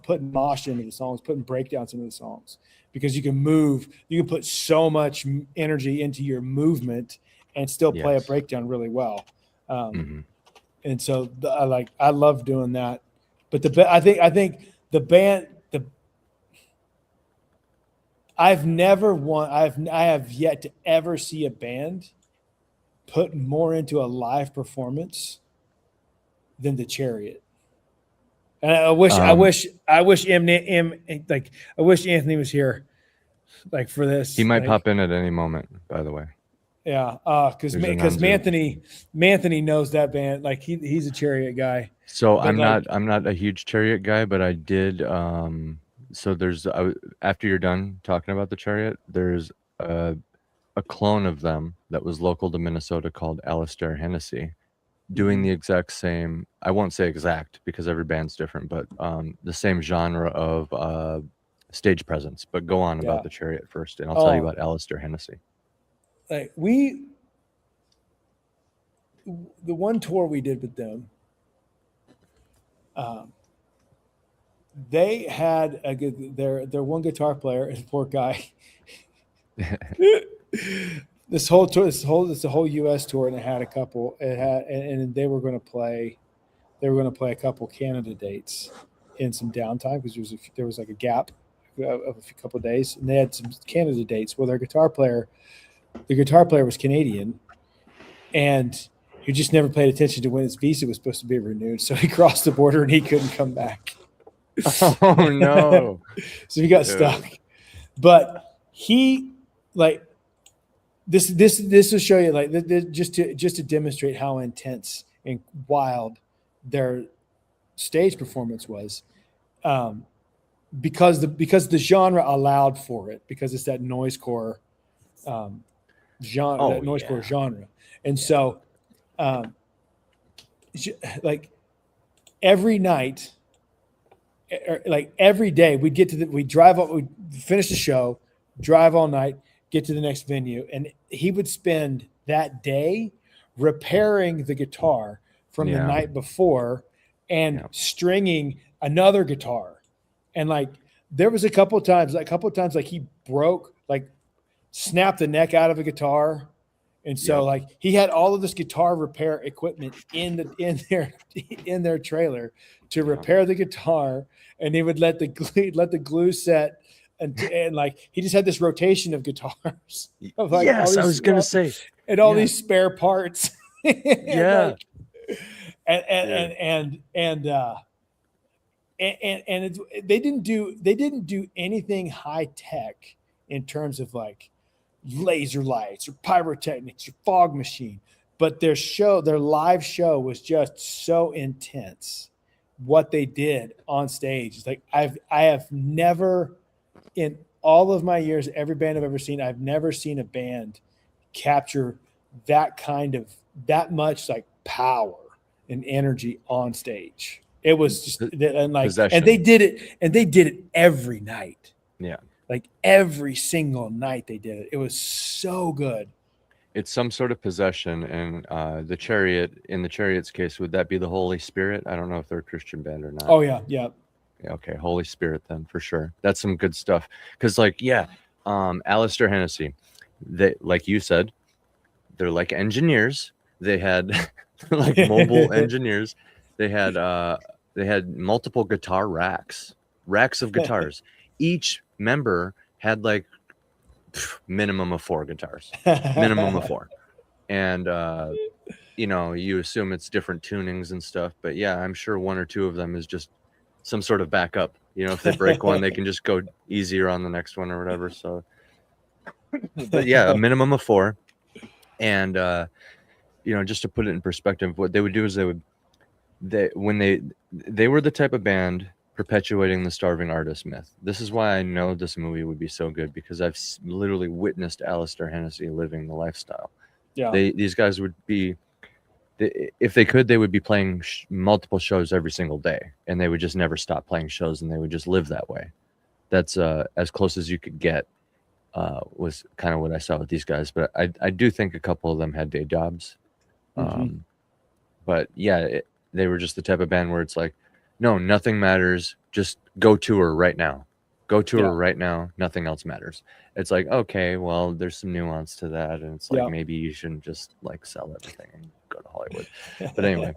putting mosh into the songs, putting breakdowns into the songs, because you can move, you can put so much energy into your movement and still play a breakdown really well. And so I love doing that. But I think the band, I have yet to ever see a band put more into a live performance than the Chariot. And I wish Anthony was here, like for this. He might pop in at any moment, by the way. Yeah, because Manthony knows that band. Like he's a Chariot guy. So I'm not a huge Chariot guy, but I did. So there's after you're done talking about the Chariot, there's a clone of them that was local to Minnesota called Alistair Hennessy, doing the exact same. I won't say exact because every band's different, but the same genre of stage presence. But go on about the Chariot first, and I'll tell you about Alistair Hennessy. Like the one tour we did with them, they had their one guitar player, this poor guy. This whole tour, it's a whole U.S. tour, and it had a couple. And they were going to play. They were going to play a couple Canada dates in some downtime because there was like a gap of a couple of days, and they had some Canada dates. Well, the guitar player was Canadian, and he just never paid attention to when his visa was supposed to be renewed. So he crossed the border and he couldn't come back. Oh no! So he got stuck. But he this will show you just to demonstrate how intense and wild their stage performance was, because the genre allowed for it, because it's that noisecore genre, noisecore genre, and so like every night, like every day, we'd drive up, we'd finish the show, drive all night, get to the next venue, and he would spend that day repairing the guitar from the night before and stringing another guitar. And like there was a couple of times like he broke, like snapped the neck out of a guitar. And so like he had all of this guitar repair equipment in their trailer to repair the guitar, and he would let the glue set, and like he just had this rotation of guitars. Of like yes, I was gonna say, and all these spare parts. Yeah, and they didn't do anything high tech in terms of like laser lights or pyrotechnics or fog machine, but their live show was just so intense. What they did on stage is like I have never, in all of my years, every band I've ever seen, I've never seen a band capture that much like power and energy on stage. It was just and they did it every night. Yeah. Like every single night they did it. It was so good. It's some sort of possession, and the Chariot, in the Chariot's case, would that be the Holy Spirit? I don't know if they're a Christian band or not. Oh yeah. Okay, Holy Spirit then, for sure. That's some good stuff. Because like, Alistair Hennessy, they, like you said, they're like engineers. They had like mobile engineers. They had multiple guitar racks of guitars. Each member had like minimum of 4 guitars, and you assume it's different tunings and stuff, but I'm sure 1 or 2 of them is just some sort of backup. If they break one, they can just go easier on the next one or whatever. So but a minimum of 4. And just to put it in perspective, what they would do is they were the type of band perpetuating the starving artist myth. This is why I know this movie would be so good, because I've literally witnessed Alistair Hennessy living the lifestyle. Yeah, these guys would be, if they could, they would be playing multiple shows every single day, and they would just never stop playing shows, and they would just live that way. That's as close as you could get. Was kind of what I saw with these guys, but I do think a couple of them had day jobs. But they were just the type of band where it's like, no, nothing matters. Just go tour right now. Right now. Nothing else matters. It's like, okay, well, there's some nuance to that. And it's like, maybe you shouldn't just like sell everything and go to Hollywood. But anyway,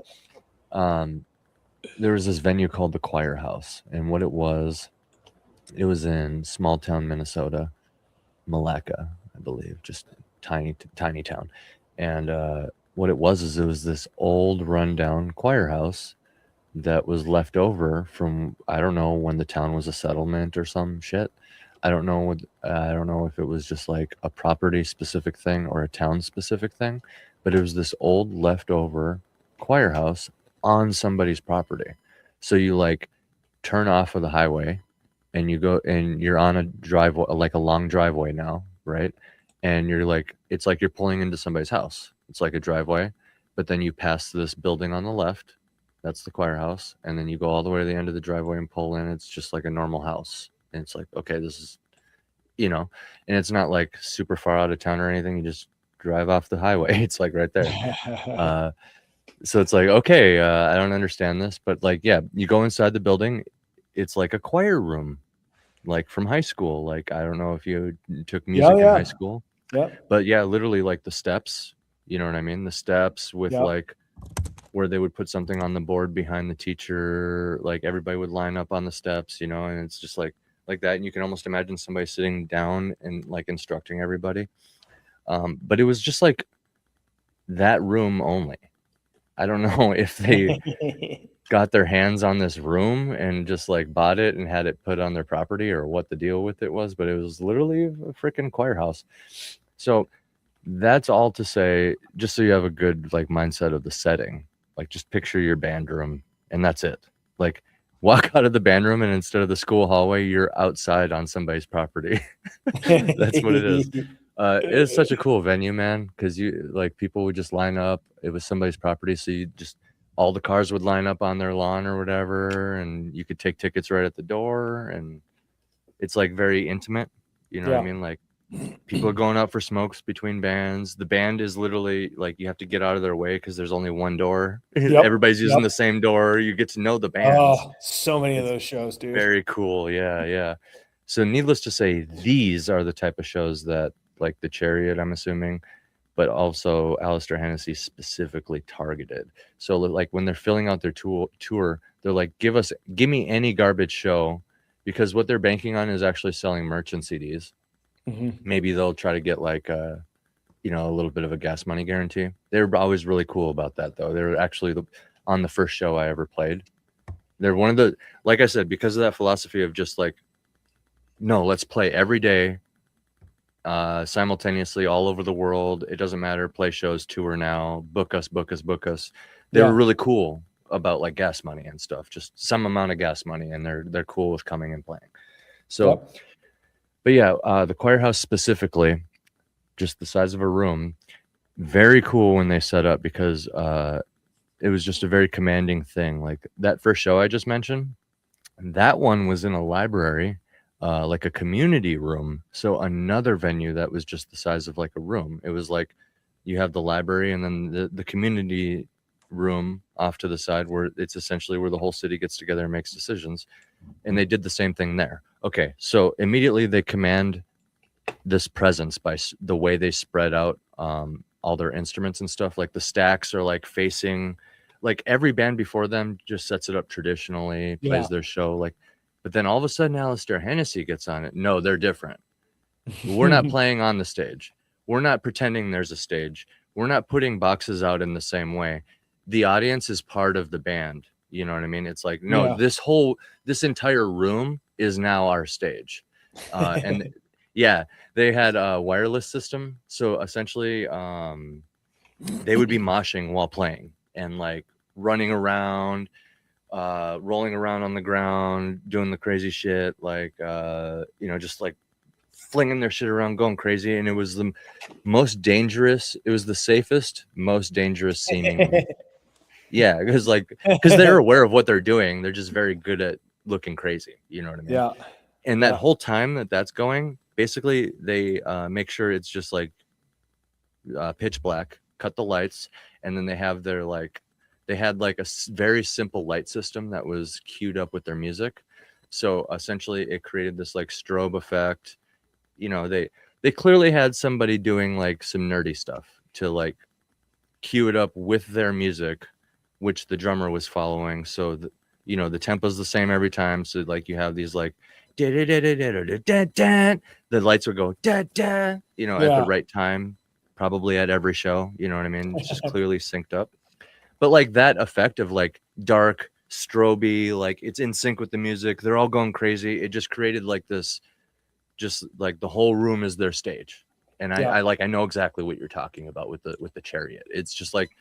there was this venue called the Choir House. And what it was in small town, Minnesota, Malacca, I believe, just tiny town. And what it was this old rundown choir house that was left over from, I don't know, when the town was a settlement or some shit. I don't know if it was just like a property specific thing or a town specific thing, but it was this old leftover choir house on somebody's property. So you like turn off of the highway and you go and you're on a driveway, like a long driveway now, right? And you're like, it's like you're pulling into somebody's house. It's like a driveway, but then you pass this building on the left. That's the choir house. And then you go all the way to the end of the driveway and pull in. It's just like a normal house. And it's like, okay, this is, and it's not like super far out of town or anything. You just drive off the highway. It's like right there. So it's like, okay, I don't understand this, but like, you go inside the building. It's like a choir room, like from high school. Like, I don't know if you took music in high school, but literally like the steps, you know what I mean? The steps with like where they would put something on the board behind the teacher, like everybody would line up on the steps, and it's just like that. And you can almost imagine somebody sitting down and like instructing everybody. But it was just like that room only. I don't know if they got their hands on this room and just like bought it and had it put on their property or what the deal with it was, but it was literally a freaking choir house. So that's all to say, just so you have a good like mindset of the setting. Like just picture your band room and that's it. Like walk out of the band room and instead of the school hallway, you're outside on somebody's property. That's what it is. It is such a cool venue, man, because you like people would just line up. It was somebody's property, so you just all the cars would line up on their lawn or whatever, and you could take tickets right at the door, and it's like very intimate. You know what I mean? Like people are going out for smokes between bands. The band is literally like you have to get out of their way because there's only one door. Everybody's using the same door. You get to know the bands. Oh, so many of those shows, dude. Very cool. Yeah. So needless to say, these are the type of shows that like the Chariot, I'm assuming, but also Alistair Hennessy specifically targeted. So like when they're filling out their tour, they're like, give me any garbage show, because what they're banking on is actually selling merch and CDs. Maybe they'll try to get like a little bit of a gas money guarantee. They were always really cool about that, though. They were actually on the first show I ever played. They're one of the, like I said, because of that philosophy of just like, no, let's play every day, simultaneously all over the world. It doesn't matter. Play shows, tour now, book us. They were really cool about like gas money and stuff, just some amount of gas money, and they're cool with coming and playing. So, but yeah, the choir house specifically, just the size of a room, very cool when they set up, because it was just a very commanding thing. Like that first show I just mentioned, that one was in a library, like a community room. So another venue that was just the size of like a room. It was like you have the library and then the community room off to the side, where it's essentially where the whole city gets together and makes decisions. And they did the same thing there. Okay, so immediately they command this presence by the way they spread out all their instruments and stuff. Like the stacks are like facing, like every band before them just sets it up traditionally, plays their show, like, but then all of a sudden Alistair Hennessy gets on it. No, they're different. We're not playing on the stage. We're not pretending there's a stage. We're not putting boxes out in the same way. The audience is part of the band. You know what I mean? It's like, no, this entire room is now our stage. And yeah, they had a wireless system. So essentially, they would be moshing while playing and like running around, rolling around on the ground, doing the crazy shit, like, just like flinging their shit around, going crazy. And it was the most dangerous. It was the safest, most dangerous seeming. Yeah, because they're aware of what they're doing. They're just very good at looking crazy. You know what I mean? Yeah. And that whole time that's going, basically they make sure it's just like pitch black, cut the lights, and then they have their they had like a very simple light system that was queued up with their music. So essentially it created this like strobe effect. They clearly had somebody doing like some nerdy stuff to like cue it up with their music, which the drummer was following. So the tempo's the same every time. So like you have these like the lights would go at the right time, probably at every show. You know what I mean? It's just clearly synced up. But like that effect of like dark, stroby, like it's in sync with the music. They're all going crazy. It just created like this, just like the whole room is their stage. And I know exactly what you're talking about with the Chariot. It's just like,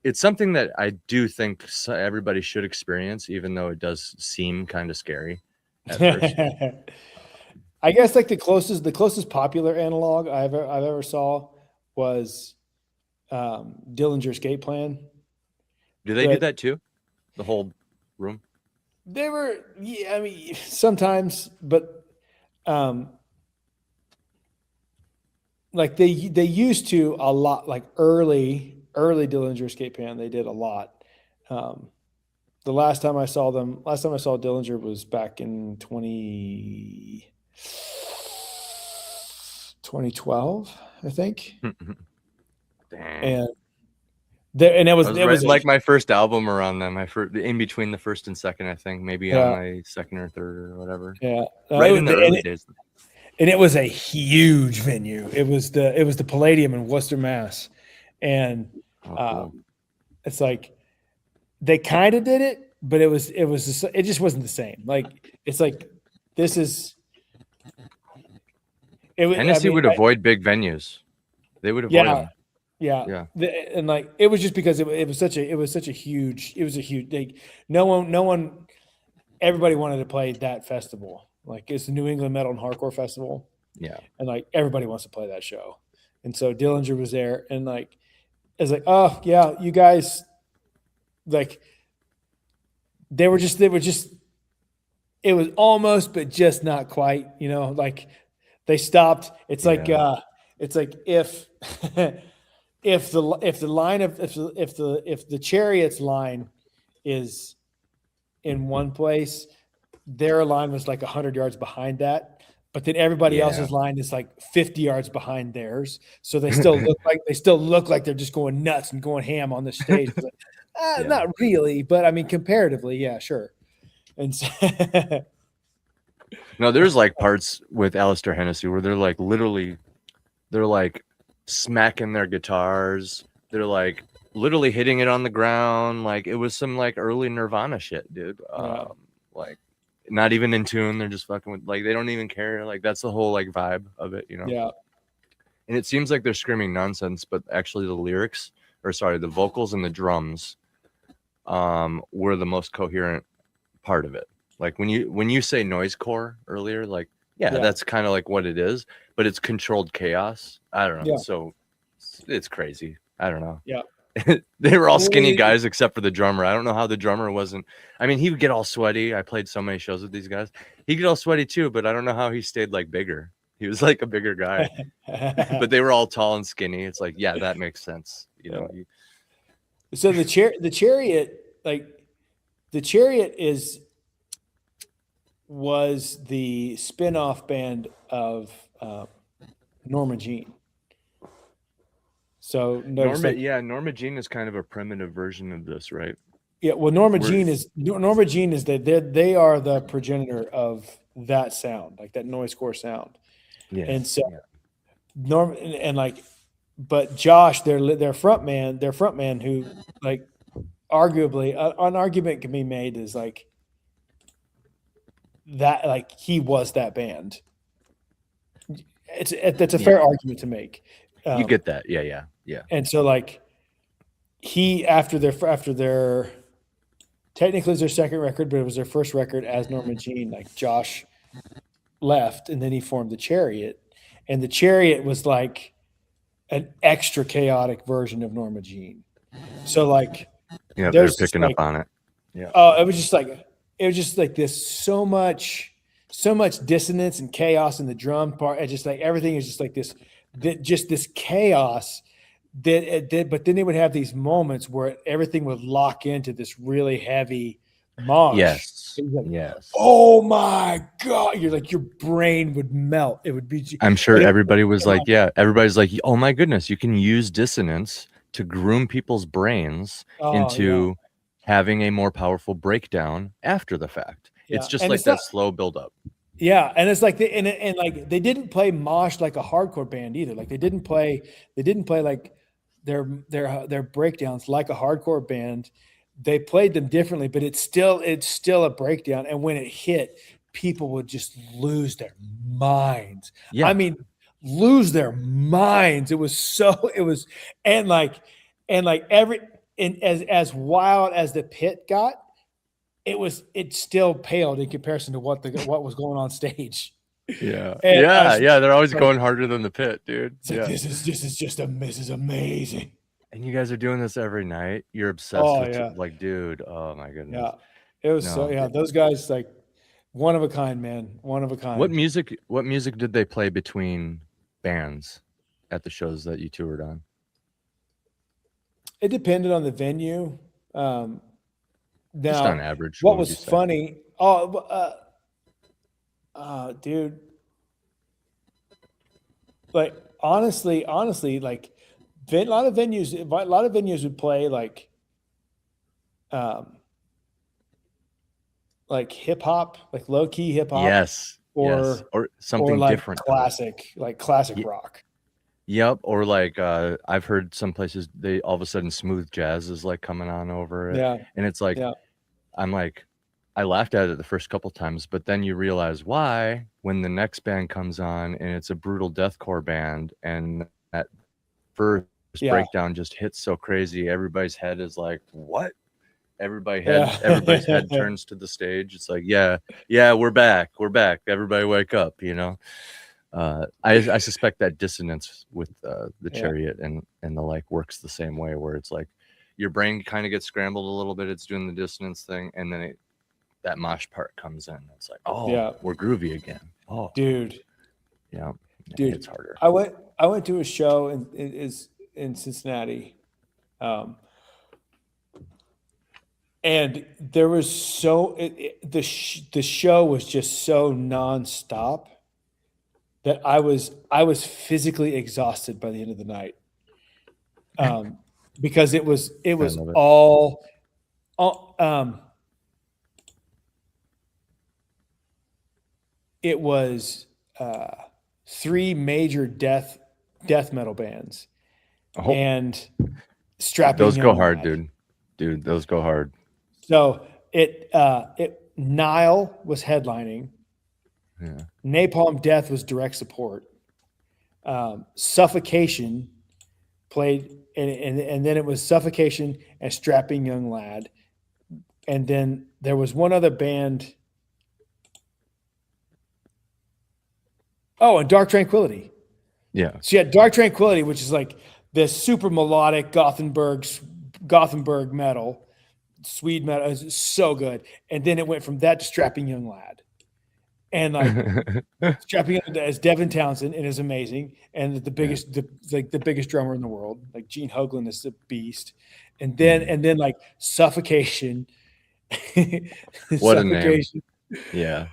it's something that I do think everybody should experience, even though it does seem kind of scary at first. I guess like the closest popular analog I've ever saw was Dillinger's Escape Plan. Do they do that too? The whole room? They were, I mean, sometimes, but like they used to a lot, like early Dillinger Escape Plan, they did a lot. The last time I saw Dillinger was back in 2012, I think. Damn. And it was like my first album around them. In between the first and second, I think, maybe on my second or third or whatever. Yeah, right in the early days. And it was a huge venue. It was the Palladium in Worcester, Mass. And it's like they kind of did it, but it just wasn't the same. Like it's like this is. Hennessy would avoid big venues. They would avoid them. Yeah. And like it was just because it was such a huge. No one. Everybody wanted to play that festival. Like it's the New England Metal and Hardcore Festival. Yeah. And like everybody wants to play that show. And so Dillinger was there, and like it's like, oh yeah, you guys like they were just it was almost but just not quite, you know, like they stopped. It's like if if the Chariot's line is in one place, their line was like 100 yards behind that, but then everybody else's line is like 50 yards behind theirs. So they still look like they're just going nuts and going ham on the stage. Like, not really, but I mean comparatively, yeah, sure. And so no, there's like parts with Alistair Hennessy where they're like literally, they're like smacking their guitars. They're like literally hitting it on the ground. Like it was some like early Nirvana shit, dude. Like not even in tune. They're just fucking with, like, they don't even care. Like that's the whole like vibe of it, you know? Yeah. And it seems like they're screaming nonsense, but actually the vocals and the drums were the most coherent part of it. Like when you say noisecore earlier, like that's kind of like what it is, but it's controlled chaos. I don't know. Yeah. So it's crazy. I don't know. Yeah. They were all skinny guys except for the drummer. I don't know how the drummer wasn't. I mean, he would get all sweaty. I played so many shows with these guys. He'd get all sweaty too, but I don't know how he stayed like bigger. He was like a bigger guy, but they were all tall and skinny. It's like, yeah, that makes sense. You know. So the Chariot was the spin-off band of Norma Jean. So Norma Jean is kind of a primitive version of this, right? Yeah, well, Norma Jean is they are the progenitor of that sound, like that noisecore sound. Yeah, and so Norma and like, but Josh, their frontman, who like arguably an argument can be made is like that, like he was that band. That's a fair argument to make. You get that, yeah. And so like he after their technically it's their second record, but it was their first record as Norma Jean. Like Josh left, and then he formed the Chariot, and the Chariot was like an extra chaotic version of Norma Jean. So like, they're picking up on it. Yeah. Oh, it was just like this so much dissonance and chaos in the drum part. It's just like everything is just like this chaos. But then they would have these moments where everything would lock into this really heavy march. Yes. Like, yes. Oh my God. You're like, your brain would melt. It would be. I'm sure everybody was like, everybody's like, oh my goodness, you can use dissonance to groom people's brains into having a more powerful breakdown after the fact. Yeah. It's just and like that slow buildup. Yeah, and it's like like they didn't play mosh like a hardcore band either. Like they didn't play like their breakdowns like a hardcore band. They played them differently, but it's still a breakdown. And when it hit, people would just lose their minds. Yeah. I mean, lose their minds. It was as wild as the pit got, it still paled in comparison to what was going on stage. Yeah. They're always going harder than the pit, dude. It's like, this is amazing. And you guys are doing this every night. You're obsessed with it. Like, dude, oh my goodness. Yeah. It was those guys, like, one of a kind, man. One of a kind. What music did they play between bands at the shows that you toured on? It depended on the venue. Now, just on average. What was funny? Dude. Like honestly, like a lot of venues would play like hip hop, like low key hip hop. Yes. Or something like different. Classic rock. Yep. Or like I've heard some places they all of a sudden smooth jazz is like coming on over it. Yeah. And it's like I'm like, I laughed at it the first couple times, but then you realize why when the next band comes on and it's a brutal deathcore band and that first breakdown just hits so crazy, everybody's head is like, what? Everybody's head turns to the stage. It's like, yeah, we're back. Everybody wake up, you know? I suspect that dissonance with the Chariot and the like works the same way, where it's like your brain kind of gets scrambled a little bit. It's doing the dissonance thing, and then that mosh part comes in. It's like, oh, we're groovy again. Oh, dude. Yeah, dude, it's harder. I went to a show in Cincinnati, and there was the show was just so nonstop that I was physically exhausted by the end of the night, because it was all it was 3 major death metal bands, and strapping. Those go hard, dude. Those go hard. So Nile was headlining. Yeah. Napalm Death was direct support. Suffocation played, and then it was Suffocation and Strapping Young Lad, and then there was one other band. Oh, and Dark Tranquility. Yeah. So you had Dark Tranquility, which is like this super melodic Gothenburg metal, Swede metal. It was so good. And then it went from that to Strapping Young Lad. And like Strapping Young Lad as Devin Townsend, and is amazing. And the biggest, the biggest drummer in the world. Like Gene Hoglan is the beast. And then like Suffocation. What a name. Yeah.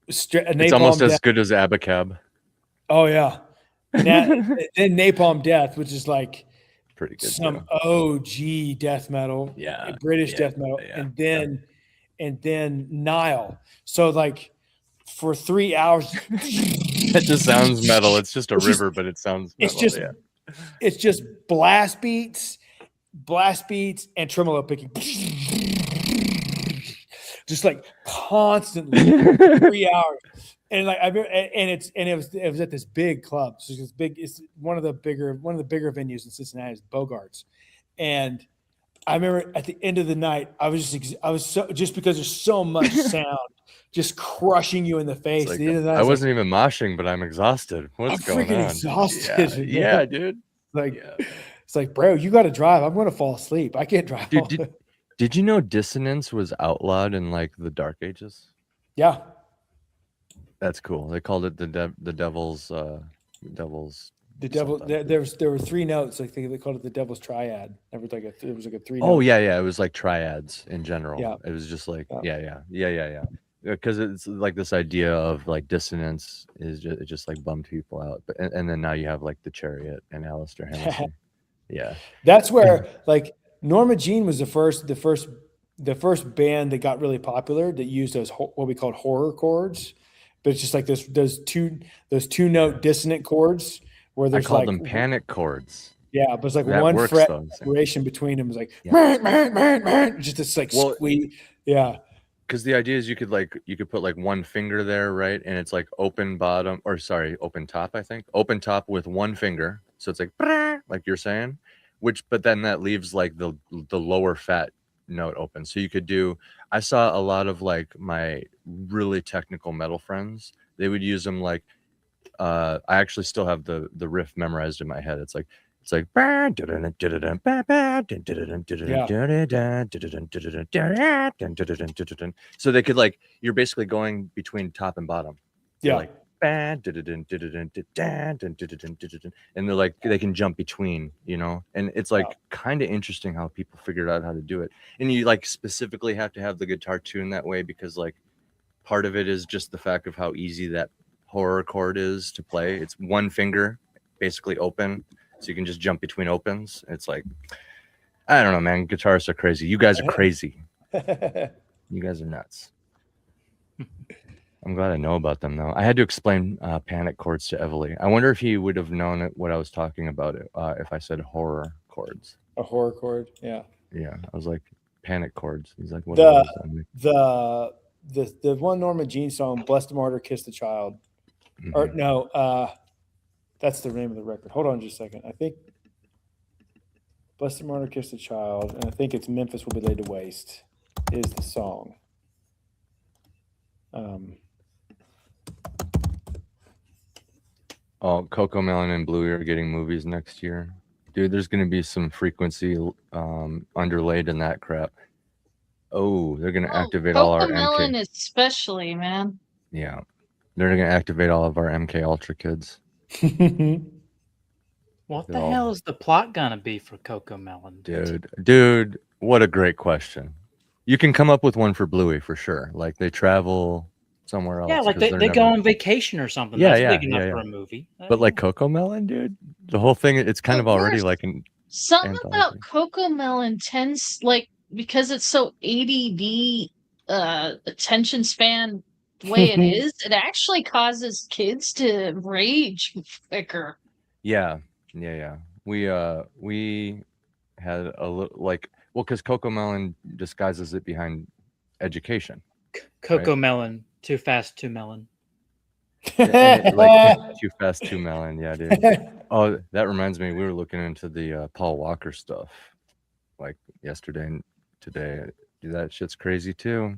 It's almost as good as Abacab. Oh yeah. Then Napalm Death, which is like pretty good. Some OG death metal. Yeah. British death metal. Yeah. And then Nile. So like for 3 hours. That just sounds metal. It's just a river, but it sounds metal. It's just blast beats and tremolo picking. Just like constantly 3 hours, and like it was at this big club. So it's big. It's one of the bigger venues in Cincinnati is Bogart's, and I remember at the end of the night, I was just because there's so much sound just crushing you in the face. Like, I wasn't even moshing, but I'm exhausted. What's going on? Exhausted. Yeah, dude. It's like, bro, you got to drive. I'm going to fall asleep. I can't drive. Dude, did you know dissonance was outlawed in like the Dark Ages? Yeah. That's cool. They called it the devil's The devil. There were 3 notes. I think they called it the devil's triad. It was like a 3. Oh yeah. It was like triads in general. Yeah. It was just like yeah. Because it's like this idea of like dissonance it just like bummed people out. But and then now you have like the Chariot and Alistair Hamilton. Yeah. That's where like Norma Jean was the first band that got really popular that used those what we called horror chords, but it's just like those two note dissonant chords where there's I called them panic chords. Yeah, but it's like one fret separation between them. It was like just this like squeak. Yeah. Because the idea is you could put like one finger there, right? And it's like open top, I think. Open top with one finger. So it's like you're saying. But then that leaves like the lower fat note open. So you could I saw a lot of like my really technical metal friends, they would use them like I actually still have the riff memorized in my head. It's like so they could like you're basically going between top and bottom. Yeah. Like, and they're like they can jump between, and it's like kind of interesting how people figured out how to do it. And you like specifically have to have the guitar tuned that way because like part of it is just the fact of how easy that horror chord is to play. It's one finger basically open, so you can just jump between opens. It's like I don't know, man. Guitarists are crazy. You guys are crazy. You guys are nuts. I'm glad I know about them, though. I had to explain panic chords to Evalie. I wonder if he would have known what I was talking about if I said horror chords. A horror chord, yeah. Yeah, I was like, panic chords. He's like, what the one Norma Jean song, Bless the Martyr, Kiss the Child. Mm-hmm. Or no, that's the name of the record. Hold on just a second. I think Bless the Martyr, Kiss the Child, and I think it's Memphis Will Be Laid to Waste is the song. Coco Melon and Bluey are getting movies next year. Dude, there's gonna be some frequency underlaid in that crap. Oh, they're gonna activate all our Cocomelon MK. especially, man. Yeah, they're gonna activate all of our MK Ultra kids. What They're the all- hell is the plot gonna be for Cocomelon? Dude, what a great question. You can come up with one for Bluey for sure. Like they travel somewhere else. Yeah, like 'cause they they're go never- on vacation or something. Yeah, That's yeah, big enough yeah, for yeah. a movie. But like Cocomelon, dude, the whole thing, it's kind of already there's like an something about anthology. Cocomelon tends like because it's so ADD attention span the way it is, it actually causes kids to rage quicker. Yeah. We had a little like because Cocomelon disguises it behind education. Cocomelon, too fast, too melon. And it, like too fast, too melon. Yeah, dude. Oh, that reminds me, we were looking into the Paul Walker stuff like yesterday and today. Dude, that shit's crazy too.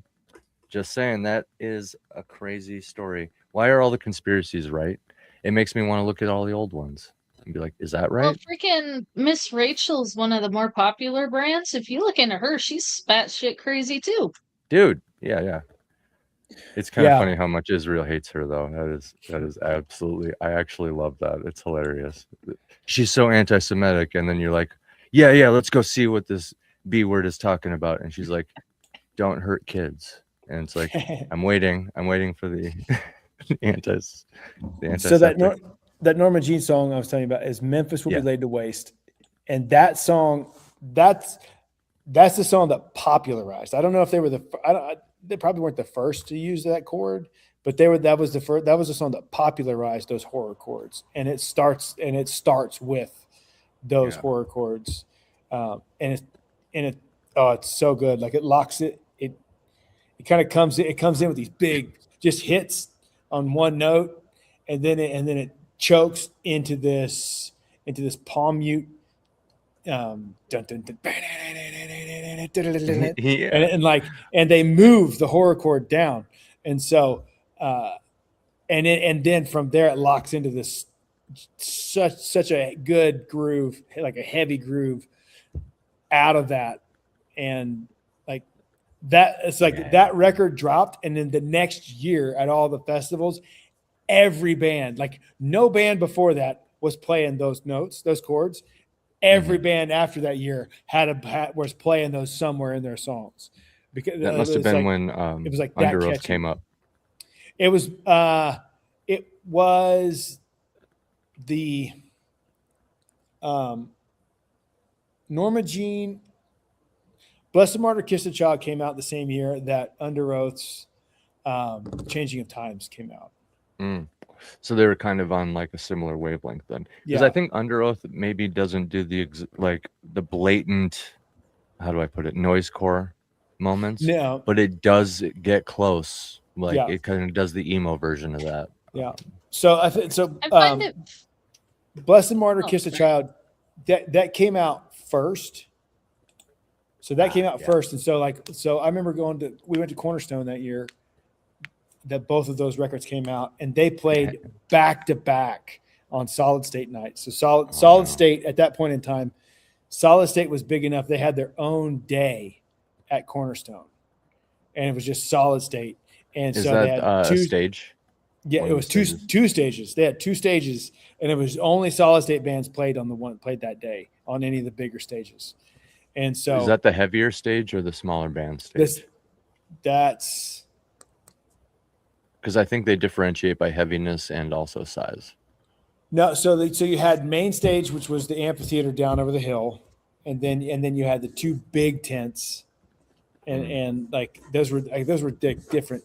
Just saying, that is a crazy story. Why are all the conspiracies right? It makes me want to look at all the old ones and be like, is that right? Well, freaking Miss Rachel's one of the more popular brands. If you look into her, she's batshit crazy too. Dude, yeah. It's kind of funny how much Israel hates her, though. That is absolutely. I actually love that. It's hilarious. She's so anti-Semitic, and then you're like, yeah, let's go see what this B word is talking about, and she's like, don't hurt kids, and it's like, I'm waiting for the anti. So that Norma Jean song I was telling you about is "Memphis Will Be Laid to Waste," and that song, that's the song that popularized. I don't know if they were they probably weren't the first to use that chord, but that was the song that popularized those horror chords, and it starts with those horror chords, and it's so good. Like it locks it. It kind of comes in with these big just hits on one note, and then it chokes into this palm mute. Dun, dun, dun, and they move the horror chord down, and so and then from there it locks into this such a good groove, like a heavy groove out of that, and like that it's like that record dropped, and then the next year at all the festivals, every band, like no band before that was playing those notes, those chords. Every band after that year was playing those somewhere in their songs. Because that must have been when it was like Under Oath came up. It was the Norma Jean, Blessed Martyr Kiss the Child came out the same year that Under Oath's Changing of Times came out. So they were kind of on like a similar wavelength then, because I think Under Oath maybe doesn't do the blatant, how do I put it, noise core moments. No, but it does get close. Like it kind of does the emo version of that. Yeah. So I think so. I find it. Blessed Martyr Kiss the Child, that came out first. So that came out first, and so I remember we went to Cornerstone that year. That both of those records came out, and they played back to back on Solid State nights. So Solid State at that point in time, Solid State was big enough they had their own day at Cornerstone, and it was just Solid State. And Is so that they had a stage? Yeah, it was two stages. They had two stages, and it was only Solid State bands played that day on any of the bigger stages. And so is that the heavier stage or the smaller band stage? That's because I think they differentiate by heaviness and also size. No, so you had main stage, which was the amphitheater down over the hill, and then you had the two big tents, and like those were different.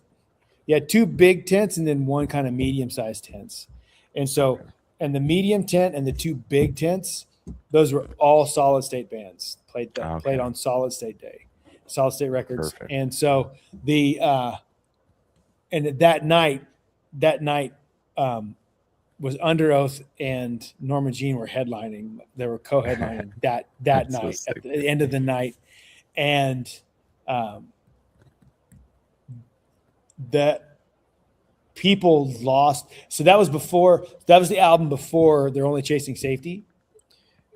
You had two big tents and then one kind of medium-sized tents, and so and the medium tent and the two big tents, those were all Solid State bands played on Solid State Day, Solid State Records. Perfect. And so and that night was Under Oath and Norma Jean were headlining. They were co-headlining that night so at the end of the night, and that people lost. So that was the album before They're Only Chasing Safety,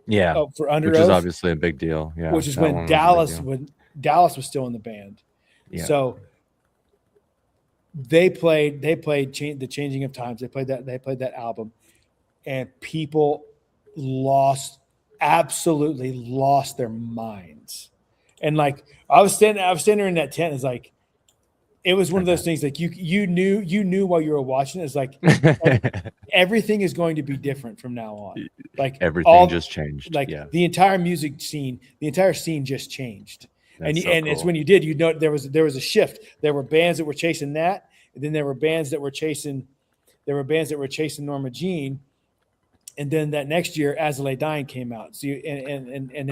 Yeah, for Under which is Oath, obviously a big deal. Yeah, which is that when one was a big deal. Dallas was still in the band. Yeah. So they played the Changing of Times. They played that album, and people absolutely lost their minds. And like I was standing there in that tent. It's like it was one of those things like you knew while you were watching it. It's like everything is going to be different from now on. Like everything just changed. Like yeah. the entire music scene, the entire scene just changed. That's so and it's cool. when you did, there was a shift. There were bands that were chasing that, and then there were bands that were chasing Norma Jean, and then that next year, As I Lay Dying came out. So and then and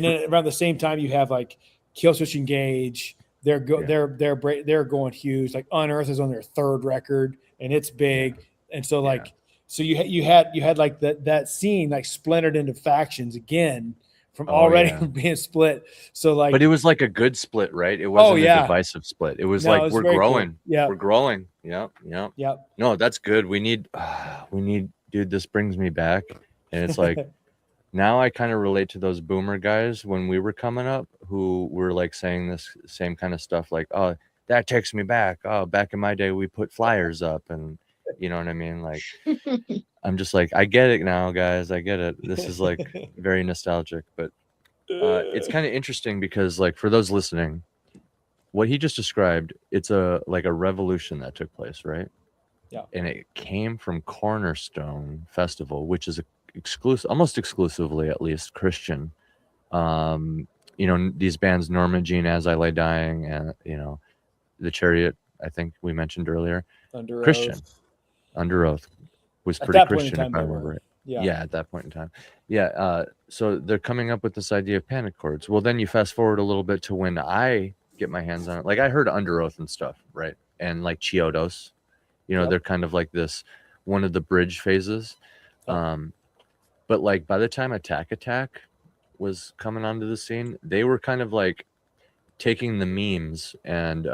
then around the same time you have like Killswitch Engage. They're going huge. Like Unearth is on their third record, and it's big. And so like so you had like that scene like splintered into factions again. From being split. So like, but it was like a good split, right? It wasn't a divisive split. It was like, we're growing. Cool. Yeah. We're growing. Yep. No, that's good. We need, dude, this brings me back. And it's like, now I kind of relate to those boomer guys when we were coming up who were like saying this same kind of stuff. Like, oh, that takes me back. Oh, back in my day, we put flyers up and you know what I mean? Like, I'm just like, I get it now, guys. I get it. This is like very nostalgic, but it's kind of interesting because like for those listening, what he just described, it's a revolution that took place, right? Yeah. And it came from Cornerstone Festival, which is almost exclusively, at least, Christian. These bands, Norma Jean, As I Lay Dying, and The Chariot, I think we mentioned earlier. Christian. Under Oath was pretty Christian, if I remember right. Yeah, at that point in time. Yeah. So they're coming up with this idea of panic chords. Well, then you fast forward a little bit to when I get my hands on it. Like I heard Under Oath and stuff, right? And like Chiodos, they're kind of like this one of the bridge phases. But like by the time Attack Attack was coming onto the scene, they were kind of like taking the memes and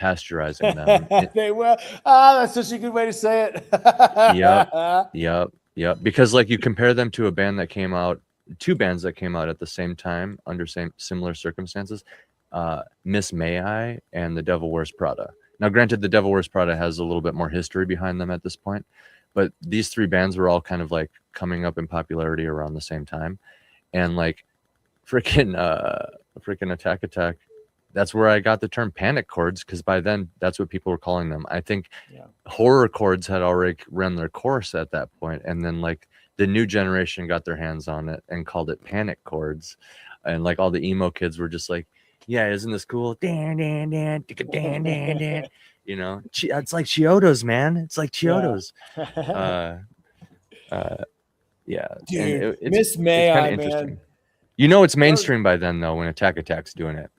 pasteurizing them. They will. That's such a good way to say it. Yep. Because like you compare them to two bands that came out at the same time under similar circumstances, Miss May I and The Devil Wears Prada. Now, granted, The Devil Wears Prada has a little bit more history behind them at this point, but these three bands were all kind of like coming up in popularity around the same time, and like freaking Attack Attack. That's where I got the term panic chords, because by then that's what people were calling them. I think horror chords had already run their course at that point, and then like the new generation got their hands on it and called it panic chords, and like all the emo kids were just like, yeah, isn't this cool? Dan, dan, dan, dan, dan, dan. It's like Chiodos, man. It's like Chiodos. Yeah. Dude, Miss May I, man. It's mainstream by then though when Attack Attack's doing it.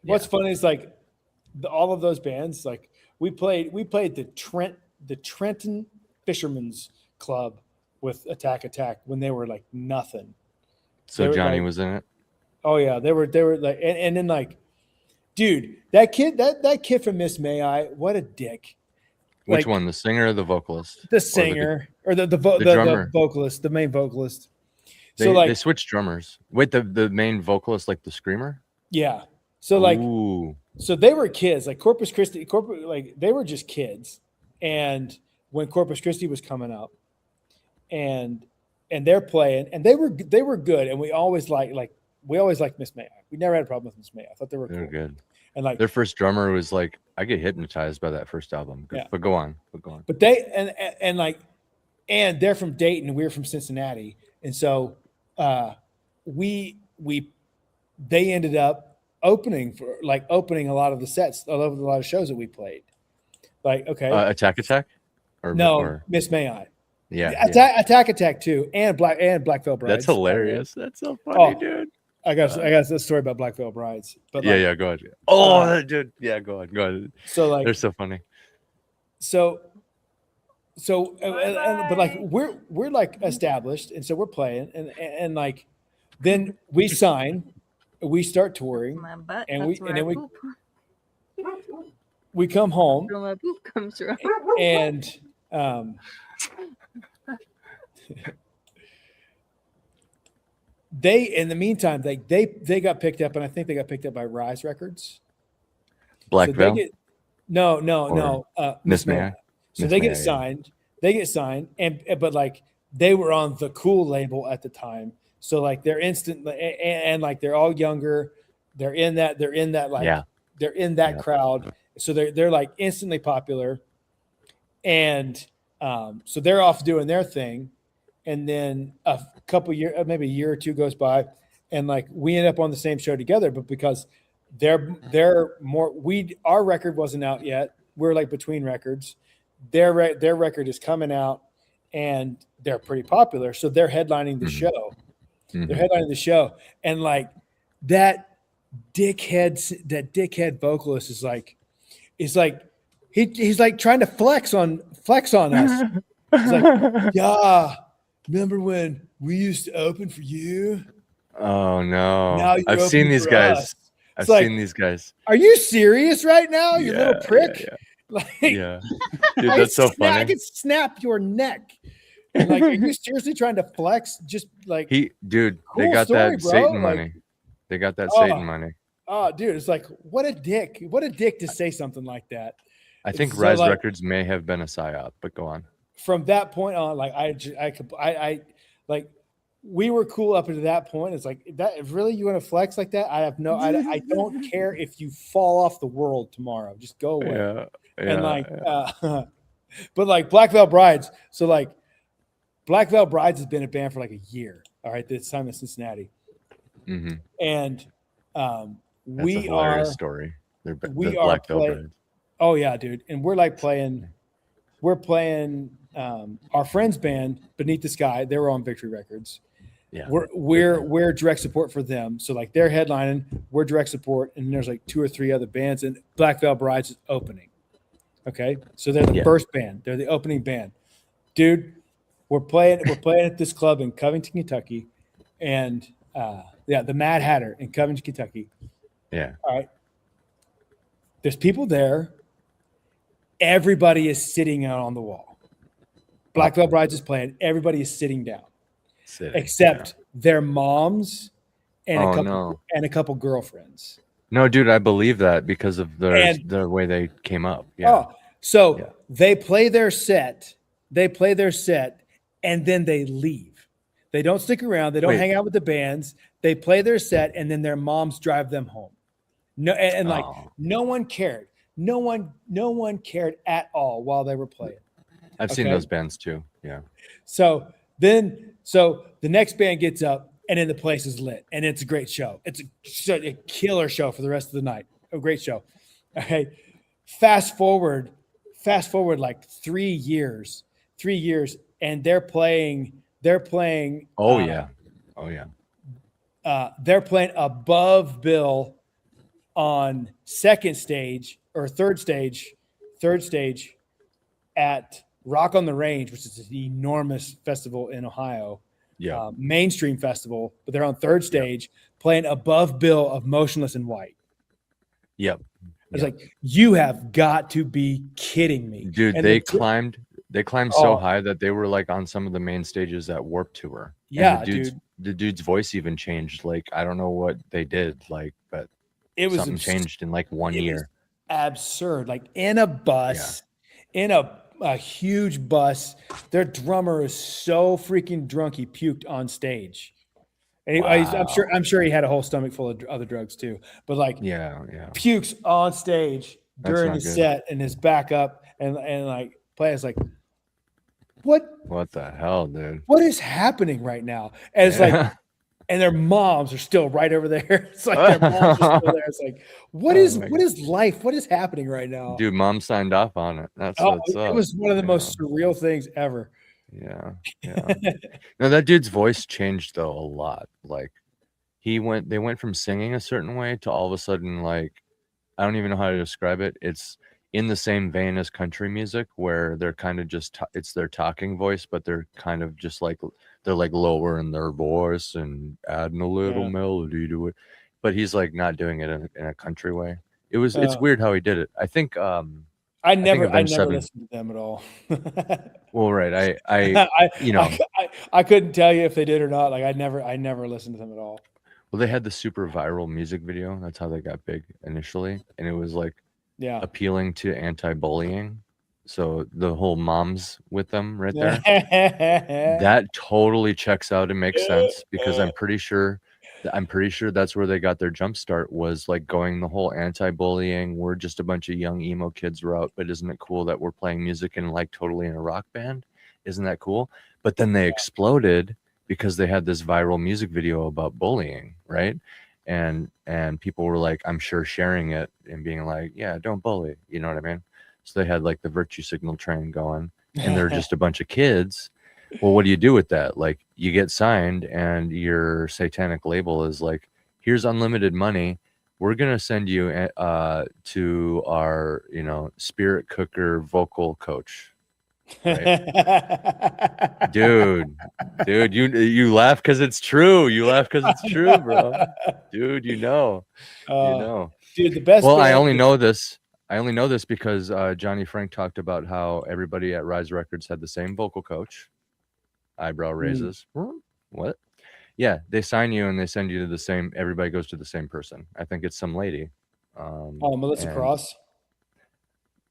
What's funny is like all of those bands, like we played the Trenton Fishermen's Club with Attack Attack when they were like nothing. So Johnny was in it. Oh yeah, they were like, and then like, dude, that kid from Miss May I, what a dick. Which one, the singer or the vocalist? The singer or the vocalist, the main vocalist. They switched drummers. Wait, the main vocalist, like the screamer? Yeah. So like, so they were kids, like Corpus Christi, like they were just kids. And when Corpus Christi was coming up, and they're playing, and they were good, and we always liked Miss May. We never had a problem with Miss May. I thought they were cool. Good. And like their first drummer was like, I get hypnotized by that first album. Yeah. But go on. But they and they're from Dayton, and we're from Cincinnati, and so they ended up opening a lot of the sets, a lot of shows that we played. Like, okay. Attack Attack? Or Miss May I. Yeah. Attack Attack too. And Black Veil Brides. That's hilarious. That's so funny, dude. I got this story about Black Veil Brides. But yeah, go ahead. Oh, dude. Yeah, go ahead. So like they're so funny. But like we're like established, and so we're playing, and like then we sign, we start touring, and we come home, where my poop comes from. and They, in the meantime, they got picked up, and I think they got picked up by Rise Records. Black So Veil. No. Miss May. So they get signed. They get signed, but like they were on the Cool label at the time. So like they're instantly and like they're all younger. They're in that like they're in that crowd. So they're like instantly popular. And so they're off doing their thing. And then a couple years, maybe a year or two goes by, and like we end up on the same show together, but because they're more, our record wasn't out yet. We're like between records. Their record is coming out, and they're pretty popular, so they're headlining the show. They're headlining the show, and like that dickhead vocalist is like he's like trying to flex on us. He's like, yeah. Remember when we used to open for you? Oh no! Now I've seen these guys. I've seen these guys. Are you serious right now, you little prick? Yeah. Dude, that's so funny. I could snap your neck. And like, are you seriously trying to flex? Just like they got story, that bro. Satan money. They got that Satan money. Oh, dude, it's like what a dick! What a dick to say something like that. I think Rise Records may have been a psyop, but go on. From that point on, like I like we were cool up until that point. It's like that. If really you want to flex like that, I don't care if you fall off the world tomorrow. Just go away. Yeah. And like, but like Black Veil Brides. So like, Black Veil Brides has been a band for like a year. All right, this time in Cincinnati, and we are story. They're we are Black Veil playing. Brides. Oh yeah, dude, and we're like playing. We're playing our friend's band Beneath the Sky. They were on Victory Records. Yeah, we're direct support for them. So like they're headlining, we're direct support, and there's like 2 or 3 other bands, and Black Veil Brides is opening. Okay, so they're the first band. They're the opening band, dude. We're playing at this club in Covington, Kentucky, and the Mad Hatter in Covington, Kentucky. Yeah. All right. There's people there. Everybody is sitting out on the wall. Black Veil Brides is playing. Everybody is sitting down, except their moms and a couple girlfriends. No, dude, I believe that because of the way they came up. Yeah. They play their set. And then they leave. They don't stick around. They don't hang out with the bands. They play their set, and then their moms drive them home. No, and like no one cared. No one cared at all while they were playing. I've seen those bands too. Yeah. So the next band gets up, and then the place is lit, and it's a great show. It's a killer show for the rest of the night. A great show. Okay. Fast forward like 3 years, and they're playing. They're playing above bill on second stage or third stage at Rock on the Range, which is an enormous festival in Ohio. Yeah. Mainstream festival, but they're on third stage playing above bill of Motionless in White. Yep. It's like, you have got to be kidding me. Dude, and they climbed so high that they were like on some of the main stages at Warped Tour. Yeah, the dude's voice even changed. Like, I don't know what they did, like, but it was something changed in like 1 year. Absurd. Like in a bus, in a huge bus, their drummer is so freaking drunk he puked on stage. And I'm sure he had a whole stomach full of other drugs too. But like, pukes on stage during his set, and his back up and like players like, what the hell, dude? What is happening right now? And it's like, and their moms are still right over there. It's like their moms are still there. It's like, what is life? What is happening right now? Dude, mom signed off on it. That's what's up. It was one of the most surreal things ever. Yeah. No, that dude's voice changed though a lot. Like they went from singing a certain way to all of a sudden, like, I don't even know how to describe it. It's in the same vein as country music, where they're kind of just it's their talking voice, but they're kind of just like they're like lowering their voice and adding a little melody to it. But he's like not doing it in a country way. It's weird how he did it. I think I think never Avenged Seven. listened to them at all. Well, right. I couldn't tell you if they did or not. Like I never listened to them at all. Well, they had the super viral music video. That's how they got big initially, and it was like appealing to anti-bullying. So the whole moms with them right there, that totally checks out and makes sense because I'm pretty sure that's where they got their jump start, was like going the whole anti-bullying. We're just a bunch of young emo kids route, but isn't it cool that we're playing music and like totally in a rock band? Isn't that cool? But then they exploded because they had this viral music video about bullying, right? And people were like, I'm sure, sharing it and being like, yeah, don't bully. You know what I mean? So they had like the virtue signal train going, and they're just a bunch of kids. Well, what do you do with that? Like, you get signed and your satanic label is like, here's unlimited money. We're going to send you to our, spirit cooker vocal coach. Right? Dude, you laugh because it's true. You laugh because it's true, bro. Dude, Dude, the best. Well, I only know this because Johnny Frank talked about how everybody at Rise Records had the same vocal coach. Eyebrow raises. What? Yeah, they sign you and they send you to the same. Everybody goes to the same person. I think it's some lady. Melissa Cross.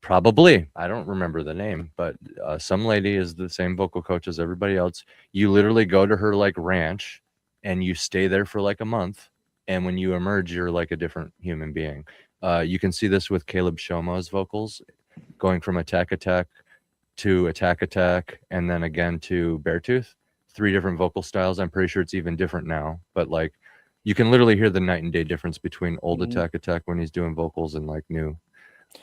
Probably. I don't remember the name, but some lady is the same vocal coach as everybody else. You literally go to her like ranch and you stay there for like a month. And when you emerge, you're like a different human being. You can see this with Caleb Shoma's vocals, going from Attack Attack to Attack Attack and then again to Beartooth. 3 different vocal styles. I'm pretty sure it's even different now, but like you can literally hear the night and day difference between old Attack Attack when he's doing vocals and like new.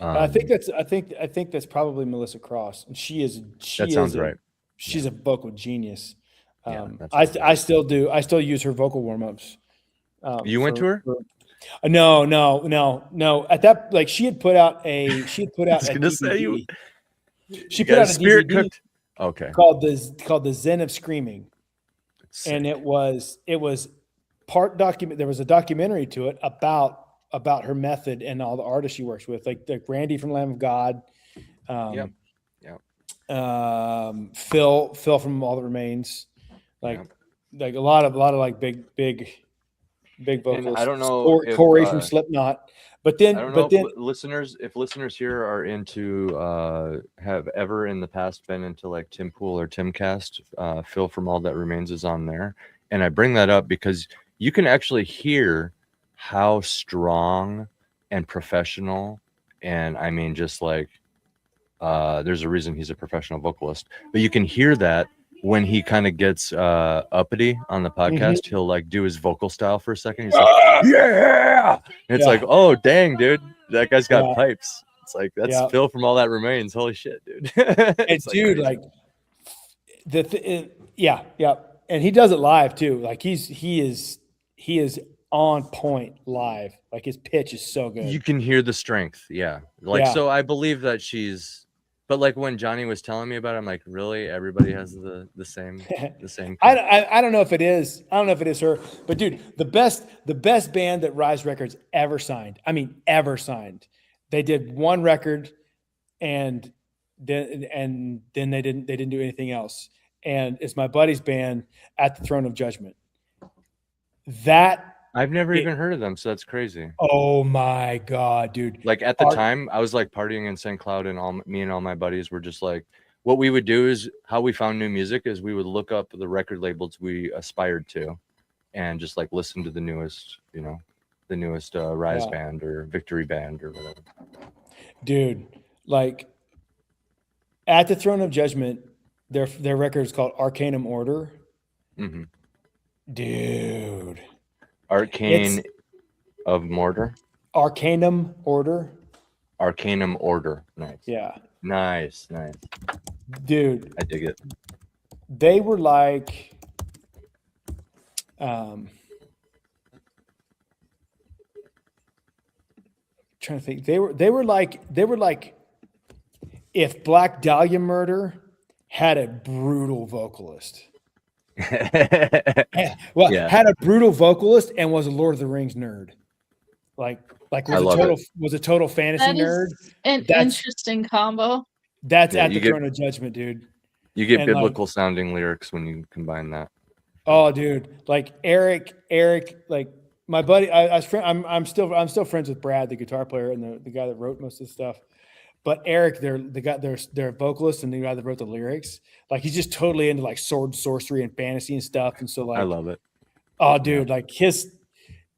I think that's probably Melissa Cross, and that sounds right. She's a vocal genius. I still use her vocal warm-ups. You went to her? No. At that, like, she had put out a DVD. She put out a spirit DVD cooked. Okay. Called the Zen of Screaming, and it was part document. There was a documentary to it about her method and all the artists she works with, like Randy from Lamb of God, Phil from All That Remains, like a lot of like big vocals. And I don't know Corey from Slipknot, but then listeners here are into have ever in the past been into like Tim Pool or Timcast. Phil from All That Remains is on there, and I bring that up because you can actually hear how strong and professional, and I mean just like there's a reason he's a professional vocalist, but you can hear that when he kind of gets uppity on the podcast. He'll like do his vocal style for a second. He's like, yeah, and it's like, oh dang, dude, that guy's got pipes. It's like, that's Phil from All That Remains. Holy shit, dude. It's dude, like and he does it live too. Like he is on point live. Like his pitch is so good. You can hear the strength. So I believe that but like when Johnny was telling me about it, I'm like, really? Everybody has the same I don't know if it is. I don't know if it is her, but dude, the best band that Rise Records ever signed. I mean, ever signed. They did one record and then they didn't do anything else. And it's my buddy's band, At the Throne of Judgment. I've never even heard of them, so that's crazy. Oh my god, dude! Like at the time, I was like partying in St. Cloud, and me and all my buddies were just like, what we would do is how we found new music is we would look up the record labels we aspired to, and just like listen to the newest Rise band or Victory band or whatever. Dude, like At the Throne of Judgment, their record is called Arcanum Order. Mm-hmm. Dude. Arcane of Mortar. Arcanum Order. Arcanum Order. Nice. Yeah. Nice. Dude. I dig it. They were like trying to think. They were like if Black Dahlia Murder had a brutal vocalist. Had a brutal vocalist and was a Lord of the Rings nerd. Like Like I love it. was a total fantasy That nerd. is an That's- interesting combo. That's Yeah, at you the get- throne of judgment, dude. You get And, like- biblical sounding lyrics when you combine that. Oh, dude, like Eric, like my buddy. I'm still friends with Brad, the guitar player, and the guy that wrote most of the stuff. But Eric, their vocalist and the guy that wrote the lyrics. Like he's just totally into like sword, sorcery, and fantasy and stuff. And so like, I love it. oh, dude, like his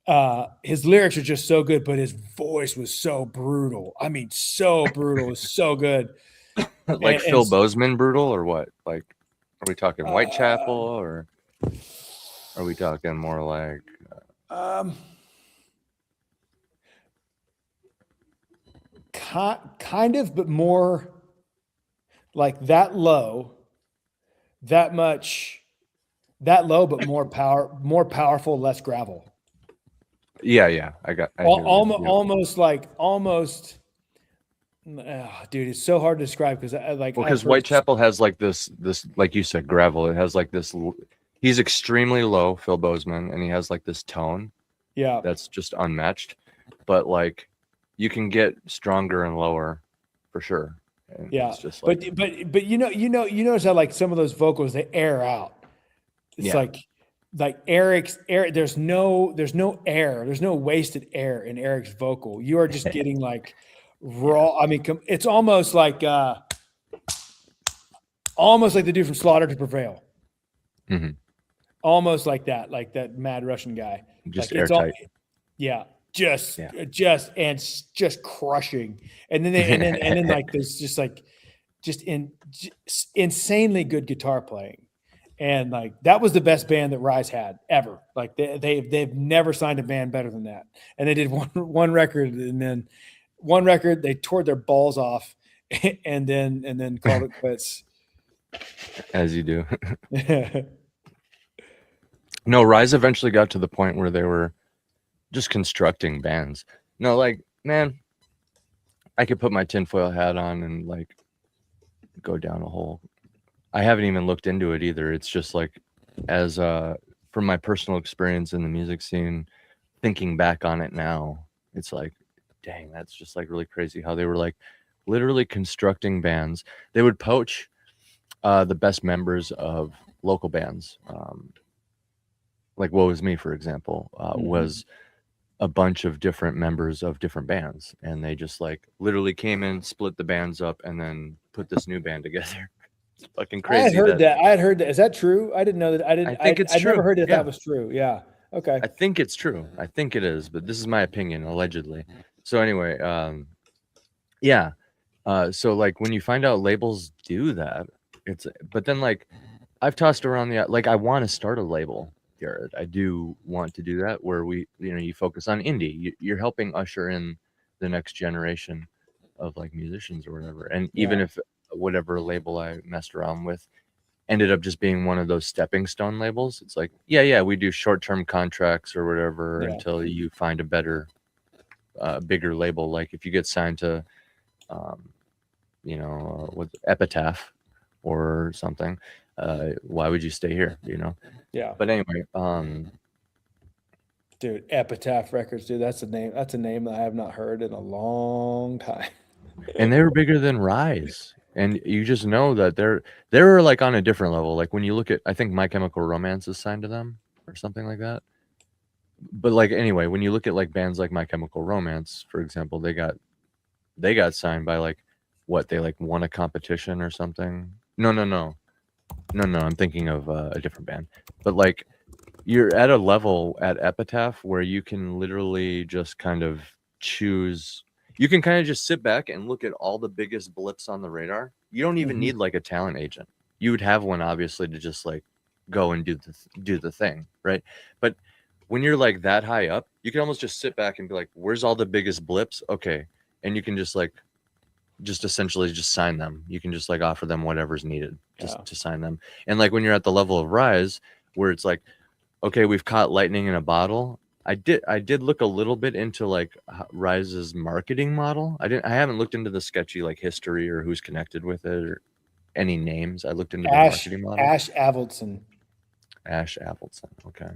lyrics are just so good, but his voice was so brutal. I mean, so brutal. It was so good. Like Phil Bozeman brutal or what? Like, are we talking Whitechapel or are we talking more like? Kind of, but more like that low, that low, but more powerful, less gravel. Yeah. Almost. Dude, it's so hard to describe because because Whitechapel has like this like you said gravel. It has like this. He's extremely low, Phil Bozeman, and he has like this tone. Yeah, that's just unmatched. But like, you can get stronger and lower, for sure. And yeah, it's just like, but you notice how like some of those vocals they air out. It's like Eric's. There's no air. There's no wasted air in Eric's vocal. You are just getting like raw. I mean, it's almost like the dude from Slaughter to Prevail. Mm-hmm. Almost like that mad Russian guy. Just like, airtight. Just crushing. And then like there's just insanely good guitar playing. And like that was the best band that Rise had ever. Like they've never signed a band better than that. And they did one record, and then one record they tore their balls off and then called it quits. As you do. No, Rise eventually got to the point where they were just constructing bands. No, like, man, I could put my tinfoil hat on and like go down a hole. I haven't even looked into it either. It's just like, as from my personal experience in the music scene, thinking back on it now, it's like, dang, that's just like really crazy how they were like literally constructing bands. They would poach the best members of local bands. Like Woe Is Me, for example, was a bunch of different members of different bands, and they just like literally came in, split the bands up, and then put this new band together. It's fucking crazy. I had heard that. Is that true? I didn't know that. I think it's true. Never heard that was true. Yeah. Okay. I think it's true. I think it is, but this is my opinion, allegedly. So anyway, yeah. So like when you find out labels do that, but then like I've tossed around like I want to start a label, Garrett. I do want to do that where you focus on indie. You're helping usher in the next generation of like musicians or whatever. And even if whatever label I messed around with ended up just being one of those stepping stone labels, it's like, yeah, we do short-term contracts or whatever until you find a better, bigger label. Like if you get signed to, with Epitaph or something, why would you stay here? Yeah. But anyway, dude, Epitaph Records, dude, that's a name that I have not heard in a long time. And they were bigger than Rise. And you just know that they're like on a different level. Like when you look at, I think My Chemical Romance is signed to them or something like that. But like, anyway, when you look at like bands like My Chemical Romance, for example, they got signed by like what, they like won a competition or something. No. I'm thinking of a different band, but like you're at a level at Epitaph where you can literally just kind of choose. You can kind of just sit back and look at all the biggest blips on the radar. You don't even need like a talent agent. You would have one, obviously, to just like go and do the thing, right? But when you're like that high up, you can almost just sit back and be like, where's all the biggest blips? Okay. And you can just like, essentially just sign them. You can just like offer them whatever's needed just to sign them. And like when you're at the level of Rise, where it's like, okay, we've caught lightning in a bottle. I did look a little bit into like Rise's marketing model. I haven't looked into the sketchy like history or who's connected with it or any names. I looked into the marketing model. Ash Avildsen. Okay.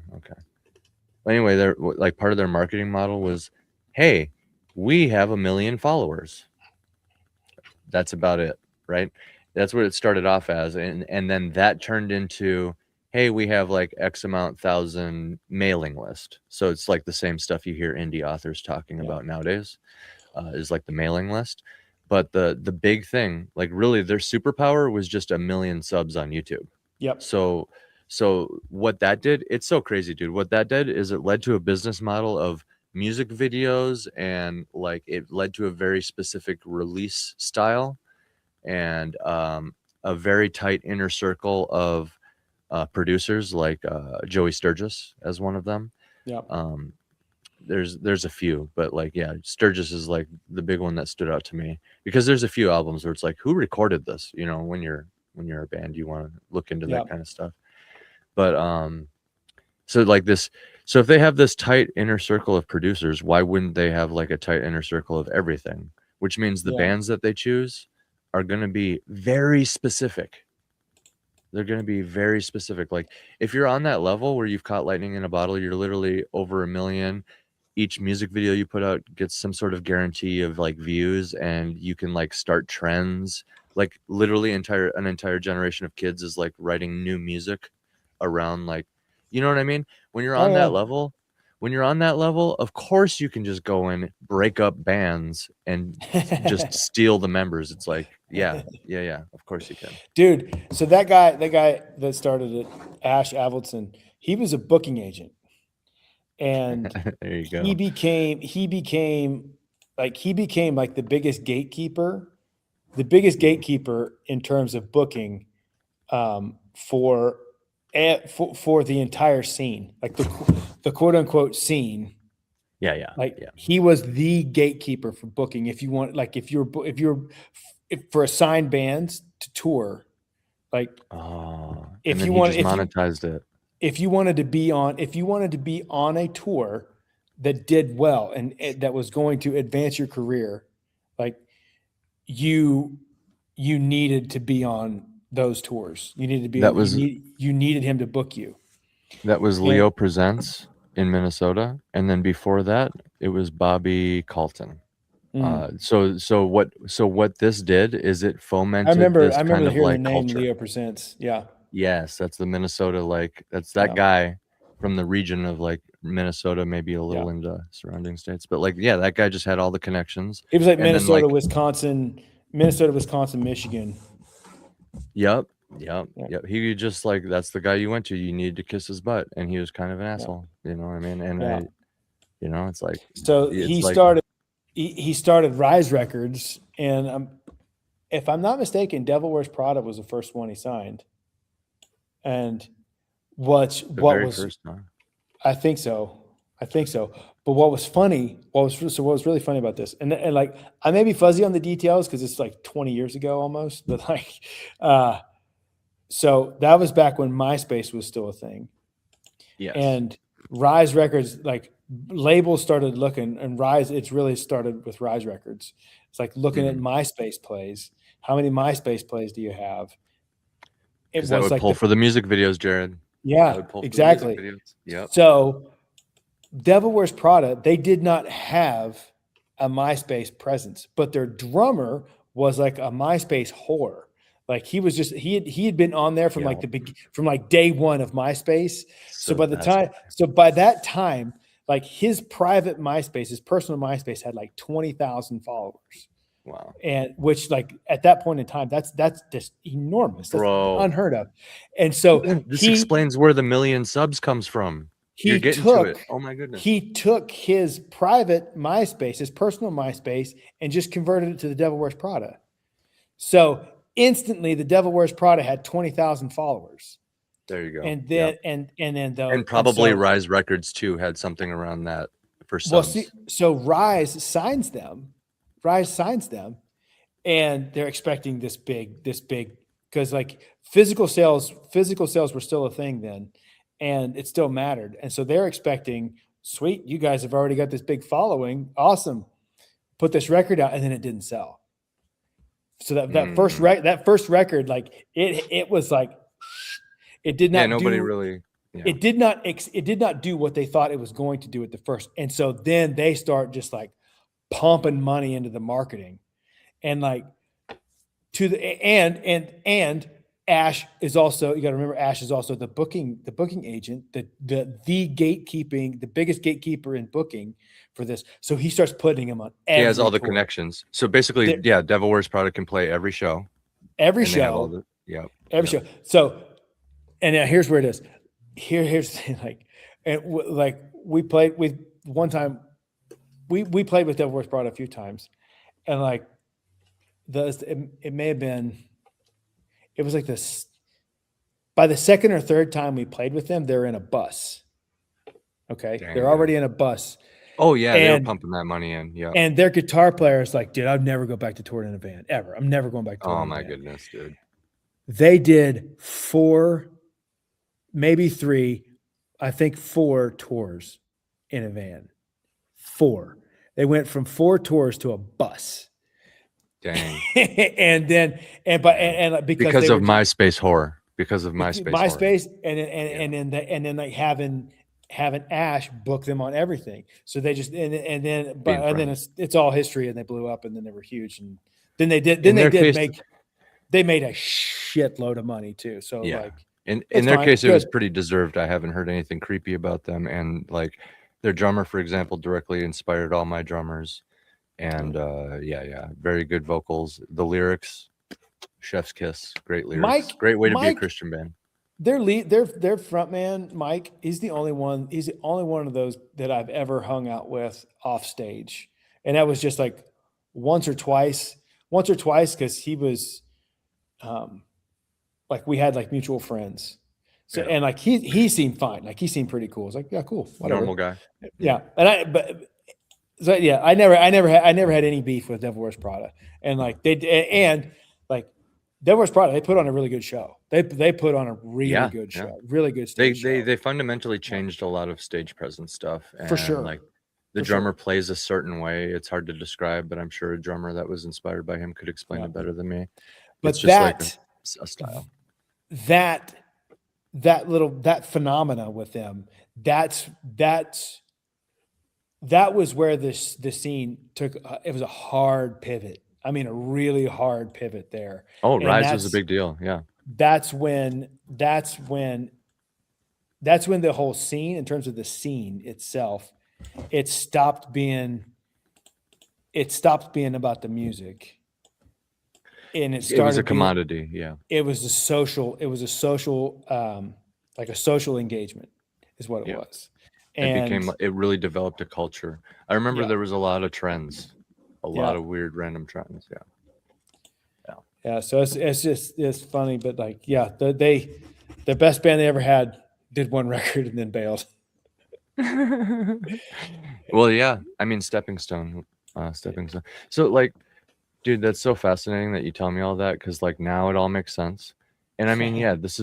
Anyway, they're like part of their marketing model was, hey, we have 1 million followers. That's about it, right? That's what it started off as, and then that turned into, hey, we have like X amount thousand mailing list. So it's like the same stuff you hear indie authors talking about nowadays, is like the mailing list. But the big thing, like really, their superpower was just 1 million subs on YouTube. Yep. So what that did, it's so crazy, dude. What that did is it led to a business model of music videos, and like it led to a very specific release style, and a very tight inner circle of producers, like Joey Sturgis as one of them. Yeah. There's a few, but like, yeah, Sturgis is like the big one that stood out to me, because there's a few albums where it's like, who recorded this? You know, when you're a band, you want to look into that kind of stuff. But so like this, so if they have this tight inner circle of producers, why wouldn't they have like a tight inner circle of everything? Which means the bands that they choose are going to be very specific. They're going to be very specific. Like if you're on that level where you've caught lightning in a bottle, you're literally over 1 million. Each music video you put out gets some sort of guarantee of like views, and you can like start trends. Like literally an entire generation of kids is like writing new music around, like, you know what I mean? When you're on that level, of course you can just go and break up bands and just steal the members. It's like, yeah, of course you can. Dude, so that guy that started it, Ash Avildsen, he was a booking agent. And there you go. He became like the biggest gatekeeper in terms of booking for the entire scene, like the quote unquote scene. He was the gatekeeper for booking. If you want, like, if for assigned bands to tour, like, if you monetized it. If you wanted to be on a tour that did well and that was going to advance your career, like you needed to be on those tours. You needed to be. You needed him to book you. That was Leo Presents in Minnesota, and then before that, it was Bobby Colton. So what this did is it fomented. I remember hearing the name culture. Leo Presents. Yeah. Yes, that's the Minnesota, like that's that guy from the region of like Minnesota, maybe a little into surrounding states, but like, yeah, that guy just had all the connections. He was like Minnesota, Wisconsin, Michigan. Yep. He just like, that's the guy you went to. You needed to kiss his butt, and he was kind of an asshole. You know what I mean? And it's like, so he started Rise Records, and if I'm not mistaken, Devil Wears Prada was the first one he signed. And what was I think so. But what was really funny about this, and like, I may be fuzzy on the details because it's like 20 years ago almost, but like, so that was back when MySpace was still a thing. Yes. And Rise Records, like, labels started looking, and it really started with Rise Records. It's like looking at MySpace plays. How many MySpace plays do you have? That would pull for the music videos, Jared. Yeah, exactly. Yep. So Devil Wears Prada, they did not have a MySpace presence, but their drummer was like a MySpace whore. Like he had been on there from like day one of MySpace. So by that time, like his private MySpace, his personal MySpace had like 20,000 followers. Wow. And which, like, at that point in time, that's just enormous. That's unheard of. And so this explains where the 1 million subs comes from. You're getting to it. Oh my goodness. He took his private MySpace, his personal MySpace, and just converted it to the Devil Wears Prada. So instantly the Devil Wears Prada had 20,000 followers. There you go. And then and probably Rise Records too had something around that for subs. Well, so Rise signs them, and they're expecting this big, because like physical sales were still a thing then, and it still mattered. And so they're expecting, sweet, you guys have already got this big following. Awesome. Put this record out, and then it didn't sell. So that first record, like it was like, it did not. Yeah, nobody really. Yeah. It did not do what they thought it was going to do at the first. And so then they start just like pumping money into the marketing, and like to the and Ash is also, you got to remember, Ash is also the booking agent, the gatekeeping, the biggest gatekeeper in booking for this. So he starts putting him on every He has all the tour. connections. So basically, Devil Wears Prada can play every show. Every show. Every show. So, and now here's where it is. Here's like, we played with one time. We played with Devil Wears Prada a few times, and like it may have been. It was like this. By the second or third time we played with them, they're in a bus. Okay, they're already in a bus. Oh yeah, they're pumping that money in. Yeah, and their guitar player is like, dude, I'd never go back to touring in a van ever. I'm never going back to touring. Oh my goodness, dude. They did 4, maybe 3, I think 4 tours in a van. 4. They went from 4 tours to a bus. Dang. and because of MySpace horror. Because of MySpace and then like having Ash book them on everything. So they just and then it's all history, and they blew up, and then they were huge, and then they made a shitload of money too. So like in their case, it was pretty deserved. I haven't heard anything creepy about them, and like their drummer, for example, directly inspired all my drummers. And very good vocals. The lyrics, chef's kiss, great lyrics. Great way to be a Christian band. Their front man, Mike, he's the only one of those that I've ever hung out with off stage. And that was just like once or twice because he was like we had like mutual friends. So and like he seemed fine. Like he seemed pretty cool. It's like, yeah, cool. Whatever. Normal guy. Yeah. I never had any beef with Devil Wears Prada, and like Devil Wears Prada, they put on a really good show. They put on a really good show, really good stage show. They fundamentally changed a lot of stage presence stuff, and for sure. Like the drummer plays a certain way. It's hard to describe, but I'm sure a drummer that was inspired by him could explain it better than me. But it's just like a style. That phenomena with them, that was where the scene took. It was a hard pivot. I mean, a really hard pivot there. Oh, Rise was a big deal. Yeah. That's when the whole scene, in terms of the scene itself, it stopped being about the music. And it was a commodity. It was a social, like a social engagement is what it was. And it really developed a culture. I remember there was a lot of trends, a lot of weird random trends. Yeah. So it's funny, but like, the best band they ever had did one record and then bailed. Well, yeah. I mean, Stepping Stone. So like, dude, that's so fascinating that you tell me all that. Cause like now it all makes sense. And I mean, this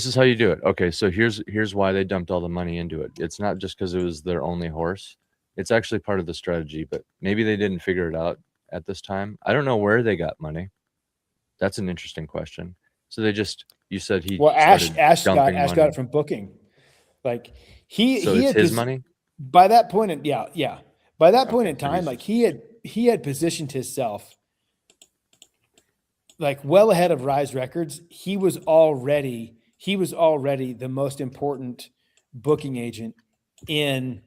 is how you do it. Okay, so here's why they dumped all the money into it. It's not just because it was their only horse. It's actually part of the strategy, but maybe they didn't figure it out at this time. I don't know where they got money. That's an interesting question. So you said Ash got it from booking. Like he had his money? By that point by that point in time, like he had positioned himself like well ahead of Rise Records. He was already the most important booking agent in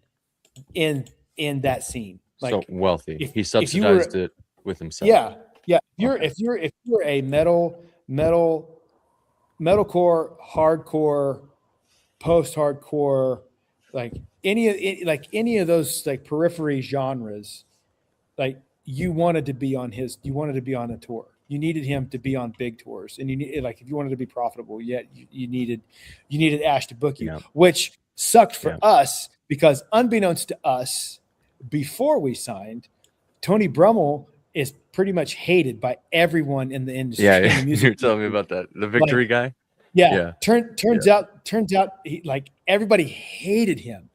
that scene. Like, so wealthy. He subsidized it with himself. Yeah. If you're a metalcore, hardcore, post-hardcore, like any of those like periphery genres, like you wanted to be on a tour. You needed him to be on big tours, and if you wanted to be profitable, you needed Ash to book you, which sucked for us because unbeknownst to us, before we signed, Tony Brummel is pretty much hated by everyone in the industry. Yeah, you're telling me about that. The Victory guy. Yeah. Turns out like everybody hated him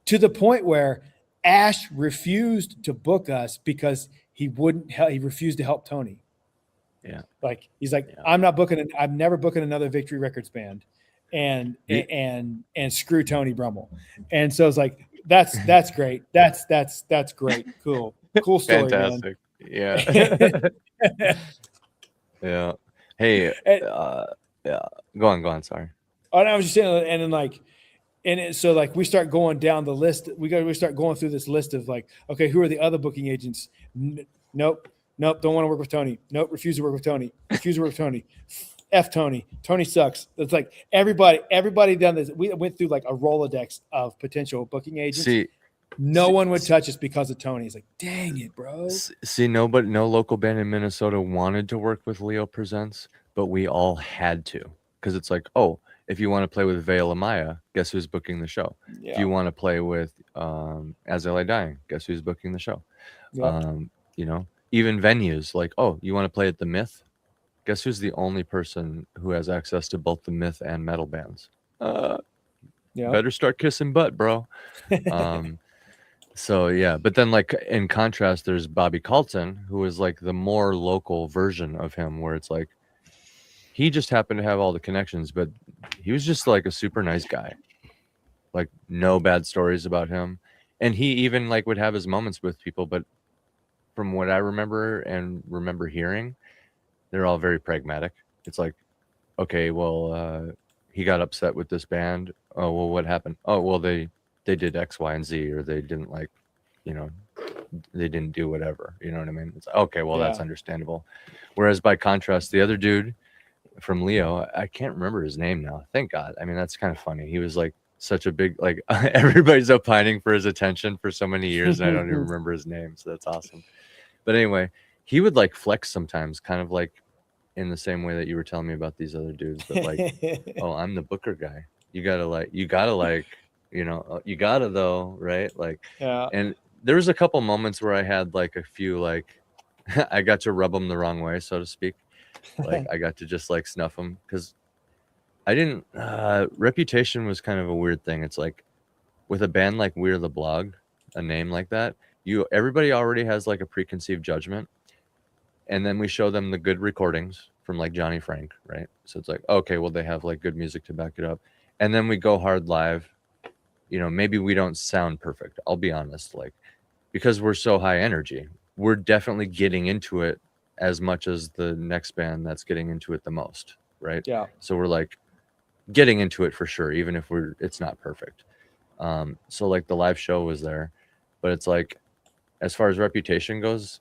to the point where Ash refused to book us because he refused to help Tony. Yeah. Like he's like, I'm never booking another Victory Records band and screw Tony Brummel. And so it's like, that's great. That's great. Cool. Cool story, Fantastic. Yeah. man. Yeah. Hey, And- yeah. Go on. Sorry. and I was just saying, and then like, so like we start going down the list. We start going through this list of like, okay, who are the other booking agents? Nope, don't want to work with Tony. Nope, refuse to work with Tony. Refuse to work with Tony. F Tony. Tony sucks. It's like everybody done this. We went through like a Rolodex of potential booking agents. See, no one would touch us because of Tony. It's like, dang it, bro. see, no local band in Minnesota wanted to work with Leo Presents, but we all had to, because it's like, oh, if you want to play with Evaleighmusic, guess who's booking the show? Yeah. If you want to play with As I Lie Dying, guess who's booking the show? Yep. You know, even venues like, oh, you want to play at the Myth? Guess who's the only person who has access to both the Myth and metal bands? Better start kissing butt, bro. So yeah, but then like in contrast, there's Bobby Colton, who is like the more local version of him, where it's like he just happened to have all the connections, but he was just like a super nice guy. Like no bad stories about him, and he even like would have his moments with people, but from what I remember hearing, they're all very pragmatic. It's like, okay, well, he got upset with this band. Oh, well, what happened? Oh, well, they did X, Y, and Z, or they didn't like, you know, they didn't do whatever. You know what I mean? It's like, okay, well, that's understandable. Whereas by contrast, the other dude from Leo, I can't remember his name now. Thank God. I mean, that's kind of funny. He was like such a big, like everybody's opining for his attention for so many years, and I don't even remember his name. So that's awesome. But anyway, he would like flex sometimes, kind of like in the same way that you were telling me about these other dudes, but like, oh, I'm the booker guy. You gotta like, you know, you gotta though, right? Like, and there was a couple moments where I had like a few, like, I got to rub them the wrong way, so to speak. Like I got to just like snuff them, because I didn't, Reputation was kind of a weird thing. It's like with a band like We're the Blog, a name like that, everybody already has like a preconceived judgment. And then we show them the good recordings from like Johnny Frank, right? So it's like, okay, well, they have like good music to back it up. And then we go hard live. You know, maybe we don't sound perfect. I'll be honest, like, because we're so high energy, we're definitely getting into it as much as the next band that's getting into it the most, right? Yeah. So we're like getting into it for sure, even if it's not perfect. So like the live show was there, but it's like, as far as Reputation goes,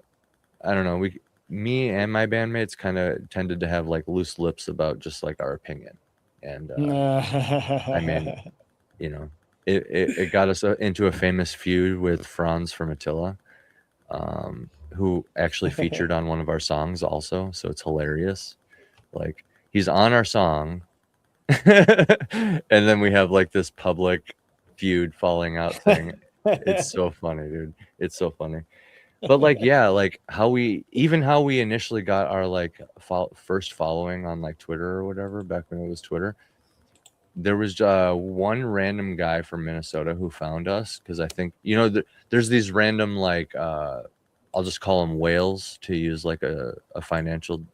I don't know, me and my bandmates kind of tended to have like loose lips about just like our opinion. And I mean, you know, it got us into a famous feud with Franz from Attila, who actually featured on one of our songs also. So it's hilarious. Like he's on our song and then we have like this public feud falling out thing. It's so funny, dude. It's so funny. But like, yeah, like how we initially got our like first following on like Twitter or whatever, back when it was Twitter, there was one random guy from Minnesota who found us, because I think, you know, there's these random like I'll just call them whales, to use like a financial,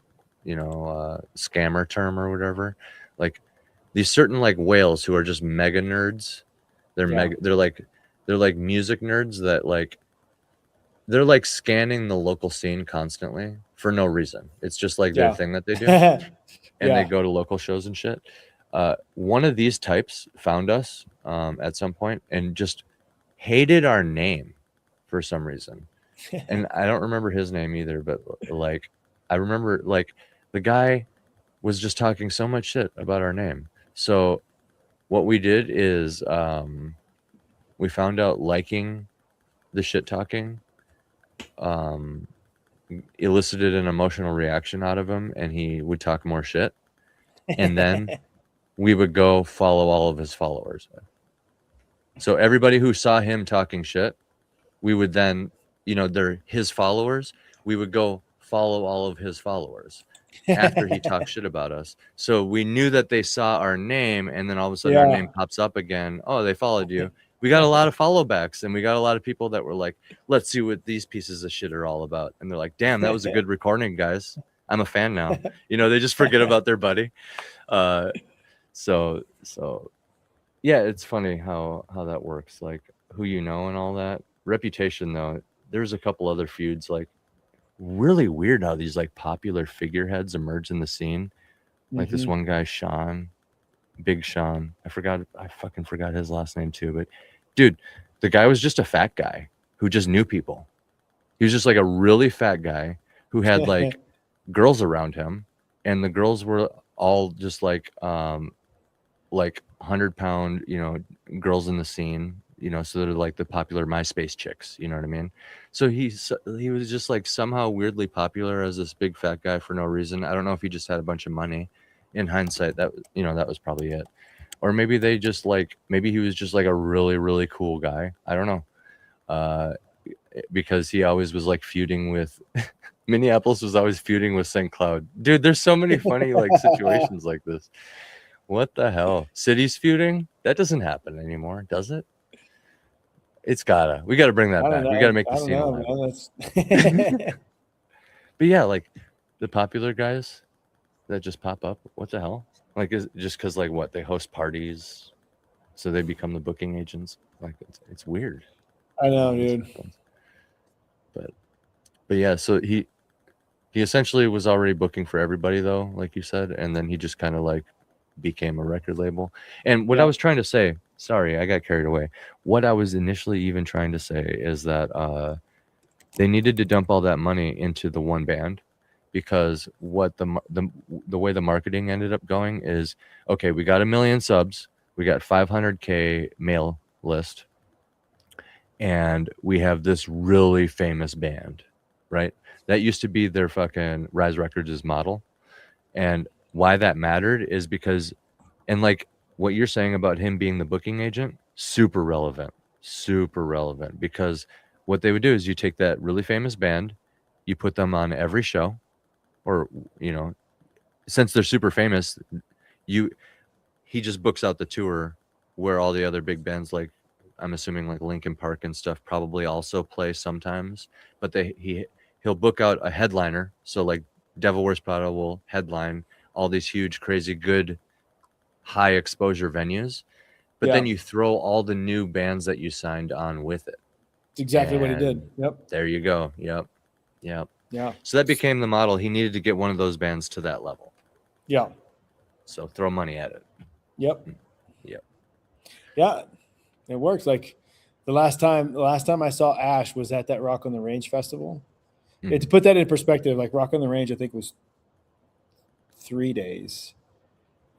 you know, scammer term or whatever. Like these certain like whales who are just mega nerds. They're they're like music nerds that like, they're like scanning the local scene constantly for no reason. It's just like their thing that they do. And they go to local shows and shit. One of these types found us at some point and just hated our name for some reason. And I don't remember his name either, but like, I remember like the guy was just talking so much shit about our name. So what we did is we found out liking the shit talking elicited an emotional reaction out of him, and he would talk more shit. And then we would go follow all of his followers. So everybody who saw him talking shit, we would then, you know, they're his followers. We would go follow all of his followers after he talked shit about us. So we knew that they saw our name, and then all of a sudden our name pops up again. Oh, they followed you. We got a lot of follow backs, and we got a lot of people that were like, let's see what these pieces of shit are all about. And they're like, damn, that was a good recording, guys. I'm a fan now. You know, they just forget about their buddy. So yeah, it's funny how that works, like who you know and all that. Reputation though, there's a couple other feuds, like really weird how these like popular figureheads emerge in the scene. Like this one guy, Sean, Big Sean. I fucking forgot his last name too. But dude, the guy was just a fat guy who just knew people. He was just like a really fat guy who had like girls around him, and the girls were all just like 100-pound, girls in the scene, so they're like the popular MySpace chicks, you know what I mean? So he was just like somehow weirdly popular as this big fat guy for no reason. I don't know if he just had a bunch of money. In hindsight, that was probably it. Or maybe maybe he was just like a really, really cool guy. I don't know. Because he always was like feuding with Minneapolis was always feuding with St. Cloud. Dude, there's so many funny like situations like this. What the hell? Cities feuding? That doesn't happen anymore, does it? We gotta bring that back. We gotta make the scene alive. But yeah, like the popular guys that just pop up. What the hell? Like, is it just because like what, they host parties, so they become the booking agents? Like it's weird. I know, dude. But yeah, so he essentially was already booking for everybody though, like you said, and then he just kind of like became a record label. And what I was trying to say, sorry, I got carried away. What I was initially even trying to say is that they needed to dump all that money into the one band, because what the way the marketing ended up going is, okay, we got 1 million subs, we got 500K mail list, and we have this really famous band, right? That used to be their fucking Rise Records' model. And why that mattered is because, and like what you're saying about him being the booking agent, super relevant, because what they would do is you take that really famous band, you put them on every show, or, since they're super famous, he just books out the tour where all the other big bands, like I'm assuming like Linkin Park and stuff, probably also play sometimes, but he'll book out a headliner. So like Devil Wears Prada will headline all these huge, crazy, good, high exposure venues, but then you throw all the new bands that you signed on with it. It's exactly what he did. Yep. There you go. Yep. Yeah. So that became the model. He needed to get one of those bands to that level. Yeah. So throw money at it. Yep. Yeah. It works. Like the last time I saw Ash was at that Rock on the Range festival. To put that in perspective, like Rock on the Range, I think was 3 days,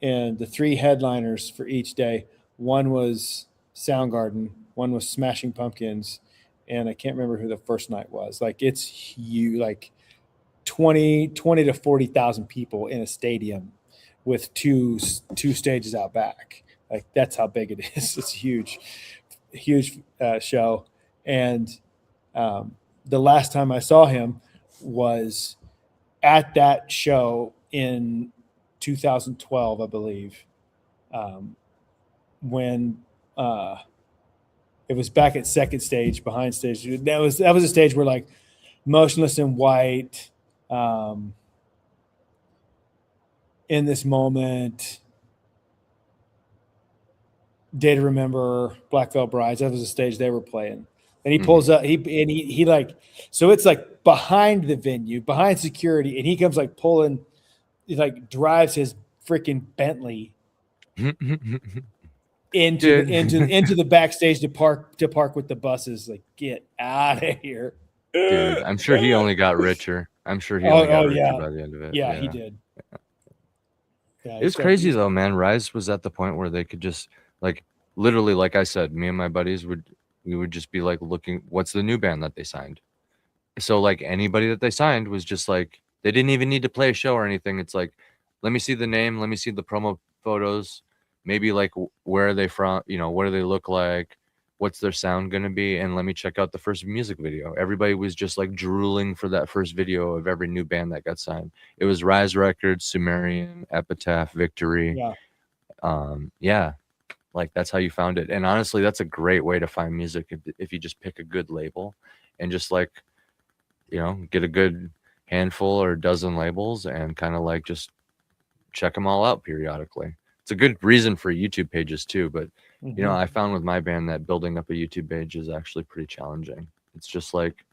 and the 3 headliners for each day, one was Soundgarden, one was Smashing Pumpkins, and I can't remember who the first night was. Like it's huge, like 20 to 40,000 people in a stadium with two stages out back. Like that's how big it is. It's huge show. And the last time I saw him was at that show in 2012, I believe, when it was back at second stage, behind stage. That was a stage where like Motionless in White, In This Moment, Day to Remember, Black Veil Brides. That was the stage they were playing. And he pulls up, he like, so it's like behind the venue, behind security, and he comes like pulling, he like drives his freaking Bentley into the backstage to park with the buses. Like, get out of here. Dude, I'm sure he only got richer. I'm sure he only got richer by the end of it. Yeah, he did. Yeah, it was crazy though, man. Rise was at the point where they could just like literally, like I said, me and my buddies would just be like looking, what's the new band that they signed? So like anybody that they signed was just like, they didn't even need to play a show or anything. It's like, let me see the name, let me see the promo photos, maybe like where are they from, what do they look like, what's their sound gonna be, and let me check out the first music video. Everybody was just like drooling for that first video of every new band that got signed. It was Rise Records, Sumerian, Epitaph, Victory. Like that's how you found it. And honestly, that's a great way to find music if you just pick a good label and just like, get a good handful or dozen labels and kind of like just check them all out periodically. It's a good reason for YouTube pages too, but I found with my band that building up a YouTube page is actually pretty challenging. It's just like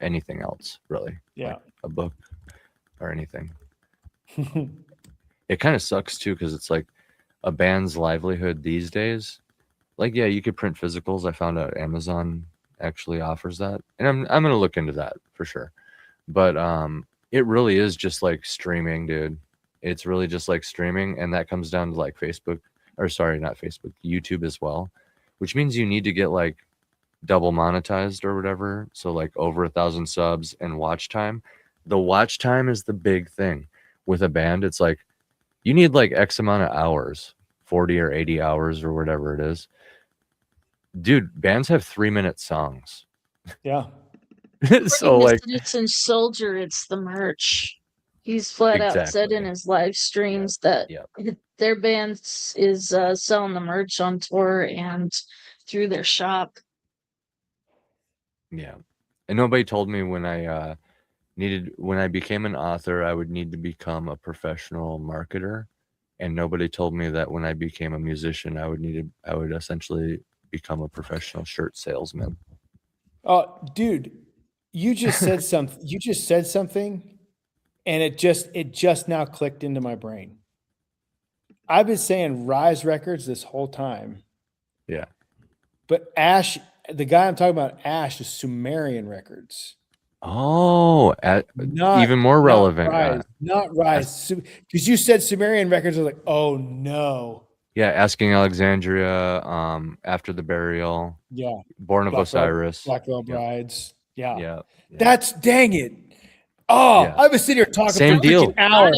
anything else, really. Yeah. Like a book or anything. It kind of sucks too, because it's like a band's livelihood these days. Like, yeah, you could print physicals. I found out Amazon actually offers that, and I'm gonna look into that for sure. But it really is just like streaming, dude. It's really just like streaming, and that comes down to like Facebook, or sorry, not Facebook, YouTube as well, which means you need to get like double monetized or whatever. So like over 1,000 subs and watch time. The watch time is the big thing with a band. It's like you need like X amount of hours, 40 or 80 hours or whatever it is. Dude, bands have 3-minute songs. Yeah. So the like Citizen Soldier, it's the merch. He's flat out said in Exactly. his live streams that Yep. their band is selling the merch on tour and through their shop. Yeah. And nobody told me when I became an author, I would need to become a professional marketer. And nobody told me that when I became a musician, I would essentially become a professional shirt salesman. Oh, dude, you just said something. You just said something, and it just now clicked into my brain. I've been saying Rise Records this whole time. Yeah. But Ash, the guy I'm talking about, Ash, is Sumerian Records. Oh, Not even more relevant. Not Rise. Because you said Sumerian Records, I was like, oh no. Yeah, Asking Alexandria, After the Burial. Yeah. Born of Osiris. Blackwell Brides. Yeah. Yeah. That's dang it. Oh, Yeah. I was sitting here talking Same for deal. an hour.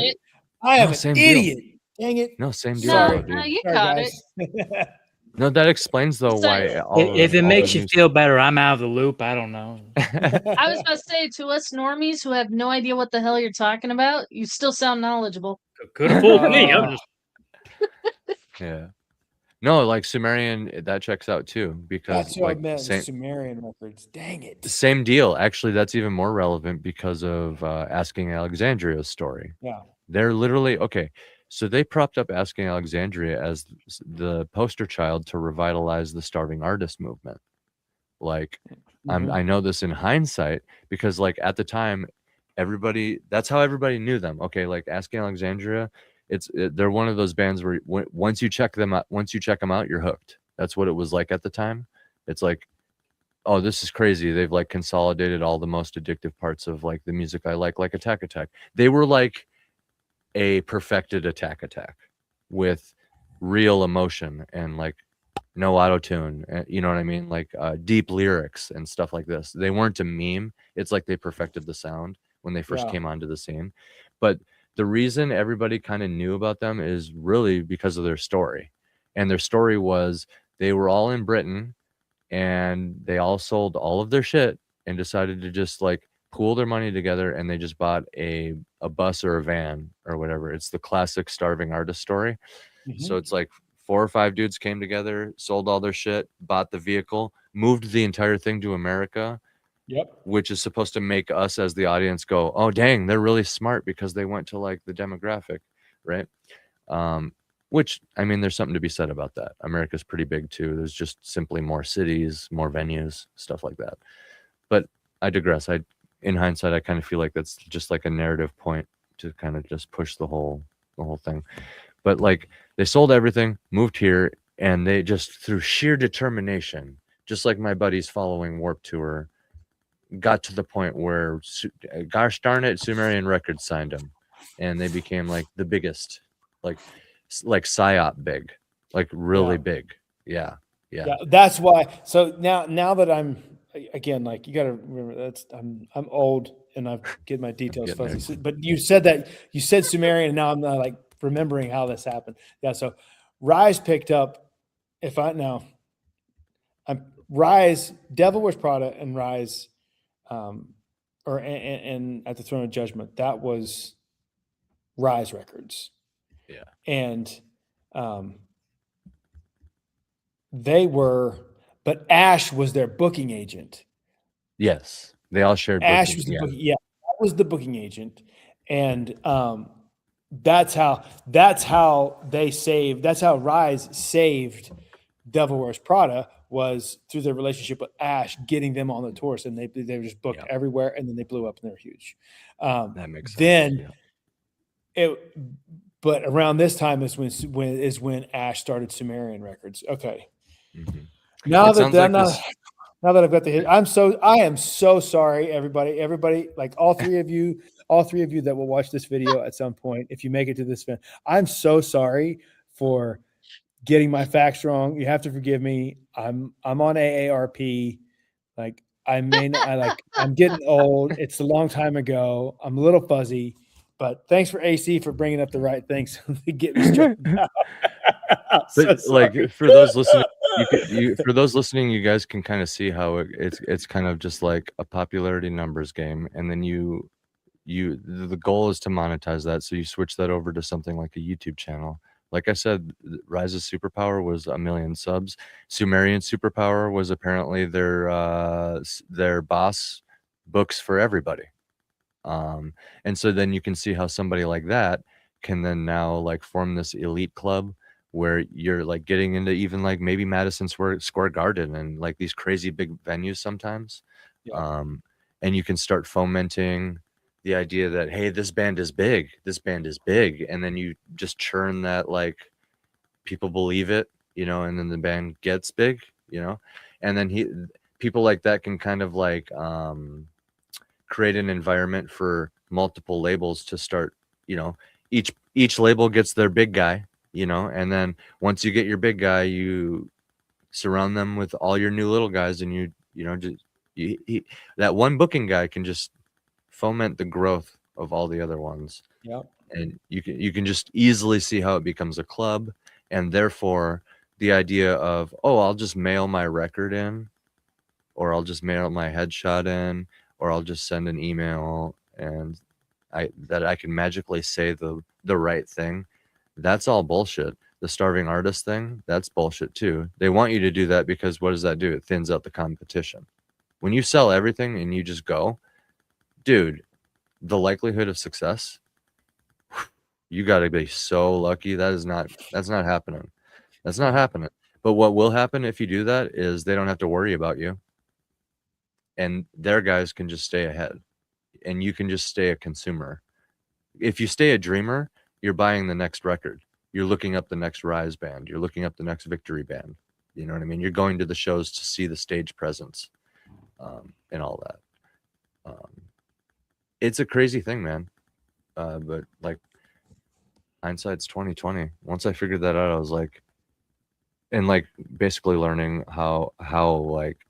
I am No, an same deal. idiot. Dang it. No, same deal, No, though, dude. no, you Sorry, caught guys. it. No, that explains though So- why. If it makes you feel better, I'm out of the loop. I don't know. I was about to say, to us normies who have no idea what the hell you're talking about, you still sound knowledgeable. Could have fooled me. I'm just Yeah. No, like Sumerian, that checks out too, because That's what like I meant. same, Sumerian Records. Dang it. same deal. Actually, that's even more relevant because of Asking Alexandria's story. Yeah. They're literally okay. So they propped up Asking Alexandria as the poster child to revitalize the starving artist movement. Like, I know this in hindsight because, like, at the time, that's how everybody knew them. Okay, like Asking Alexandria, they're one of those bands where once you check them out, you're hooked. That's what it was like at the time. It's like, oh, this is crazy. They've like consolidated all the most addictive parts of like the music I like Attack Attack. They were like a perfected Attack Attack with real emotion and like no auto tune. You know what I mean? Like deep lyrics and stuff like this. They weren't a meme. It's like they perfected the sound when they first came onto the scene. But the reason everybody kind of knew about them is really because of their story. And their story was they were all in Britain and they all sold all of their shit and decided to just like pool their money together, and they just bought a bus or a van or whatever. It's the classic starving artist story. So it's like 4 or 5 dudes came together, sold all their shit, bought the vehicle, moved the entire thing to America. Yep. Which is supposed to make us as the audience go, oh dang, they're really smart because they went to like the demographic, right? Which, I mean, there's something to be said about that. America's pretty big too. There's just simply more cities, more venues, stuff like that. But I digress. In hindsight, I kind of feel like that's just like a narrative point to kind of just push the whole thing. But like they sold everything, moved here, and they just through sheer determination, just like my buddies following Warped Tour, got to the point where, gosh darn it, Sumerian Records signed them, and they became like the biggest, like PSYOP big, like really big. Yeah. That's why. So now that I'm again, like you got to remember I'm old and I've get my details fuzzy. But you said Sumerian, and now I'm not like remembering how this happened. Yeah. So Rise picked up. Rise, Devil Wears Prada, and Rise. And At the Throne of Judgment, that was Rise Records. Yeah. And but Ash was their booking agent. Yes. They all shared Ash booking, was the booking, that was the booking agent. And that's how Rise saved Devil Wears Prada, was through their relationship with Ash, getting them on the tours, and they were just booked everywhere, and then they blew up and they were huge. That makes sense. But around this time is when Ash started Sumerian Records. Okay. Mm-hmm. Now that I've got the hit, I am so sorry, everybody, like all three of you that will watch this video at some point, if you make it to this event, I'm so sorry for getting my facts wrong. You have to forgive me. I'm on AARP. Like I'm getting old. It's a long time ago. I'm a little fuzzy, but thanks for AC for bringing up the right things to get me straightened out. But like for those listening, you guys can kind of see how it's kind of just like a popularity numbers game, and then the goal is to monetize that, so you switch that over to something like a YouTube channel. Like I said, Rise's superpower was 1 million subs. Sumerian superpower was apparently their boss books for everybody. And so then you can see how somebody like that can then now like form this elite club where you're like getting into even like maybe Madison Square Garden and like these crazy big venues sometimes. And you can start fomenting the idea that, hey, this band is big, and then you just churn that, like people believe it, and then the band gets big, and then people like that can kind of like create an environment for multiple labels to start, each label gets their big guy, and then once you get your big guy, you surround them with all your new little guys, and that one booking guy can just foment the growth of all the other ones. And you can just easily see how it becomes a club, and therefore the idea of, I'll just mail my record in, or I'll just mail my headshot in, or I'll just send an email and I can magically say the right thing. That's all bullshit. The starving artist thing, that's bullshit too. They want you to do that because what does that do? It thins out the competition. When you sell everything and you just go, dude, the likelihood of success, you got to be so lucky. That's not happening. That's not happening. But what will happen if you do that is they don't have to worry about you, and their guys can just stay ahead, and you can just stay a consumer. If you stay a dreamer, you're buying the next record. You're looking up the next Rise band. You're looking up the next Victory band. You know what I mean? You're going to the shows to see the stage presence, and all that. It's a crazy thing, man. But like hindsight's 2020. Once I figured that out, I was like, and like basically learning how like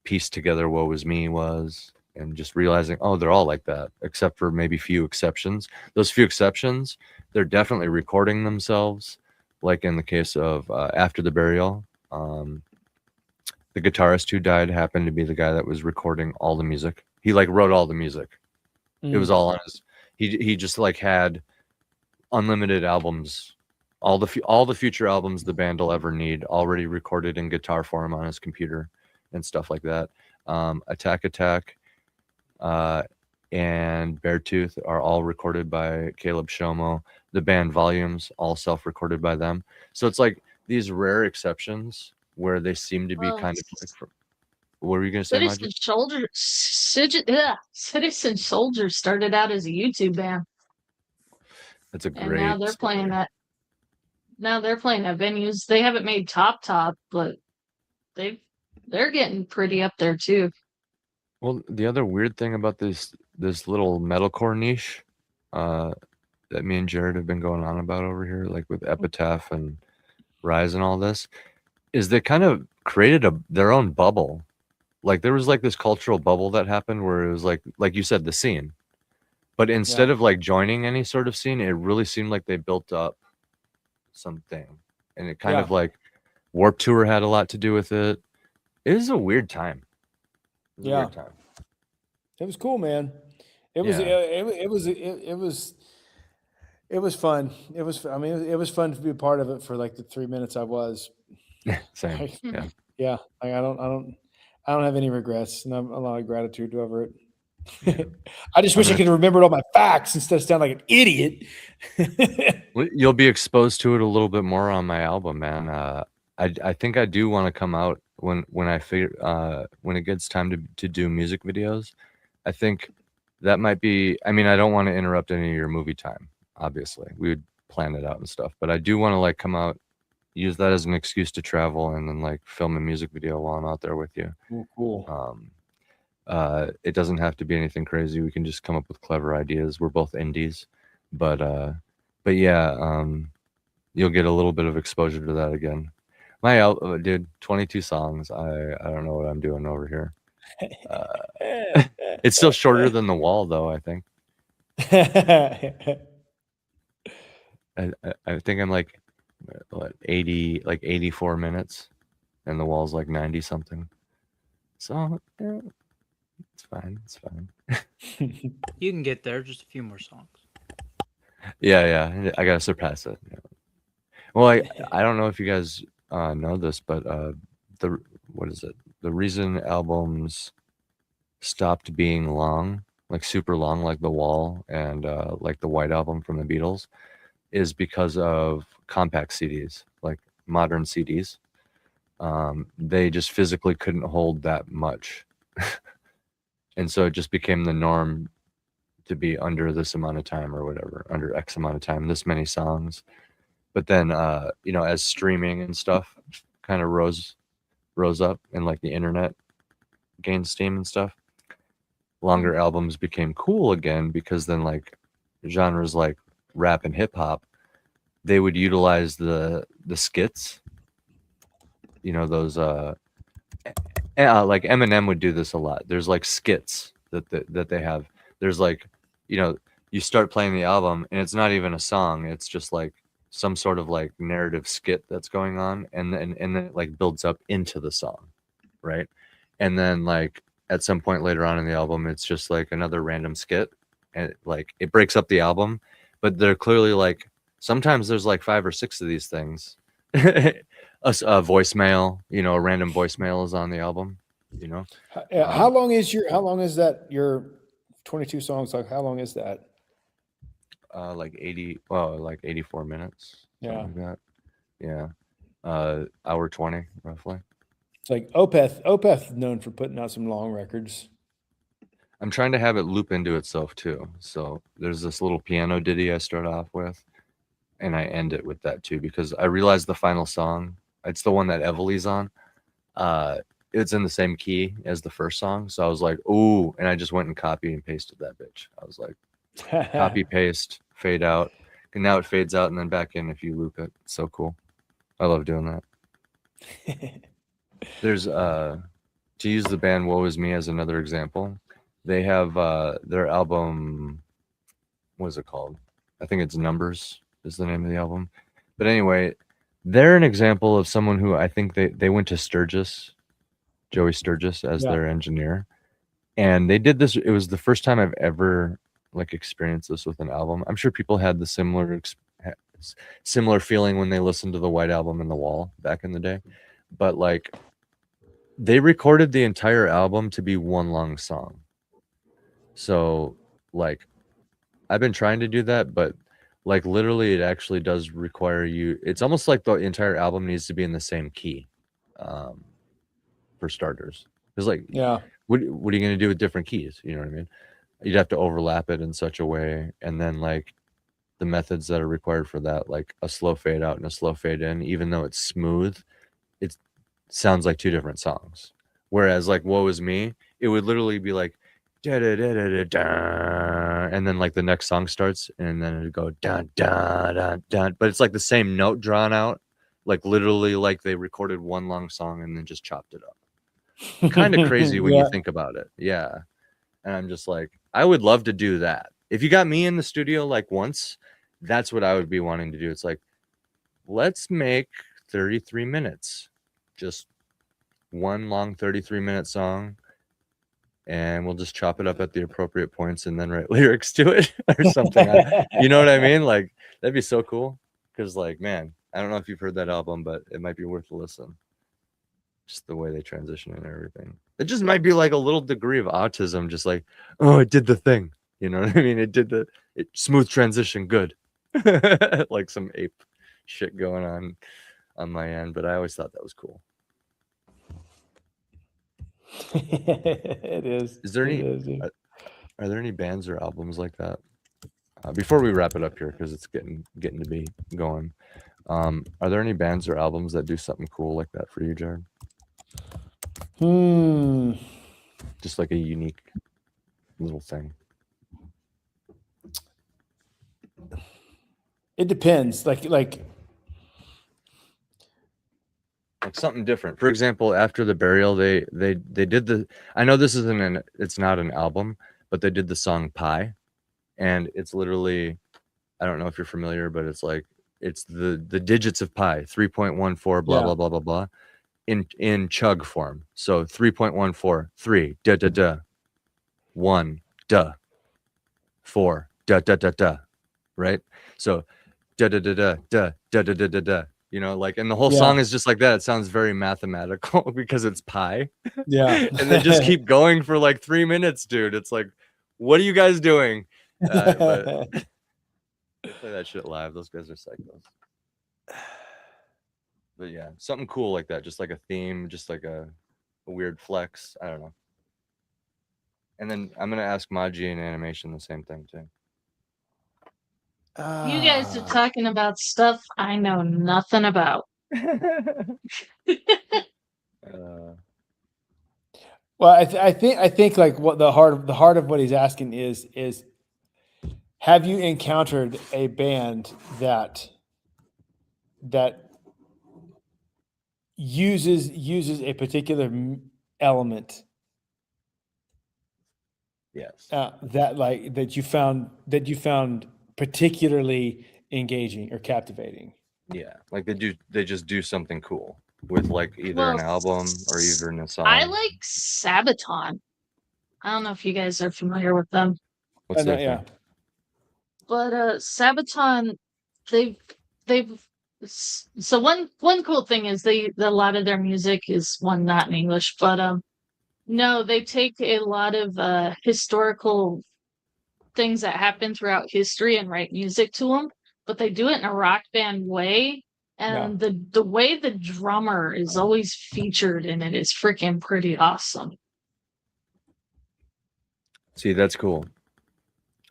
pieced together Woe Was Me was, and just realizing, they're all like that, except for maybe few exceptions. Those few exceptions, they're definitely recording themselves. Like in the case of After the Burial, the guitarist who died happened to be the guy that was recording all the music. He like wrote all the music. It was all on his. He just like had unlimited albums, all the future albums the band will ever need already recorded in guitar form on his computer and stuff like that. Attack, and Beartooth are all recorded by Caleb Shomo. The band Volumes all self-recorded by them. So it's like these rare exceptions where they seem to be kind of like. What were you going to say, Citizen Soldier started out as a YouTube band. That's a great. And now they're playing at. Now they're playing at venues. They haven't made top, but they're getting pretty up there too. Well, the other weird thing about this little metalcore niche that me and Jared have been going on about over here, like with Epitaph and Rise and all this, is they kind of created their own bubble. Like there was like this cultural bubble that happened where it was like you said, the scene. But instead of like joining any sort of scene, it really seemed like they built up something. And it kind of like Warped Tour had a lot to do with it. It was a weird time. It was cool, man. It was fun. It was fun to be a part of it for like the 3 minutes I was. Same. Yeah. Like, I don't have any regrets, and I'm a lot of gratitude over it. I just wish I could remember all my facts instead of sound like an idiot. You'll be exposed to it a little bit more on my album, man. I think I do want to come out when I figure when it gets time to do music videos, I think that might be. I mean, I don't want to interrupt any of your movie time. Obviously, we would plan it out and stuff, but I do want to like come out, use that as an excuse to travel, and then like film a music video while I'm out there with you. Cool. It doesn't have to be anything crazy. We can just come up with clever ideas. We're both indies, but yeah, you'll get a little bit of exposure to that again. Dude, 22 songs. I don't know what I'm doing over here. It's still shorter than The Wall, though. I think. I think I'm like what 84 minutes, and The Wall's like 90 something. So yeah, it's fine. It's fine. You can get there. Just a few more songs. Yeah. I gotta surpass it. Yeah. Well, I don't know if you guys know this, but the reason albums stopped being long, like super long, like The Wall and like the White Album from the Beatles, is because of compact CDs, like modern CDs. They just physically couldn't hold that much. And so it just became the norm to be under this amount of time or whatever, under X amount of time, this many songs. But then, as streaming and stuff kind of rose up and like the internet gained steam and stuff, longer albums became cool again, because then like genres like rap and hip hop, they would utilize the skits, those like Eminem would do this a lot. There's like skits that they have. There's like, you start playing the album and it's not even a song. It's just like some sort of like narrative skit that's going on, and then it like builds up into the song, right? And then like at some point later on in the album, it's just like another random skit, and it breaks up the album. But they're clearly like, sometimes there's like 5 or 6 of these things. a voicemail, a random voicemail is on the album. How long is your 22 songs? Like, how long is that? Like 84 minutes. Yeah. Like that. Yeah. Hour 20 roughly. It's like Opeth known for putting out some long records. I'm trying to have it loop into itself too. So there's this little piano ditty I start off with, and I end it with that too, because I realized the final song, it's the one that Evaleigh's on. It's in the same key as the first song. So I was like, ooh, and I just went and copy and pasted that bitch. I was like, copy, paste, fade out. And now it fades out and then back in if you loop it. It's so cool. I love doing that. There's to use the band Woe Is Me as another example. They have their album, what is it called? I think it's Numbers is the name of the album. But anyway, they're an example of someone who I think they went to Joey Sturgis as their engineer. And they did this. It was the first time I've ever like experienced this with an album. I'm sure people had the similar feeling when they listened to the White Album and The Wall back in the day. But like, they recorded the entire album to be one long song. So like, I've been trying to do that, but like literally it actually does require you. It's almost like the entire album needs to be in the same key, for starters. Because like, what are you going to do with different keys? You know what I mean? You'd have to overlap it in such a way. And then like the methods that are required for that, like a slow fade out and a slow fade in, even though it's smooth, it sounds like 2 different songs. Whereas like Woe Is Me, it would literally be like, da, da, da, da, da, da, and then like the next song starts and then it'd go dun, dun, dun, dun. But it's like the same note drawn out, like literally like they recorded one long song and then just chopped it up. Kind of crazy when you think about it. Yeah. And I'm just like, I would love to do that. If you got me in the studio like once, that's what I would be wanting to do. It's like, let's make 33 minutes, just one long 33-minute song, and we'll just chop it up at the appropriate points and then write lyrics to it or something. You know what I mean? Like, that'd be so cool. Because like, man, I don't know if you've heard that album, but it might be worth a listen. Just the way they transition and everything. It just might be like a little degree of autism, just like, oh, it did the thing. You know what I mean? It did smooth transition, good. Like some ape shit going on my end, but I always thought that was cool. It is. Is there It any? is, dude. Are there any bands or albums like that? Before we wrap it up here, because it's getting to be going. Are there any bands or albums that do something cool like that for you, Jared? Just like a unique little thing. It depends. Like something different. For example, after the burial, they did the. I know this isn't it's not an album, but they did the song "Pi," and it's literally, I don't know if you're familiar, but it's like it's the digits of pi, 3.14, blah blah blah blah blah, in chug form. So 3.14, 3 da da da, 1 da, 4 da da da da, right? So da da da da da da da da da da. You know, like, and the whole song is just like that. It sounds very mathematical because it's pi. Yeah. And they just keep going for like 3 minutes, dude. It's like, what are you guys doing? But play that shit live. Those guys are psychos. But yeah, something cool like that. Just like a theme, just like a weird flex. I don't know. And then I'm going to ask Maji in animation the same thing too. You guys are talking about stuff I know nothing about. Well, I think like what the heart of what he's asking is have you encountered a band that uses a particular element? Yes. That you found particularly engaging or captivating. Yeah, like they just do something cool with like either an album or even a song. I like Sabaton. I don't know if you guys are familiar with them. What's that? Yeah. But Sabaton, so one cool thing is a lot of their music is not in English, but no, they take a lot of historical things that happen throughout history and write music to them, but they do it in a rock band way. And the way the drummer is always featured in it is freaking pretty awesome. See, that's cool.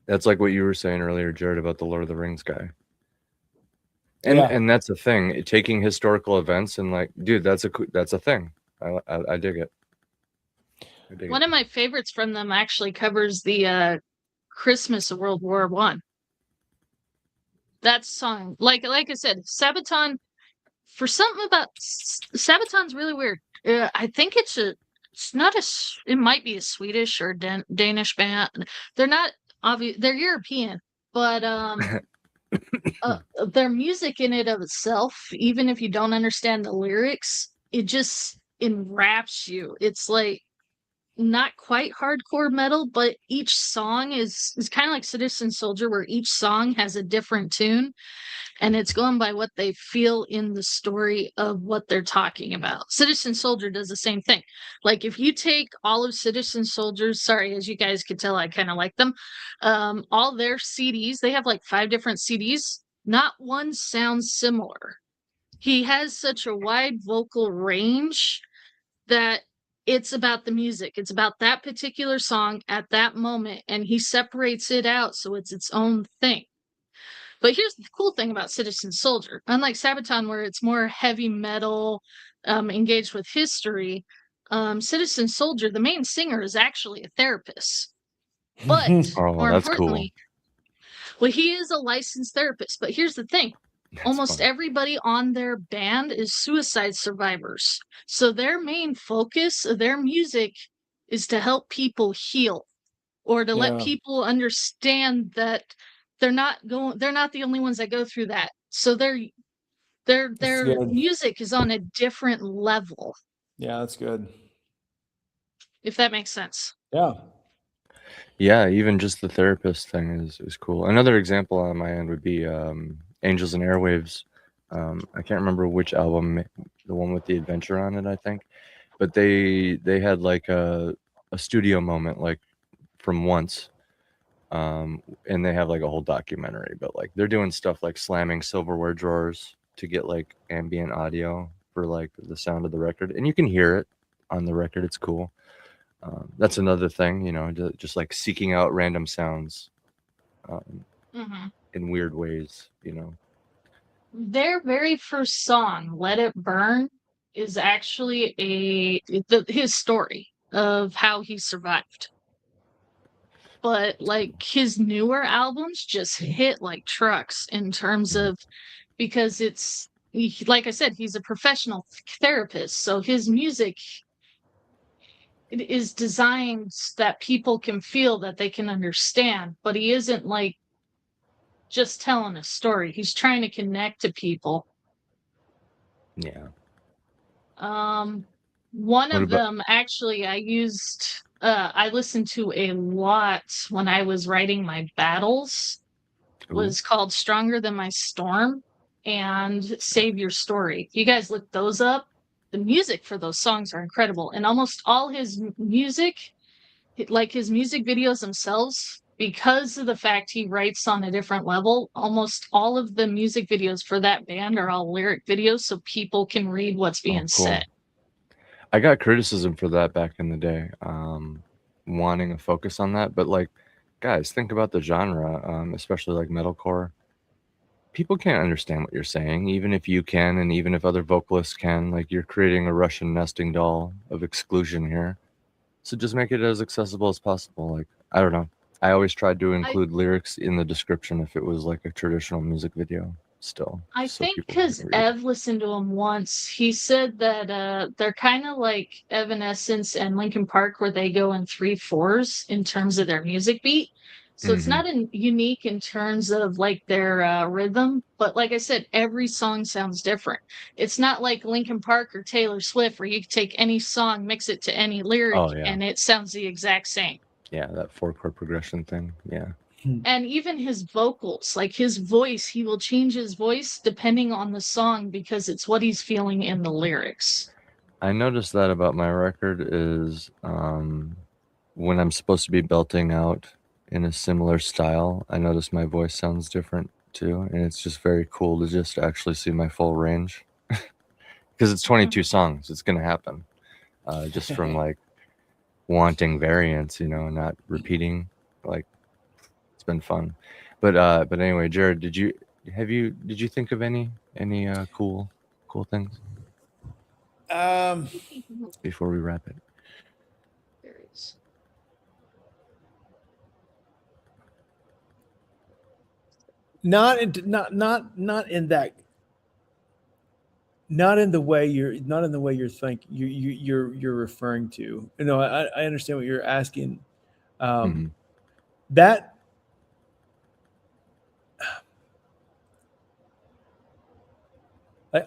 That's like what you were saying earlier, Jared, about the Lord of the Rings guy. And that's a thing. Taking historical events and like, dude, that's a thing. I dig it. One of my favorites from them actually covers the Christmas of World War I. That song, like I said, Sabaton. For something about Sabaton's really weird. I think it might be a Swedish or Danish band. They're not obvious. They're European, but their music in it of itself, even if you don't understand the lyrics, it just enwraps you. It's like not quite hardcore metal, but each song is kind of like Citizen Soldier, where each song has a different tune, and it's going by what they feel in the story of what they're talking about. Citizen Soldier does the same thing. Like if you take all of Citizen Soldier's, sorry, as you guys could tell, I kind of like them, all their CDs, they have like 5 different CDs. Not one sounds similar. He has such a wide vocal range that it's about the music. It's about that particular song at that moment, and he separates it out so it's its own thing. But here's the cool thing about Citizen Soldier. Unlike Sabaton, where it's more heavy metal, engaged with history, Citizen Soldier, the main singer, is actually a therapist. But more importantly, well, he is a licensed therapist. But here's the thing. Almost everybody on their band is suicide survivors. So their main focus of their music is to help people heal, or to let people understand that they're not the only ones that go through that. So their music is on a different level. Yeah, that's good. If that makes sense. Yeah, even just the therapist thing is cool. Another example on my end would be Angels and Airwaves. I can't remember which album, the one with the adventure on it, I think. But they had like a studio moment, like from Once. And they have like a whole documentary, but like they're doing stuff like slamming silverware drawers to get like ambient audio for like the sound of the record. And you can hear it on the record. It's cool. That's another thing, just like seeking out random sounds in weird ways, Their very first song, "Let It Burn," is actually his story of how he survived. But like his newer albums just hit like trucks in terms of, because like I said, he's a professional therapist, so his music is designed that people can feel, that they can understand, but he isn't like just telling a story. He's trying to connect to people. Yeah. One of them actually I listened to a lot when I was writing my battles. Was called "Stronger Than My Storm" and "Save Your Story." You guys look those up. The music for those songs are incredible, and almost all his music, like his music videos themselves, because of the fact he writes on a different level, almost all of the music videos for that band are all lyric videos, so people can read what's being said. I got criticism for that back in the day, wanting a focus on that. But like, guys, think about the genre, especially like metalcore. People can't understand what you're saying, even if you can, and even if other vocalists can. Like, you're creating a Russian nesting doll of exclusion here. So just make it as accessible as possible. Like, I don't know. I always tried to include lyrics in the description if it was like a traditional music video. Still, I think because Ev listened to him once, he said that they're kind of like Evanescence and Linkin Park, where they go in 3/4 in terms of their music beat. So it's not unique in terms of like their rhythm, but like I said, every song sounds different. It's not like Linkin Park or Taylor Swift, where you can take any song, mix it to any lyric, and it sounds the exact same. Yeah, that 4-chord progression thing. Yeah. And even his vocals, like his voice, he will change his voice depending on the song because it's what he's feeling in the lyrics. I noticed that about my record is when I'm supposed to be belting out in a similar style, I notice my voice sounds different too. And it's just very cool to just actually see my full range. Because it's 22 songs. It's going to happen. Just from like wanting variance, not repeating. Like, it's been fun. But anyway, Jared, did you think of any cool things before we wrap it? There is. Not in the way you're thinking. You're referring to. I understand what you're asking. That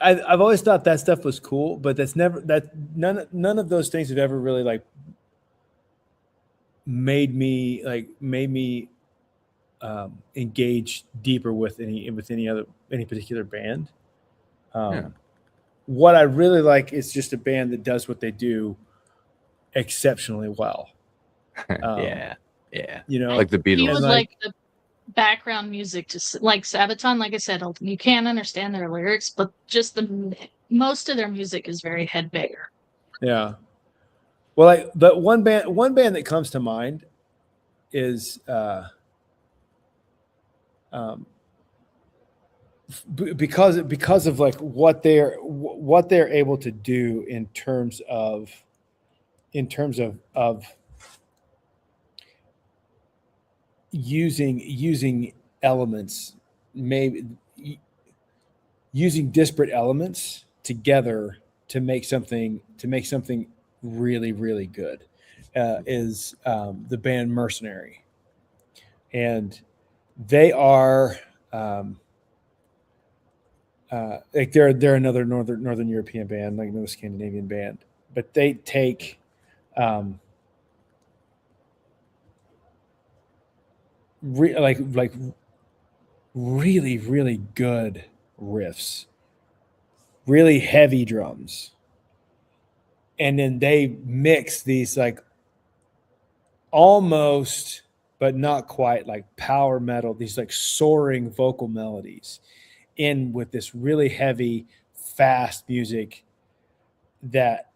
I've always thought that stuff was cool, but none of those things have ever really like made me engage deeper with any particular band. What I really like is just a band that does what they do exceptionally well. Yeah. Like the Beatles. He would like the background music to like Sabaton. Like I said, you can't understand their lyrics, but just most of their music is very headbanger. Yeah. Well, but one band that comes to mind is because of like what they're able to do in terms of using elements, maybe using disparate elements together to make something really, really good, is the band Mercenary. And they are like they're another northern European band, like another Scandinavian band, but they take really, really good riffs, really heavy drums, and then they mix these like almost but not quite like power metal, these like soaring vocal melodies in with this really heavy, fast music that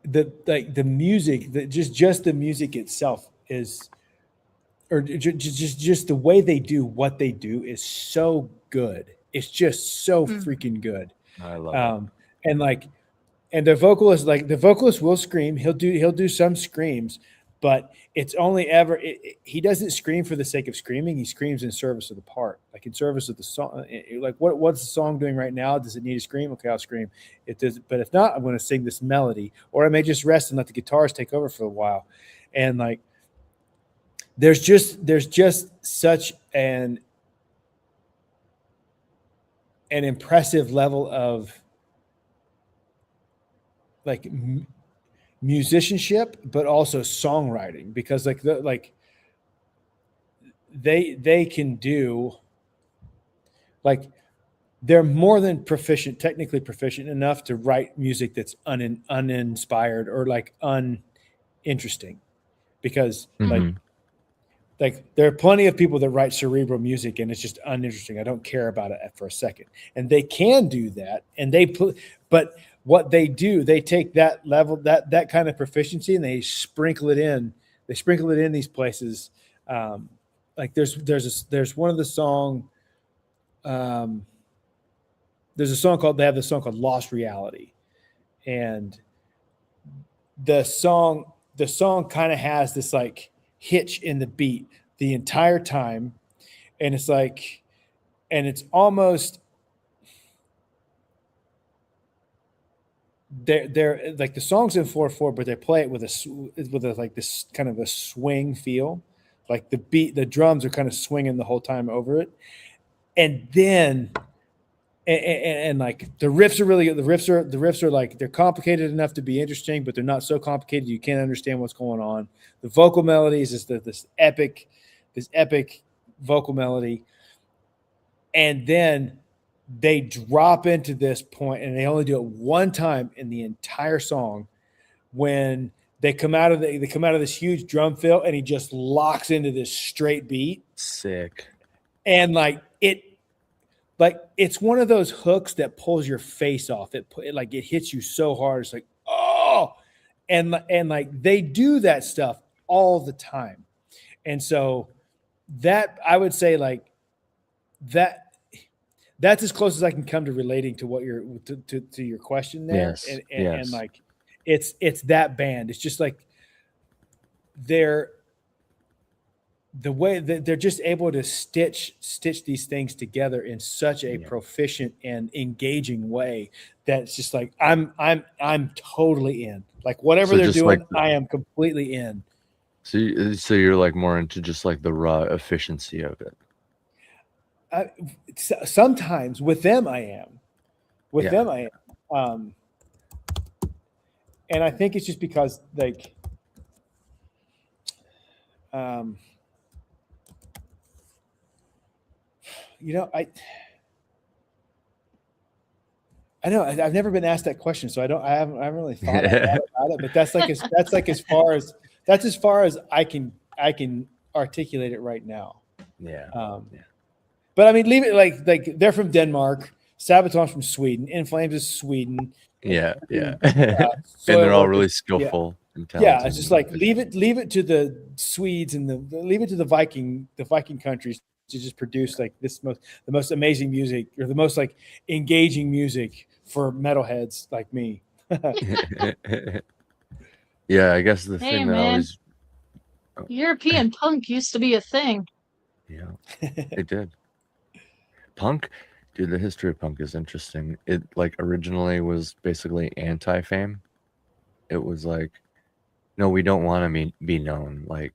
the music, just the music itself is, or just the way they do what they do is so good. It's just so freaking good. I love it. And like, and the vocalist will scream. He'll do some screams, but it's only ever he doesn't scream for the sake of screaming. He screams in service of the part, like in service of the song. Like what's the song doing right now? Does it need a scream? Okay, I'll scream. It does, but if not, I'm going to sing this melody, or I may just rest and let the guitars take over for a while. And like, there's just such an impressive level of like musicianship, but also songwriting, because like they can do, like, they're more than technically proficient enough to write music that's uninspired or like uninteresting, because like there are plenty of people that write cerebral music and it's just uninteresting. I don't care about it for a second, and they can do that, and but what they do, they take that level, that kind of proficiency, and they sprinkle it in. They sprinkle it in these places. Like there's one of the song. There's a song called. They have this song called "Lost Reality," and the song kind of has this like hitch in the beat the entire time, and it's like, and it's almost. They're like, the song's in 4/4, but they play it with a like this kind of a swing feel, like the drums are kind of swinging the whole time over it, and then and like the riffs are really good. The riffs are like, they're complicated enough to be interesting, but they're not so complicated you can't understand what's going on. The vocal melodies is this epic vocal melody, and then they drop into this point, and they only do it one time in the entire song, when they come out of this huge drum fill, and he just locks into this straight beat. Sick. And it's one of those hooks that pulls your face off. It hits you so hard. It's like, oh, and like they do that stuff all the time. And so that, I would say, like, that's as close as I can come to relating to what to your question there. Yes. And like, it's that band. It's just like the way that they're just able to stitch these things together in such a proficient and engaging way that it's just like, I'm totally in. Like, whatever they're doing, like, I am completely in. So you're like more into just like the raw efficiency of it. Sometimes with them I am. Them I am. And I think it's just because, like, you know, I know I've never been asked that question, so I haven't really thought about it. But that's as far as I can articulate it right now. Yeah. But I mean, leave it like they're from Denmark. Sabaton's from Sweden. In Flames is Sweden. Yeah. And they're all really skillful. And talented. Yeah, it's just like, leave it to the Swedes and leave it to the Viking countries to just produce like the most amazing music, or the most like engaging music for metalheads like me. Yeah, I guess the thing that always European punk used to be a thing. Yeah, it did. Punk, dude, the history of punk is interesting. It like originally was basically anti-fame. It was like, no, we don't want to be known. Like,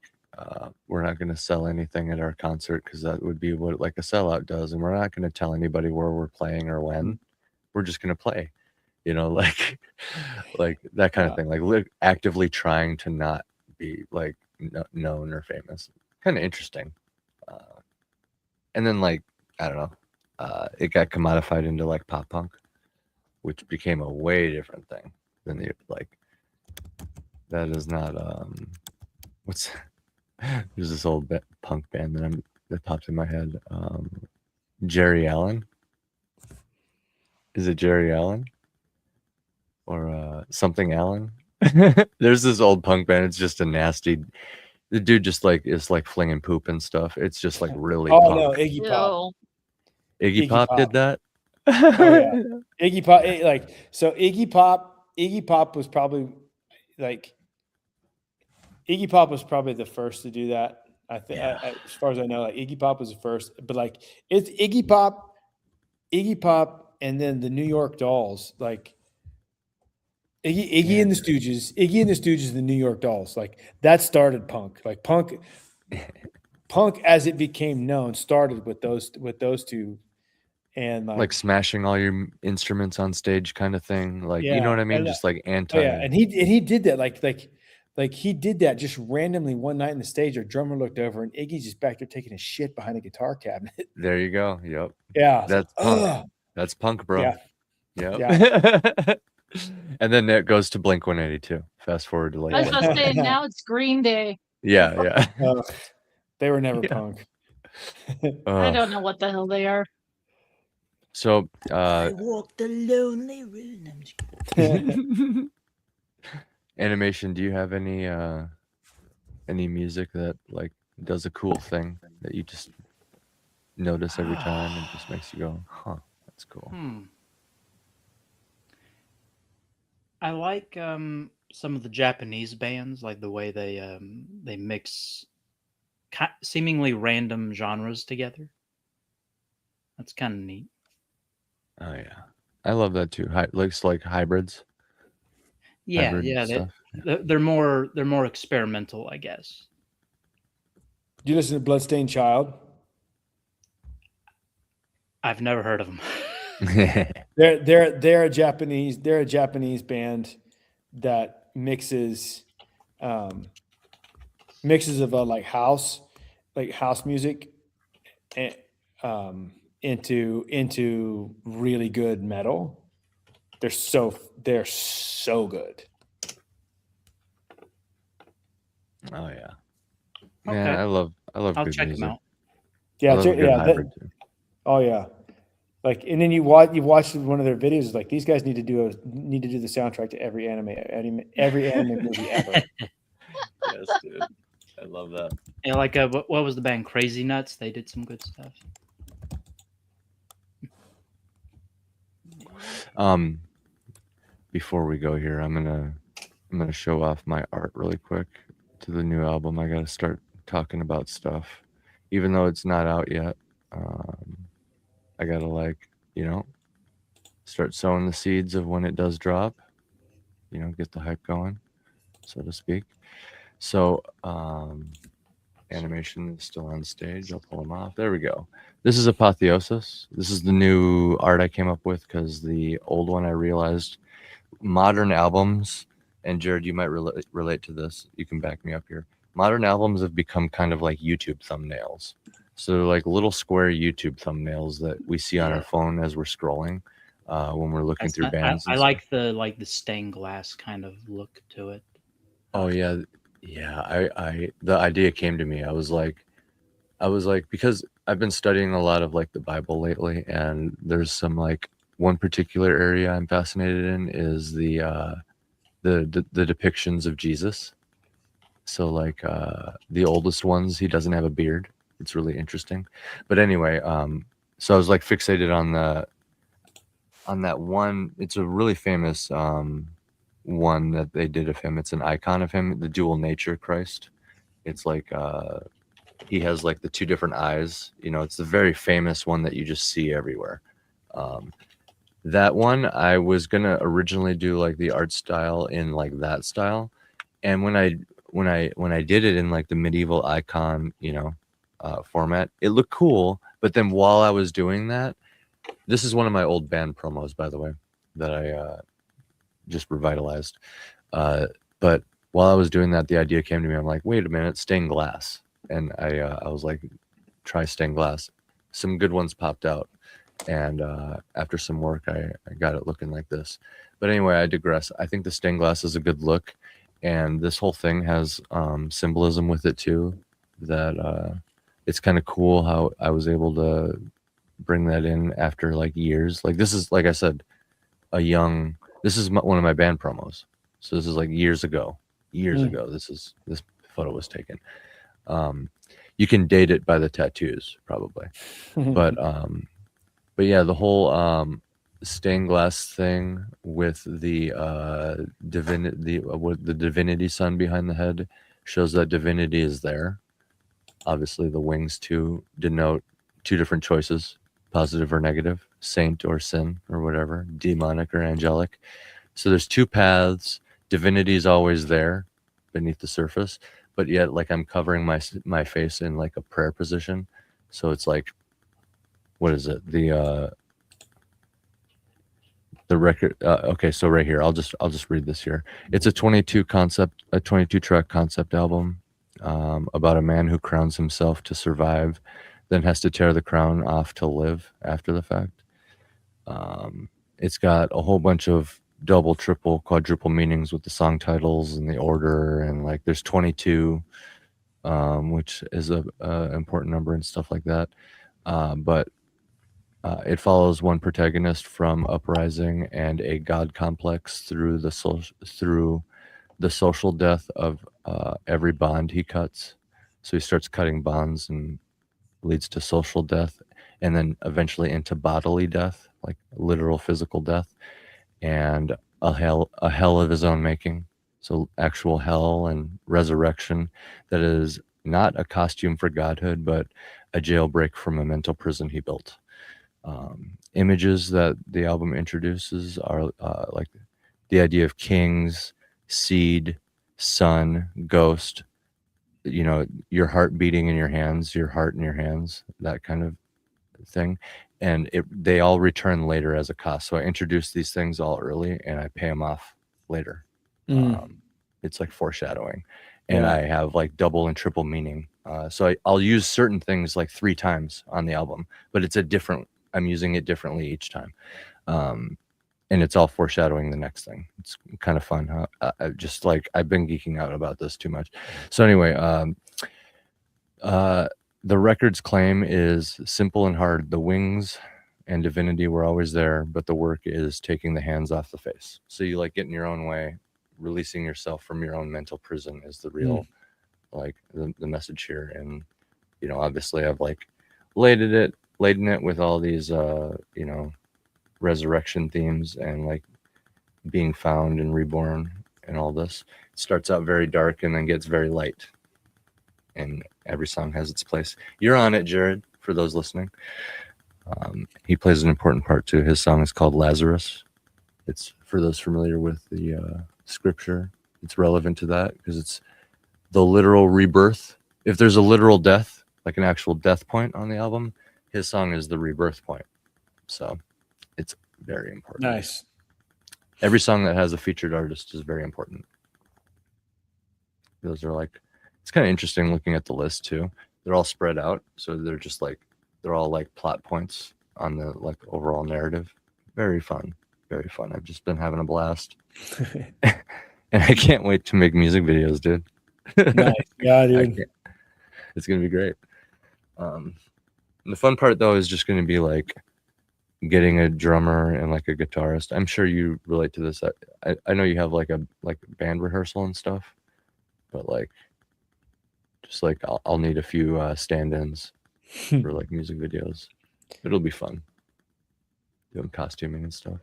we're not going to sell anything at our concert, because that would be what like a sellout does, and we're not going to tell anybody where we're playing or when. We're just going to play, like that kind of thing. Like actively trying to not be like known or famous. Kind of interesting. And then like, I don't know, it got commodified into like pop punk, which became a way different thing than that is not there's this old punk band that popped in my head. Jerry Allen. Is it Jerry Allen or something Allen? There's this old punk band. It's just a nasty. The dude just like is like flinging poop and stuff. It's just like really Oh punk. no, Iggy Pop. Ew. Iggy Pop did that. Oh yeah, Iggy Pop. So Iggy Pop was probably like Iggy Pop was probably the first to do that. I think, as far as I know, like Iggy Pop was the first. But like it's Iggy Pop, and then the New York Dolls, like Iggy and the Stooges, and the New York Dolls, like that started punk. Like punk as it became known started with those two, and like smashing all your instruments on stage kind of thing. Like you know what I mean? Just like anti. Oh yeah, and he did that like he did that just randomly one night in the stage. Our drummer looked over and Iggy's just back there taking a shit behind a guitar cabinet. There you go. Yep. Yeah, that's punk. That's punk, bro. Yeah. Yep. Yeah. And then it goes to Blink 182. Fast forward to like. I was about to say now it's Green Day. Yeah. They were never punk. I don't know what the hell they are. So I walked the lonely road. Animation, do you have any music that like does a cool thing that you just notice every time and just makes you go, huh, that's cool? I like some of the Japanese bands, like the way they mix seemingly random genres together. That's kind of neat. Oh yeah, I love that too. Looks like hybrids. Yeah, they're more experimental, I guess. Do you listen to Bloodstained Child? I've never heard of them. They're a Japanese band that mixes of like house music and into really good metal. They're so good. Oh yeah. Okay. Yeah, I love I'll good check music. them out. Yeah, oh yeah. Like, and then you watch one of their videos. It's like these guys need to do the soundtrack to every anime movie ever. Yes, dude. I love that. Yeah, like what was the band Crazy Nuts? They did some good stuff. Before we go here, I'm gonna show off my art really quick to the new album. I gotta start talking about stuff, even though it's not out yet. I gotta start sowing the seeds of when it does drop. Get the hype going, so to speak. So animation is still on stage. I'll pull them off. There we go. This is Apotheosis. This is the new art I came up with because the old one I realized modern albums, and Jared, you might relate to this. You can back me up here. Modern albums have become kind of like YouTube thumbnails. So like little square YouTube thumbnails that we see on our phone as we're scrolling when we're looking through bands. I like the stained glass kind of look to it. Oh yeah. The idea came to me. I was like, because I've been studying a lot of like the Bible lately, and there's some like one particular area I'm fascinated in is the depictions of Jesus. So like the oldest ones, he doesn't have a beard. It's really interesting. But anyway, so I was like fixated on that one. It's a really famous one that they did of him. It's an icon of him, the dual nature Christ. It's like he has like the two different eyes. It's the very famous one that you just see everywhere. That one I was gonna originally do like the art style in like that style, and when I did it in like the medieval icon, format, it looked cool. But then while I was doing that, this is one of my old band promos, by the way, that I just revitalized. But while I was doing that, the idea came to me. I'm like, wait a minute, stained glass. And I was like, try stained glass. Some good ones popped out. And after some work, I got it looking like this. But anyway, I digress. I think the stained glass is a good look. And this whole thing has symbolism with it too, that it's kind of cool how I was able to bring that in after like years. Like this is, like I said, one of my band promos. So this is like years ago. This photo was taken. You can date it by the tattoos probably, but yeah, the whole stained glass thing with the with the divinity sun behind the head shows that divinity is there. Obviously, the wings too denote two different choices, positive or negative, saint or sin or whatever, demonic or angelic. So there's two paths. Divinity is always there beneath the surface, but yet like I'm covering my face in like a prayer position. So it's like, what is it? The record. Okay, so right here, I'll just read this here. It's a 22 track concept album about a man who crowns himself to survive, then has to tear the crown off to live after the fact. It's got a whole bunch of double, triple, quadruple meanings with the song titles and the order, and like there's 22, which is a important number and stuff like that. But it follows one protagonist from uprising and a god complex through the social death of every bond he cuts. So he starts cutting bonds and leads to social death, and then eventually into bodily death, like literal physical death, and a hell of his own making. So actual hell and resurrection that is not a costume for godhood, but a jailbreak from a mental prison he built. Images that the album introduces are like the idea of kings, seed, sun, ghost, your heart beating in your hands, your heart in your hands, that kind of thing. And they all return later as a cost. So I introduce these things all early and I pay them off later. It's like foreshadowing. And I have like double and triple meaning. So I'll use certain things like 3 times on the album, but I'm using it differently each time. And it's all foreshadowing the next thing. It's kind of fun. I've been geeking out about this too much. So anyway, the record's claim is simple and hard. The wings and divinity were always there, but the work is taking the hands off the face. So you like get in your own way, releasing yourself from your own mental prison is the real, like the message here. And, obviously I've like laden it with all these, resurrection themes and like being found and reborn and all this. It starts out very dark and then gets very light, and every song has its place. You're on it, Jared, for those listening. He plays an important part too. His song is called Lazarus. It's for those familiar with the scripture. It's relevant to that because it's the literal rebirth. If there's a literal death, like an actual death point on the album, his song is the rebirth point. So it's very important. Nice. Every song that has a featured artist is very important. Those are like, it's kind of interesting looking at the list too. They're all spread out. So they're all like plot points on the like overall narrative. Very fun. Very fun. I've just been having a blast. And I can't wait to make music videos, dude. Nice. Yeah, dude. It's going to be great. And the fun part though is just going to be like getting a drummer and like a guitarist. I'm sure you relate to this. I know you have like a band rehearsal and stuff, but like just like I'll need a few stand-ins for like music videos. It'll be fun doing costuming and stuff.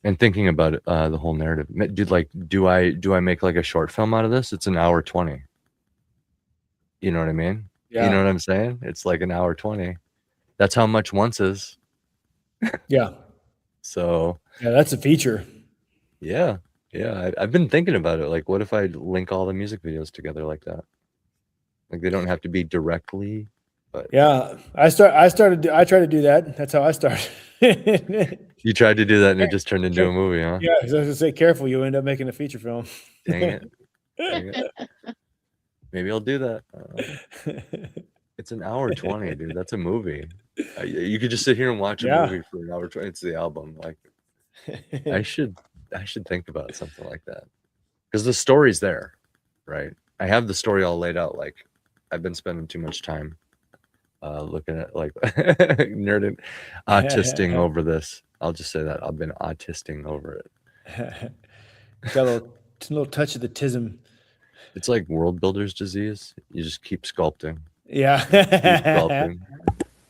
And thinking about it, the whole narrative, dude. Do I make like a short film out of this? It's an hour 20. You know what I mean? Yeah. You know what I'm saying? It's like an hour 20. That's how much Once is. Yeah. So. Yeah, that's a feature. Yeah. I've been thinking about it. Like, what if I link all the music videos together like that? Like, they don't have to be directly. But yeah, I tried to do that. That's how I started. You tried to do that and it just turned into a movie, huh? Yeah, because I was gonna say, careful, you end up making a feature film. Dang it. Maybe I'll do that. It's an hour 20, dude. That's a movie. You could just sit here and watch a movie for an hour 20. It's the album. Like, I should think about something like that because the story's there, right? I have the story all laid out. Like, I've been spending too much time looking at like autisting over this. I'll just say that I've been autisting over it. Got a little touch of the tism. It's like world builder's disease. You just keep sculpting. Yeah. Keep sculpting.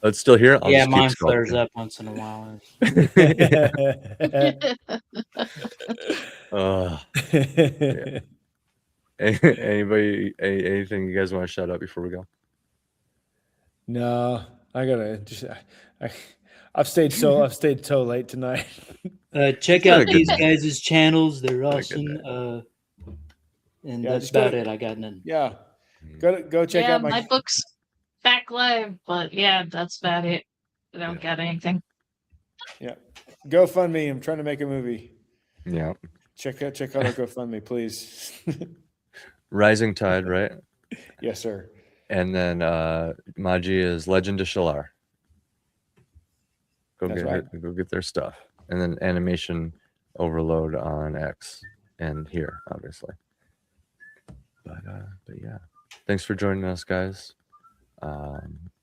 Oh, it's still here? I'll Yeah, just keep mine flares sculpting. up once in a while. Yeah. Anybody, anything you guys want to shout out before we go? No, I gotta just. I've stayed so late tonight. Check had a out good these day. guys' channels. They're Had a good awesome. And Yeah, that's just go about to- it. I got none. Yeah, go check yeah, out my book's back live, but yeah, that's about it. I don't got anything. Yeah, GoFundMe. I'm trying to make a movie. Yeah. Check out our GoFundMe, please. Rising Tide, right? Yes, sir. And then Maji is Legend of Shalar. That's right. Go get their stuff. And then Animation Overload on X and here, obviously. But yeah. Thanks for joining us, guys.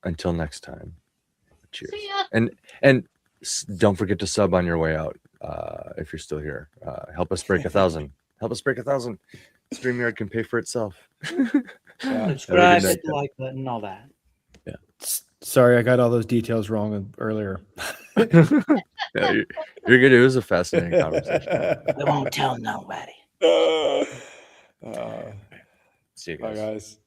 Until next time. Cheers. See ya. And don't forget to sub on your way out if you're still here. Help us break 1,000. Help us break 1,000. StreamYard can pay for itself. Subscribe, hit the like button, all that. Yeah. Sorry, I got all those details wrong earlier. Yeah, you're good. It was a fascinating conversation. I won't tell nobody. See you guys. Bye, guys.